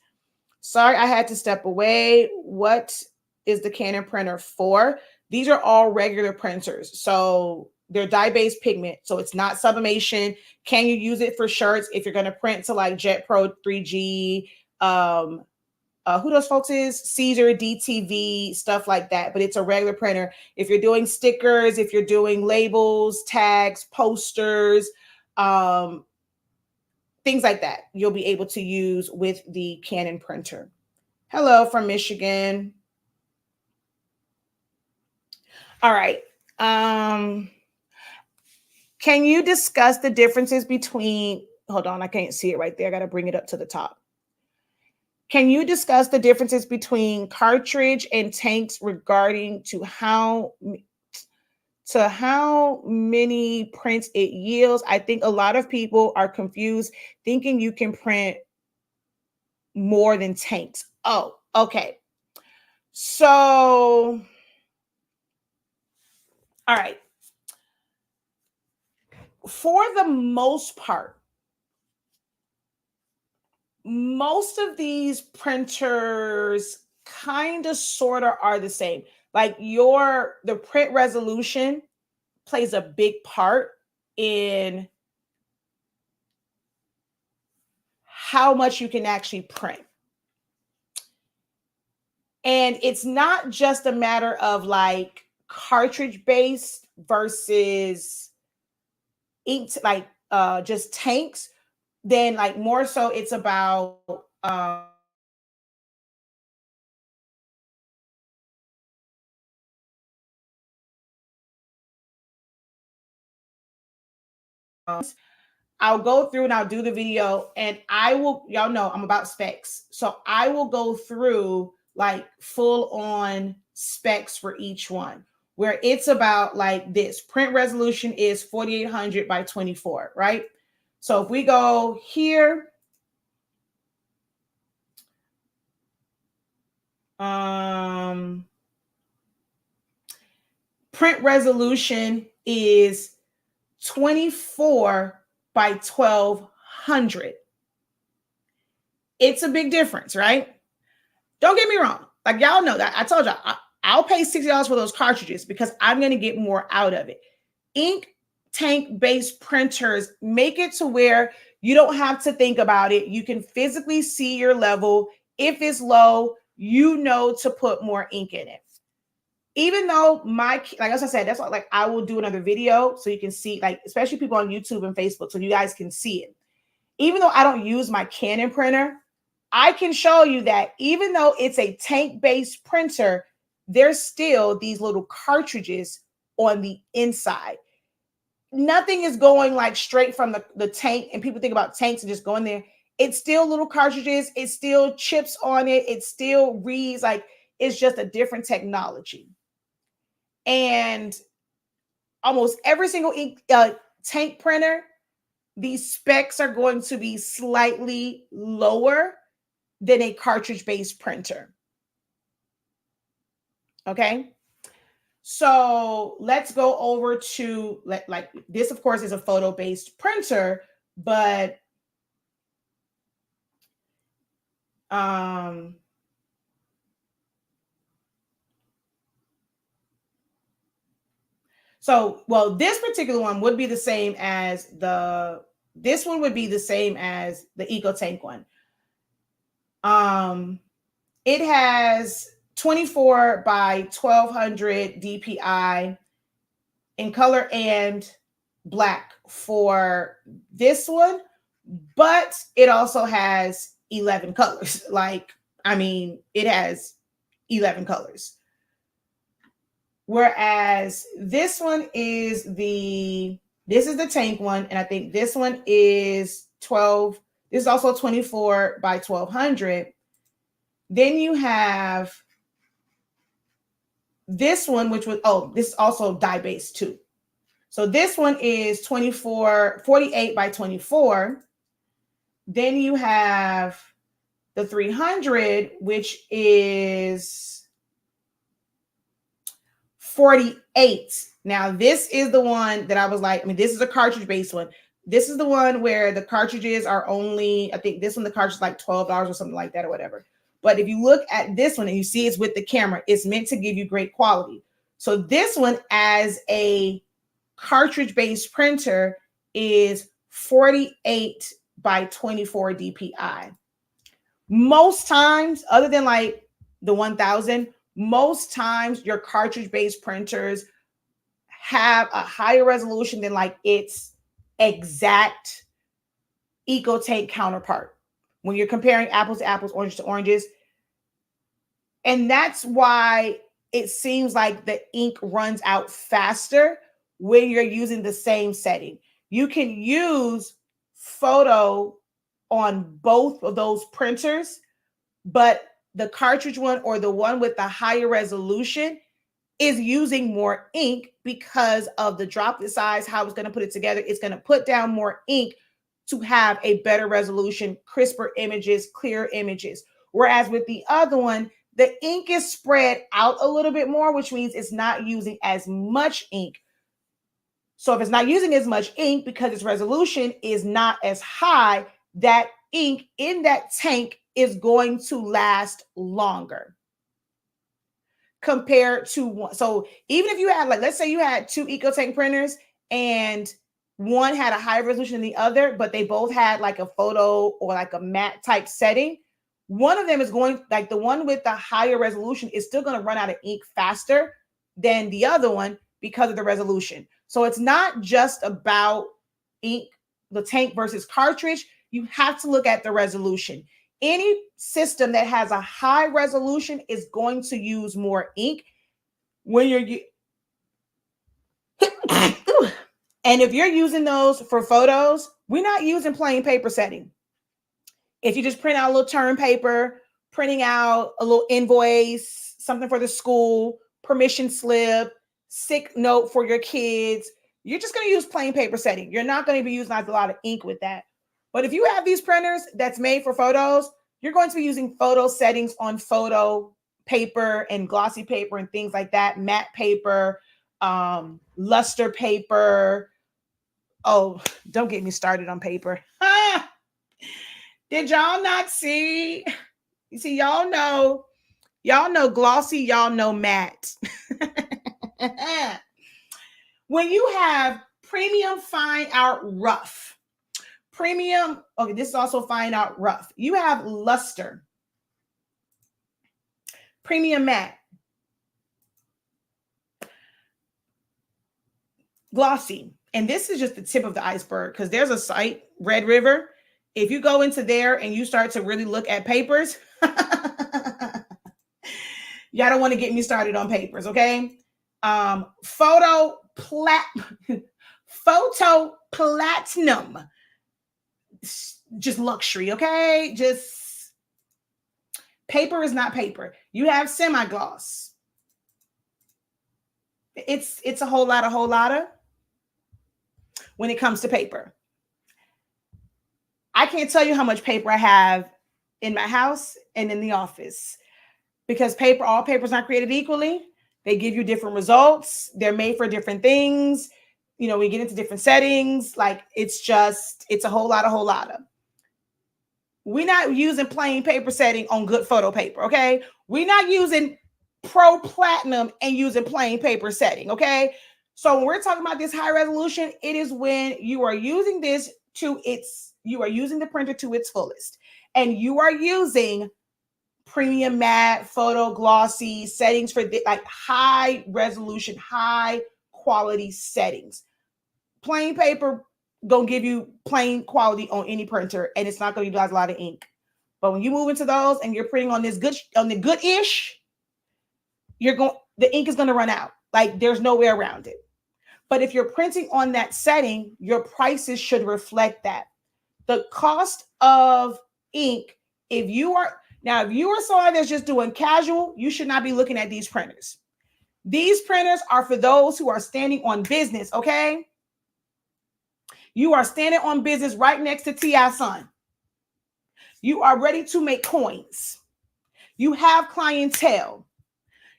Sorry, I had to step away. What is the Canon printer for? These are all regular printers. So they're dye-based pigment. So it's not sublimation. Can you use it for shirts if you're going to print to like Jet Pro 3G, who those folks is, Caesar, DTV, stuff like that. But it's a regular printer. If you're doing stickers, if you're doing labels, tags, posters, things like that, you'll be able to use with the Canon printer. Hello from Michigan. All right. Can you discuss the differences between, hold on, I can't see it right there. I got to bring it up to the top. Can you discuss the differences between cartridge and tanks regarding to how many prints it yields? I think a lot of people are confused, thinking you can print more than tanks. Oh, okay. So, all right. For the most part, most of these printers kind of sort of are the same. Like the print resolution plays a big part in how much you can actually print. And it's not just a matter of like cartridge based versus ink, like just tanks. Then like more so it's about I'll go through and I'll do the video and y'all know I'm about specs. So I will go through like full on specs for each one, where it's about like this print resolution is 4800 by 24, right? So if we go here, print resolution is 24 by 1200. It's a big difference, right? Don't get me wrong. Like y'all know that I told y'all I'll pay $60 for those cartridges because I'm going to get more out of it. Ink tank based printers make it to where you don't have to think about it. You can physically see your level. If it's low, you know to put more ink in it. Even though like as I said, that's why like I will do another video so you can see, like especially people on YouTube and Facebook, so you guys can see it. Even though I don't use my Canon printer, I can show you that even though it's a tank-based printer, there's still these little cartridges on the inside. Nothing is going like straight from the tank, and people think about tanks and just going there. It's still little cartridges. It's still chips on it. It still reads like it's just a different technology. And almost every single tank printer, these specs are going to be slightly lower than a cartridge-based printer. Okay. So let's go over to like this, of course, is a photo-based printer, but so well, this particular one would be the same as this one would be the same as the EcoTank one. It has 24 by 1200 DPI in color and black for this one, but it also has 11 colors. Like, I mean, it has 11 colors. Whereas this one is this is the tank one, and I think this one is 12. This is also 24 by 1200. Then you have this one, which was, this is also dye-based too. So this one is 48 by 24. Then you have the 300, which is 48. Now, this is the one that I was like, I mean, this is a cartridge-based one. This is the one where the cartridges are only, I think this one, the cartridge is like $12 or something like that or whatever. But if you look at this one and you see it's with the camera, it's meant to give you great quality. So this one, as a cartridge-based printer, is 48 by 24 DPI. Most times, other than like the 1000, most times your cartridge-based printers have a higher resolution than like its exact EcoTank counterpart when you're comparing apples to apples, oranges to oranges. And that's why it seems like the ink runs out faster when you're using the same setting. You can use photo on both of those printers, but the cartridge one or the one with the higher resolution is using more ink because of the droplet size, how it's going to put it together. It's going to put down more ink to have a better resolution, crisper images, clearer images. Whereas with the other one, the ink is spread out a little bit more, which means it's not using as much ink. So if it's not using as much ink because its resolution is not as high, that ink in that tank is going to last longer compared to one. So even if you had, like, let's say you had two EcoTank printers and one had a higher resolution than the other, but they both had like a photo or like a matte type setting, one of them is going, like the one with the higher resolution is still going to run out of ink faster than the other one because of the resolution. So it's not just about ink, the tank versus cartridge. You have to look at the resolution. Any system that has a high resolution is going to use more ink when you're and if you're using those for photos, we're not using plain paper setting. If you just print out a little term paper, printing out a little invoice, something for the school, permission slip, sick note for your kids, you're just going to use plain paper setting. You're not going to be using a lot of ink with that. But if you have these printers that's made for photos, you're going to be using photo settings on photo paper and glossy paper and things like that, matte paper, luster paper. Oh, don't get me started on paper. Did y'all not see? You see, y'all know glossy, y'all know matte. When you have premium fine art rough, premium, okay, this is also fine art rough. You have luster, premium matte, glossy. And this is just the tip of the iceberg because there's a site, Red River. If you go into there and you start to really look at papers, y'all don't want to get me started on papers, okay? Photo platinum, just luxury, okay? Just paper is not paper. You have semi-gloss. It's a whole lot of when it comes to paper. I can't tell you how much paper I have in my house and in the office because all paper is not created equally. They give you different results. They're made for different things. You know, we get into different settings. Like it's a whole lot of. We're not using plain paper setting on good photo paper, okay? We're not using pro platinum and using plain paper setting, okay? So when we're talking about this high resolution, it is when you are using this you are using the printer to its fullest, and you are using premium matte, photo glossy settings for like high resolution, high quality settings. Plain paper gonna give you plain quality on any printer, and it's not gonna utilize a lot of ink. But when you move into those and you're printing on the good-ish, the ink is gonna run out. Like there's no way around it. But if you're printing on that setting, your prices should reflect that. The cost of ink, if you are someone that's just doing casual, you should not be looking at these printers. These printers are for those who are standing on business, okay? You are standing on business right next to T.I. Son. You are ready to make coins. You have clientele.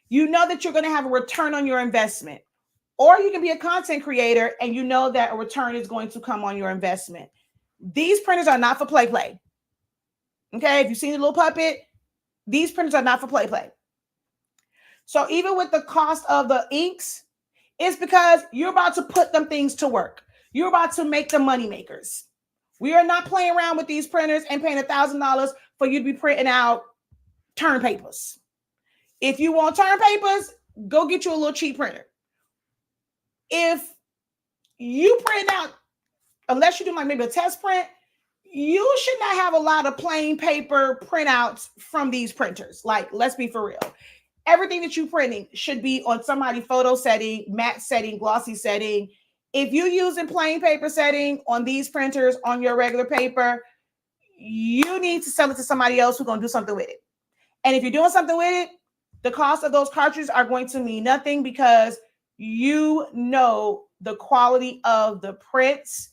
You know that you're going to have a return on your investment. Or you can be a content creator and you know that a return is going to come on your investment. These printers are not for play. Okay, if you've seen the little puppet, these printers are not for play. So even with the cost of the inks, it's because you're about to put them things to work. You're about to make them money makers. We are not playing around with these printers and paying $1,000 for you to be printing out turn papers. If you want turn papers, go get you a little cheap printer. If you print out, unless you do like maybe a test print, you should not have a lot of plain paper printouts from these printers. Like, let's be for real. Everything that you're printing should be on somebody's photo setting, matte setting, glossy setting. If you're using plain paper setting on these printers on your regular paper, you need to sell it to somebody else who's going to do something with it. And if you're doing something with it, the cost of those cartridges are going to mean nothing because you know the quality of the prints,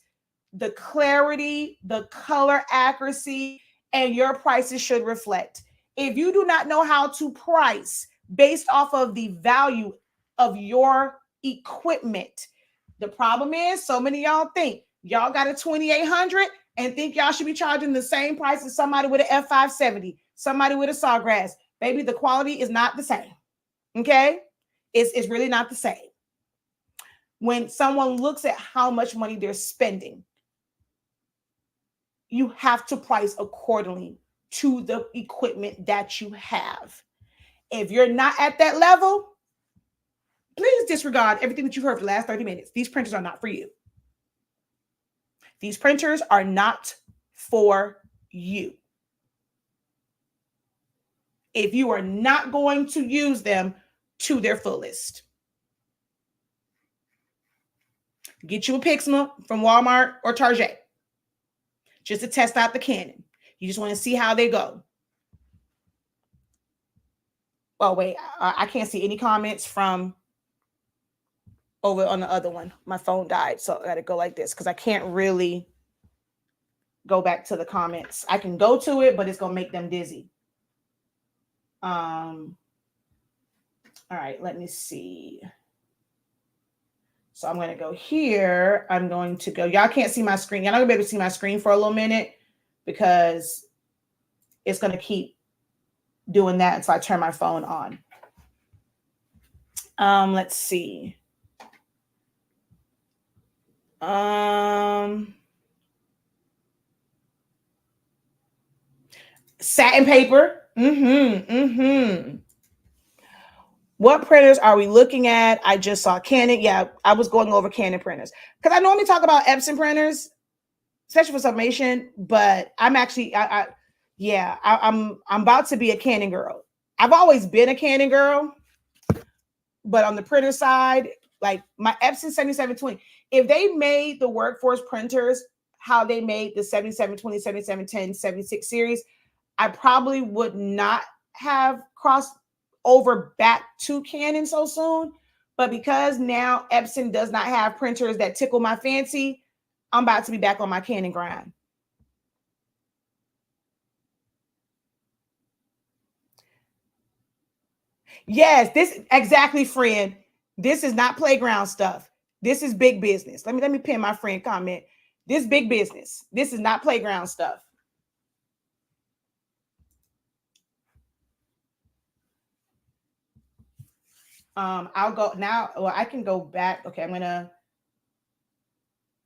the clarity, the color accuracy, and your prices should reflect. If you do not know how to price based off of the value of your equipment, the problem is so many of y'all think y'all got a 2800 and think y'all should be charging the same price as somebody with an F570, somebody with a Sawgrass. Baby, the quality is not the same. Okay? It's really not the same. When someone looks at how much money they're spending, you have to price accordingly to the equipment that you have. If you're not at that level, please disregard everything that you've heard for the last 30 minutes. These printers are not for you. These printers are not for you. If you are not going to use them to their fullest, get you a Pixma from Walmart or Target just to test out the Canon. You just want to see how they go. Oh, wait, I can't see any comments from over on the other one. My phone died, so I got to go like this because I can't really go back to the comments. I can go to it, but it's going to make them dizzy. All right, let me see. So I'm going to go here. I'm going to go. Y'all can't see my screen. Y'all not going to be able to see my screen for a little minute because it's going to keep doing that until I turn my phone on. Let's see. Satin paper. What printers are we looking at? I just saw Canon. Yeah, I was going over Canon printers because I normally talk about Epson printers, especially for sublimation. But I'm actually, I'm about to be a Canon girl. I've always been a Canon girl, but on the printer side, like my Epson 7720, if they made the workforce printers how they made the 7720, 7710, 76 series, I probably would not have crossed over back to Canon so soon. But because now Epson does not have printers that tickle my fancy, I'm about to be back on my Canon grind. Yes, this exactly, friend. This is not playground stuff. This is big business. Let me pin my friend comment. This big business. This is not playground stuff. I'll go now. Well, I can go back. Okay,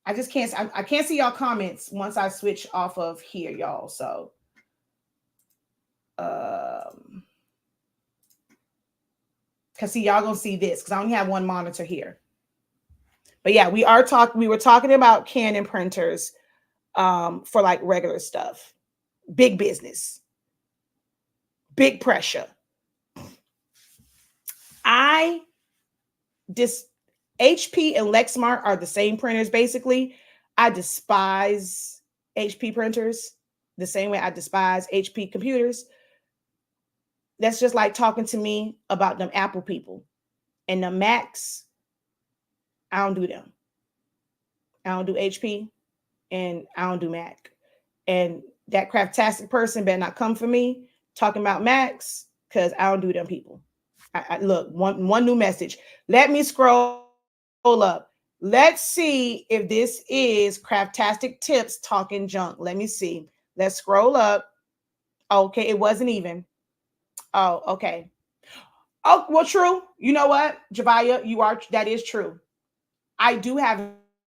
I just can't. I can't see y'all comments once I switch off of here, y'all. So, because see, y'all gonna see this because I only have one monitor here. But yeah, we were talking about Canon printers, for like regular stuff, big business, big pressure. HP and Lexmark are the same printers, basically. I despise HP printers the same way I despise HP computers. That's just like talking to me about them Apple people. And the Macs, I don't do them. I don't do HP and I don't do Mac. And that craftastic person better not come for me talking about Macs because I don't do them people. Look, one new message. Let me scroll up. Let's see if this is Craftastic Tips talking junk. Let me see. Let's scroll up. Okay, it wasn't even. Oh, okay. Oh, well, true. You know what, Javaya, that is true. I do have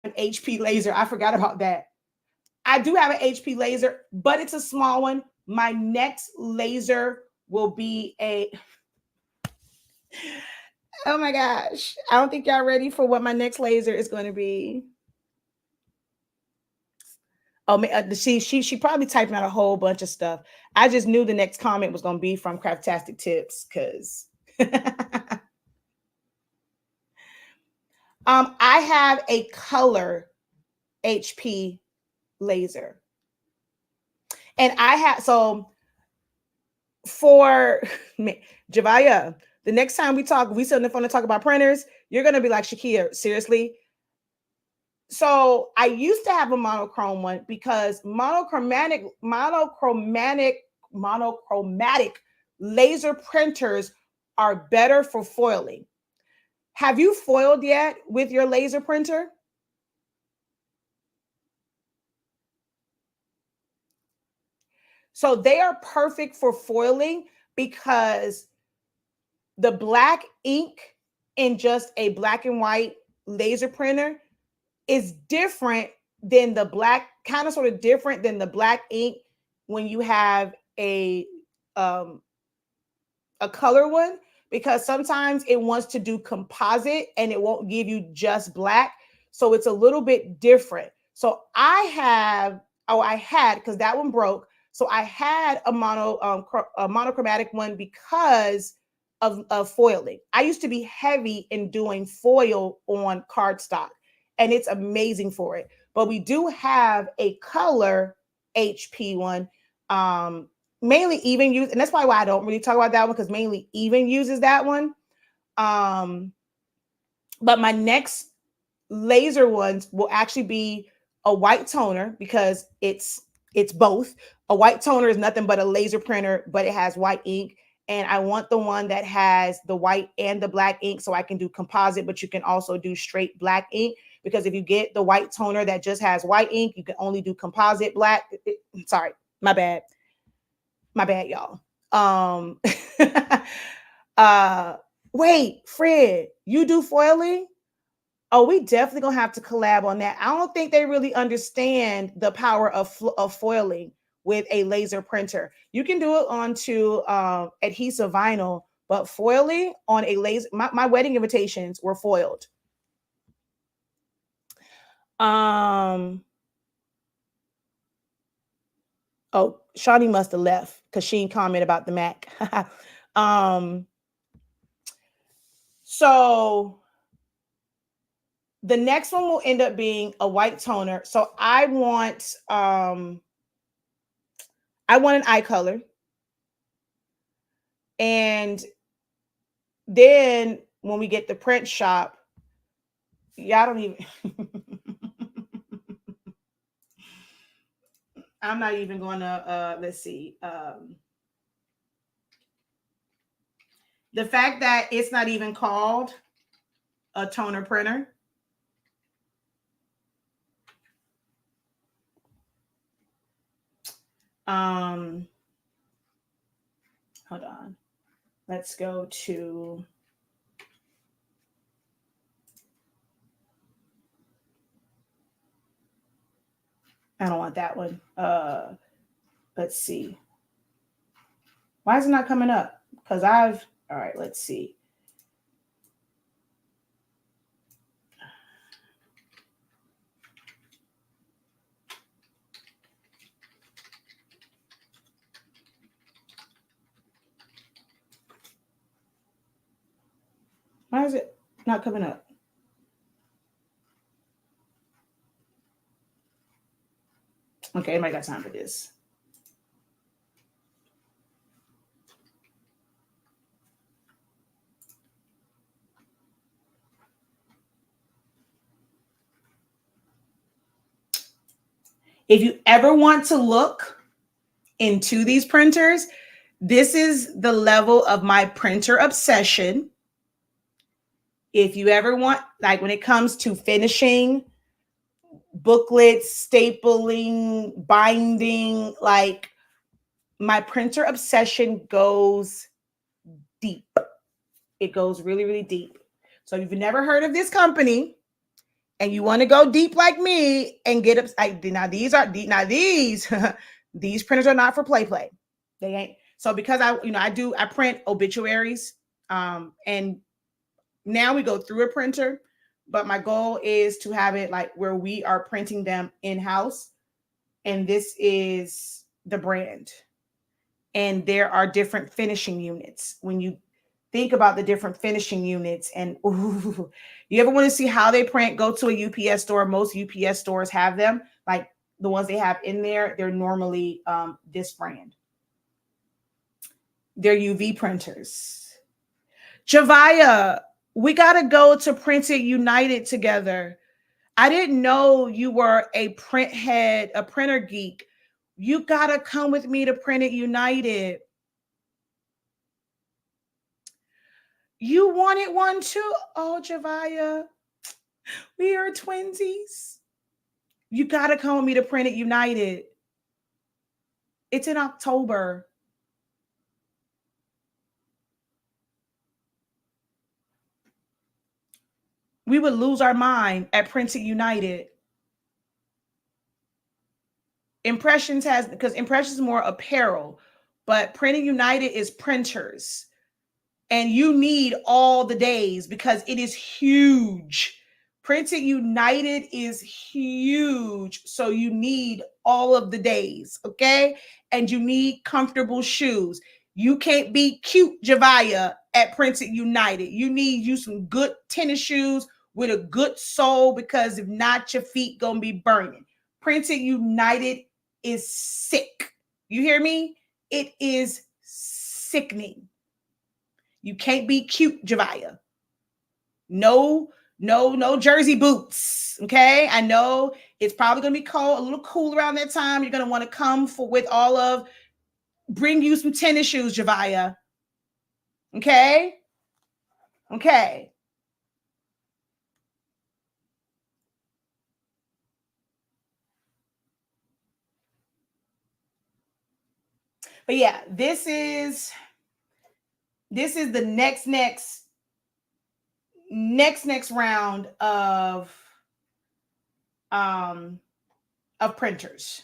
an HP laser. I forgot about that. I do have an HP laser, but it's a small one. My next laser will be a... Oh my gosh. I don't think y'all ready for what my next laser is going to be. Oh, she probably typing out a whole bunch of stuff. I just knew the next comment was going to be from Craftastic Tips because I have a color HP laser. And I have, so For Javaya, the next time we talk, we sit on the phone to talk about printers, you're gonna be like, Shakia, seriously? So I used to have a monochrome one because monochromatic laser printers are better for foiling. Have you foiled yet with your laser printer? So they are perfect for foiling because the black ink in just a black and white laser printer is different than the black, kind of sort of different than the black ink when you have um a color one, because sometimes it wants to do composite and it won't give you just black. So it's a little bit different. So I had, because that one broke. So I had a monochromatic one because of foiling. I used to be heavy in doing foil on cardstock, and it's amazing for it. But we do have a color HP one. Mainly even use, and that's probably why I don't really talk about that one, because mainly even uses that one. But my next laser ones will actually be a white toner, because it's both. A white toner is nothing but a laser printer, but it has white ink. And I want the one that has the white and the black ink, so I can do composite, but you can also do straight black ink. Because if you get the white toner that just has white ink, you can only do composite black. Sorry, my bad. My bad, y'all. uh Wait, Fred, you do foiling? Oh, we definitely gonna have to collab on that. I don't think they really understand the power of foiling with a laser printer. You can do it onto adhesive vinyl, but foiling on a laser, my wedding invitations were foiled. Oh, Shawnee must have left because she didn't comment about the Mac. um so the next one will end up being a white toner. So I want an eye color. And then when we get the print shop, y'all don't even I'm not even going to let's see. The fact that it's not even called a toner printer. Hold on. Let's go to I don't want that one. Let's see. Why is it not coming up? Because all right, let's see. Why is it not coming up? Okay, anybody got time for this? If you ever want to look into these printers, this is the level of my printer obsession. If you ever want, like when it comes to finishing booklets, stapling, binding, like my printer obsession goes deep. It goes really, really deep. So if you've never heard of this company and you want to go deep like me and get up, like now these these printers are not for play. They ain't. So because I print obituaries, and now we go through a printer, but my goal is to have it like where we are printing them in-house. And this is the brand. And there are different finishing units. When you think about the different finishing units, and ooh, you ever want to see how they print, go to a UPS store. Most UPS stores have them. Like the ones they have in there, they're normally this brand. They're UV printers. Javaya, we got to go to Printed United together. I didn't know you were a print head, a printer geek. You got to come with me to Printed United. You wanted one too? Oh, Javaya, we are twinsies. You got to come with me to Printed United. It's in October. We would lose our mind at Printed United. Impressions has, because Impressions is more apparel, but Printed United is printers. And you need all the days because it is huge. Printed United is huge. So you need all of the days, okay? And you need comfortable shoes. You can't be cute, Javaya, at Printed United. You need you some good tennis shoes with a good sole, because if not, your feet gonna be burning. Printed United is sick. You hear me? It is sickening. You can't be cute, Javaya. No jersey boots. Okay. I know it's probably gonna be cold, a little cool around that time. You're gonna want to come for with all of, bring you some tennis shoes, Javaya. Okay. Okay. But yeah, this is the next round um of printers.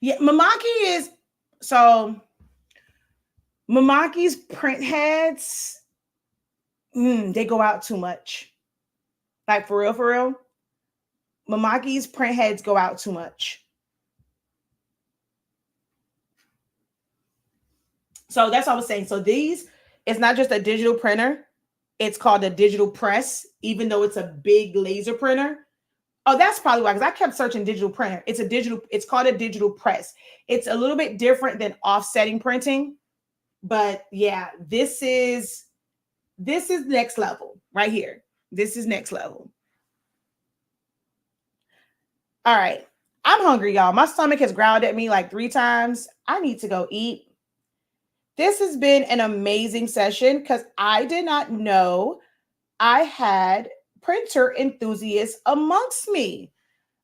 Yeah, so Mamaki's print heads, they go out too much. Like for real, for real. Mamaki's print heads go out too much. So that's what I was saying. So these, it's not just a digital printer. It's called a digital press, even though it's a big laser printer. Oh, that's probably why, because I kept searching digital printer. It's called a digital press. It's a little bit different than offsetting printing. But yeah, this is next level right here. This is next level. All right. I'm hungry, y'all. My stomach has growled at me like 3 times. I need to go eat. This has been an amazing session because I did not know I had printer enthusiasts amongst me.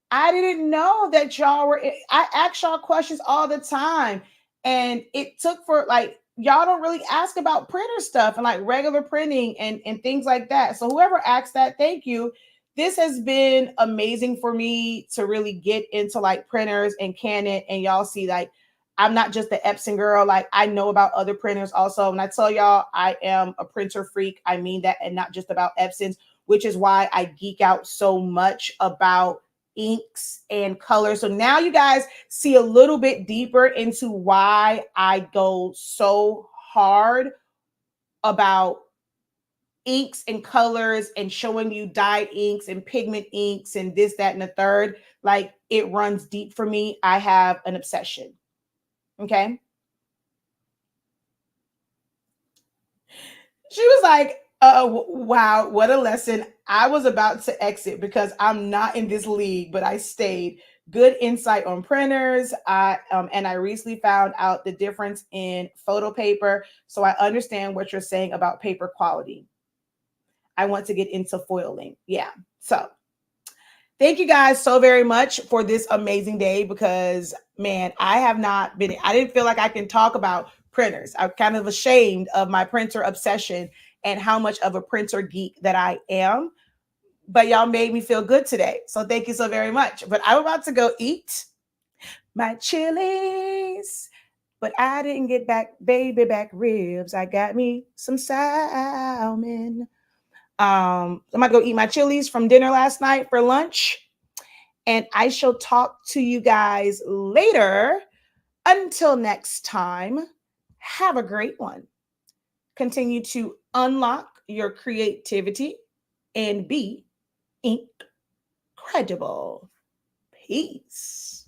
I didn't know that y'all were, I ask y'all questions all the time. And it took for like, y'all don't really ask about printer stuff and like regular printing and things like that. So whoever asked that, thank you. This has been amazing for me to really get into like printers and Canon. And y'all see, like, I'm not just the Epson girl. Like, I know about other printers also. And I tell y'all, I am a printer freak. I mean that, and not just about Epsons, which is why I geek out so much about inks and colors. So now you guys see a little bit deeper into why I go so hard about inks and colors and showing you dye inks and pigment inks and this, that, and the third. Like, it runs deep for me. I have an obsession. Okay. She was like, wow, what a lesson. I was about to exit because I'm not in this league, but I stayed. Good insight on printers. I recently found out the difference in photo paper, so I understand what you're saying about paper quality. I want to get into foiling. Yeah. So thank you guys so very much for this amazing day, because man, I didn't feel like I can talk about printers. I'm kind of ashamed of my printer obsession and how much of a printer geek that I am. But y'all made me feel good today. So thank you so very much. But I'm about to go eat my chilies. But I didn't get back baby back ribs. I got me some salmon. I'm gonna go eat my chilies from dinner last night for lunch. And I shall talk to you guys later. Until next time, have a great one. continue to unlock your creativity, and be incredible. Peace.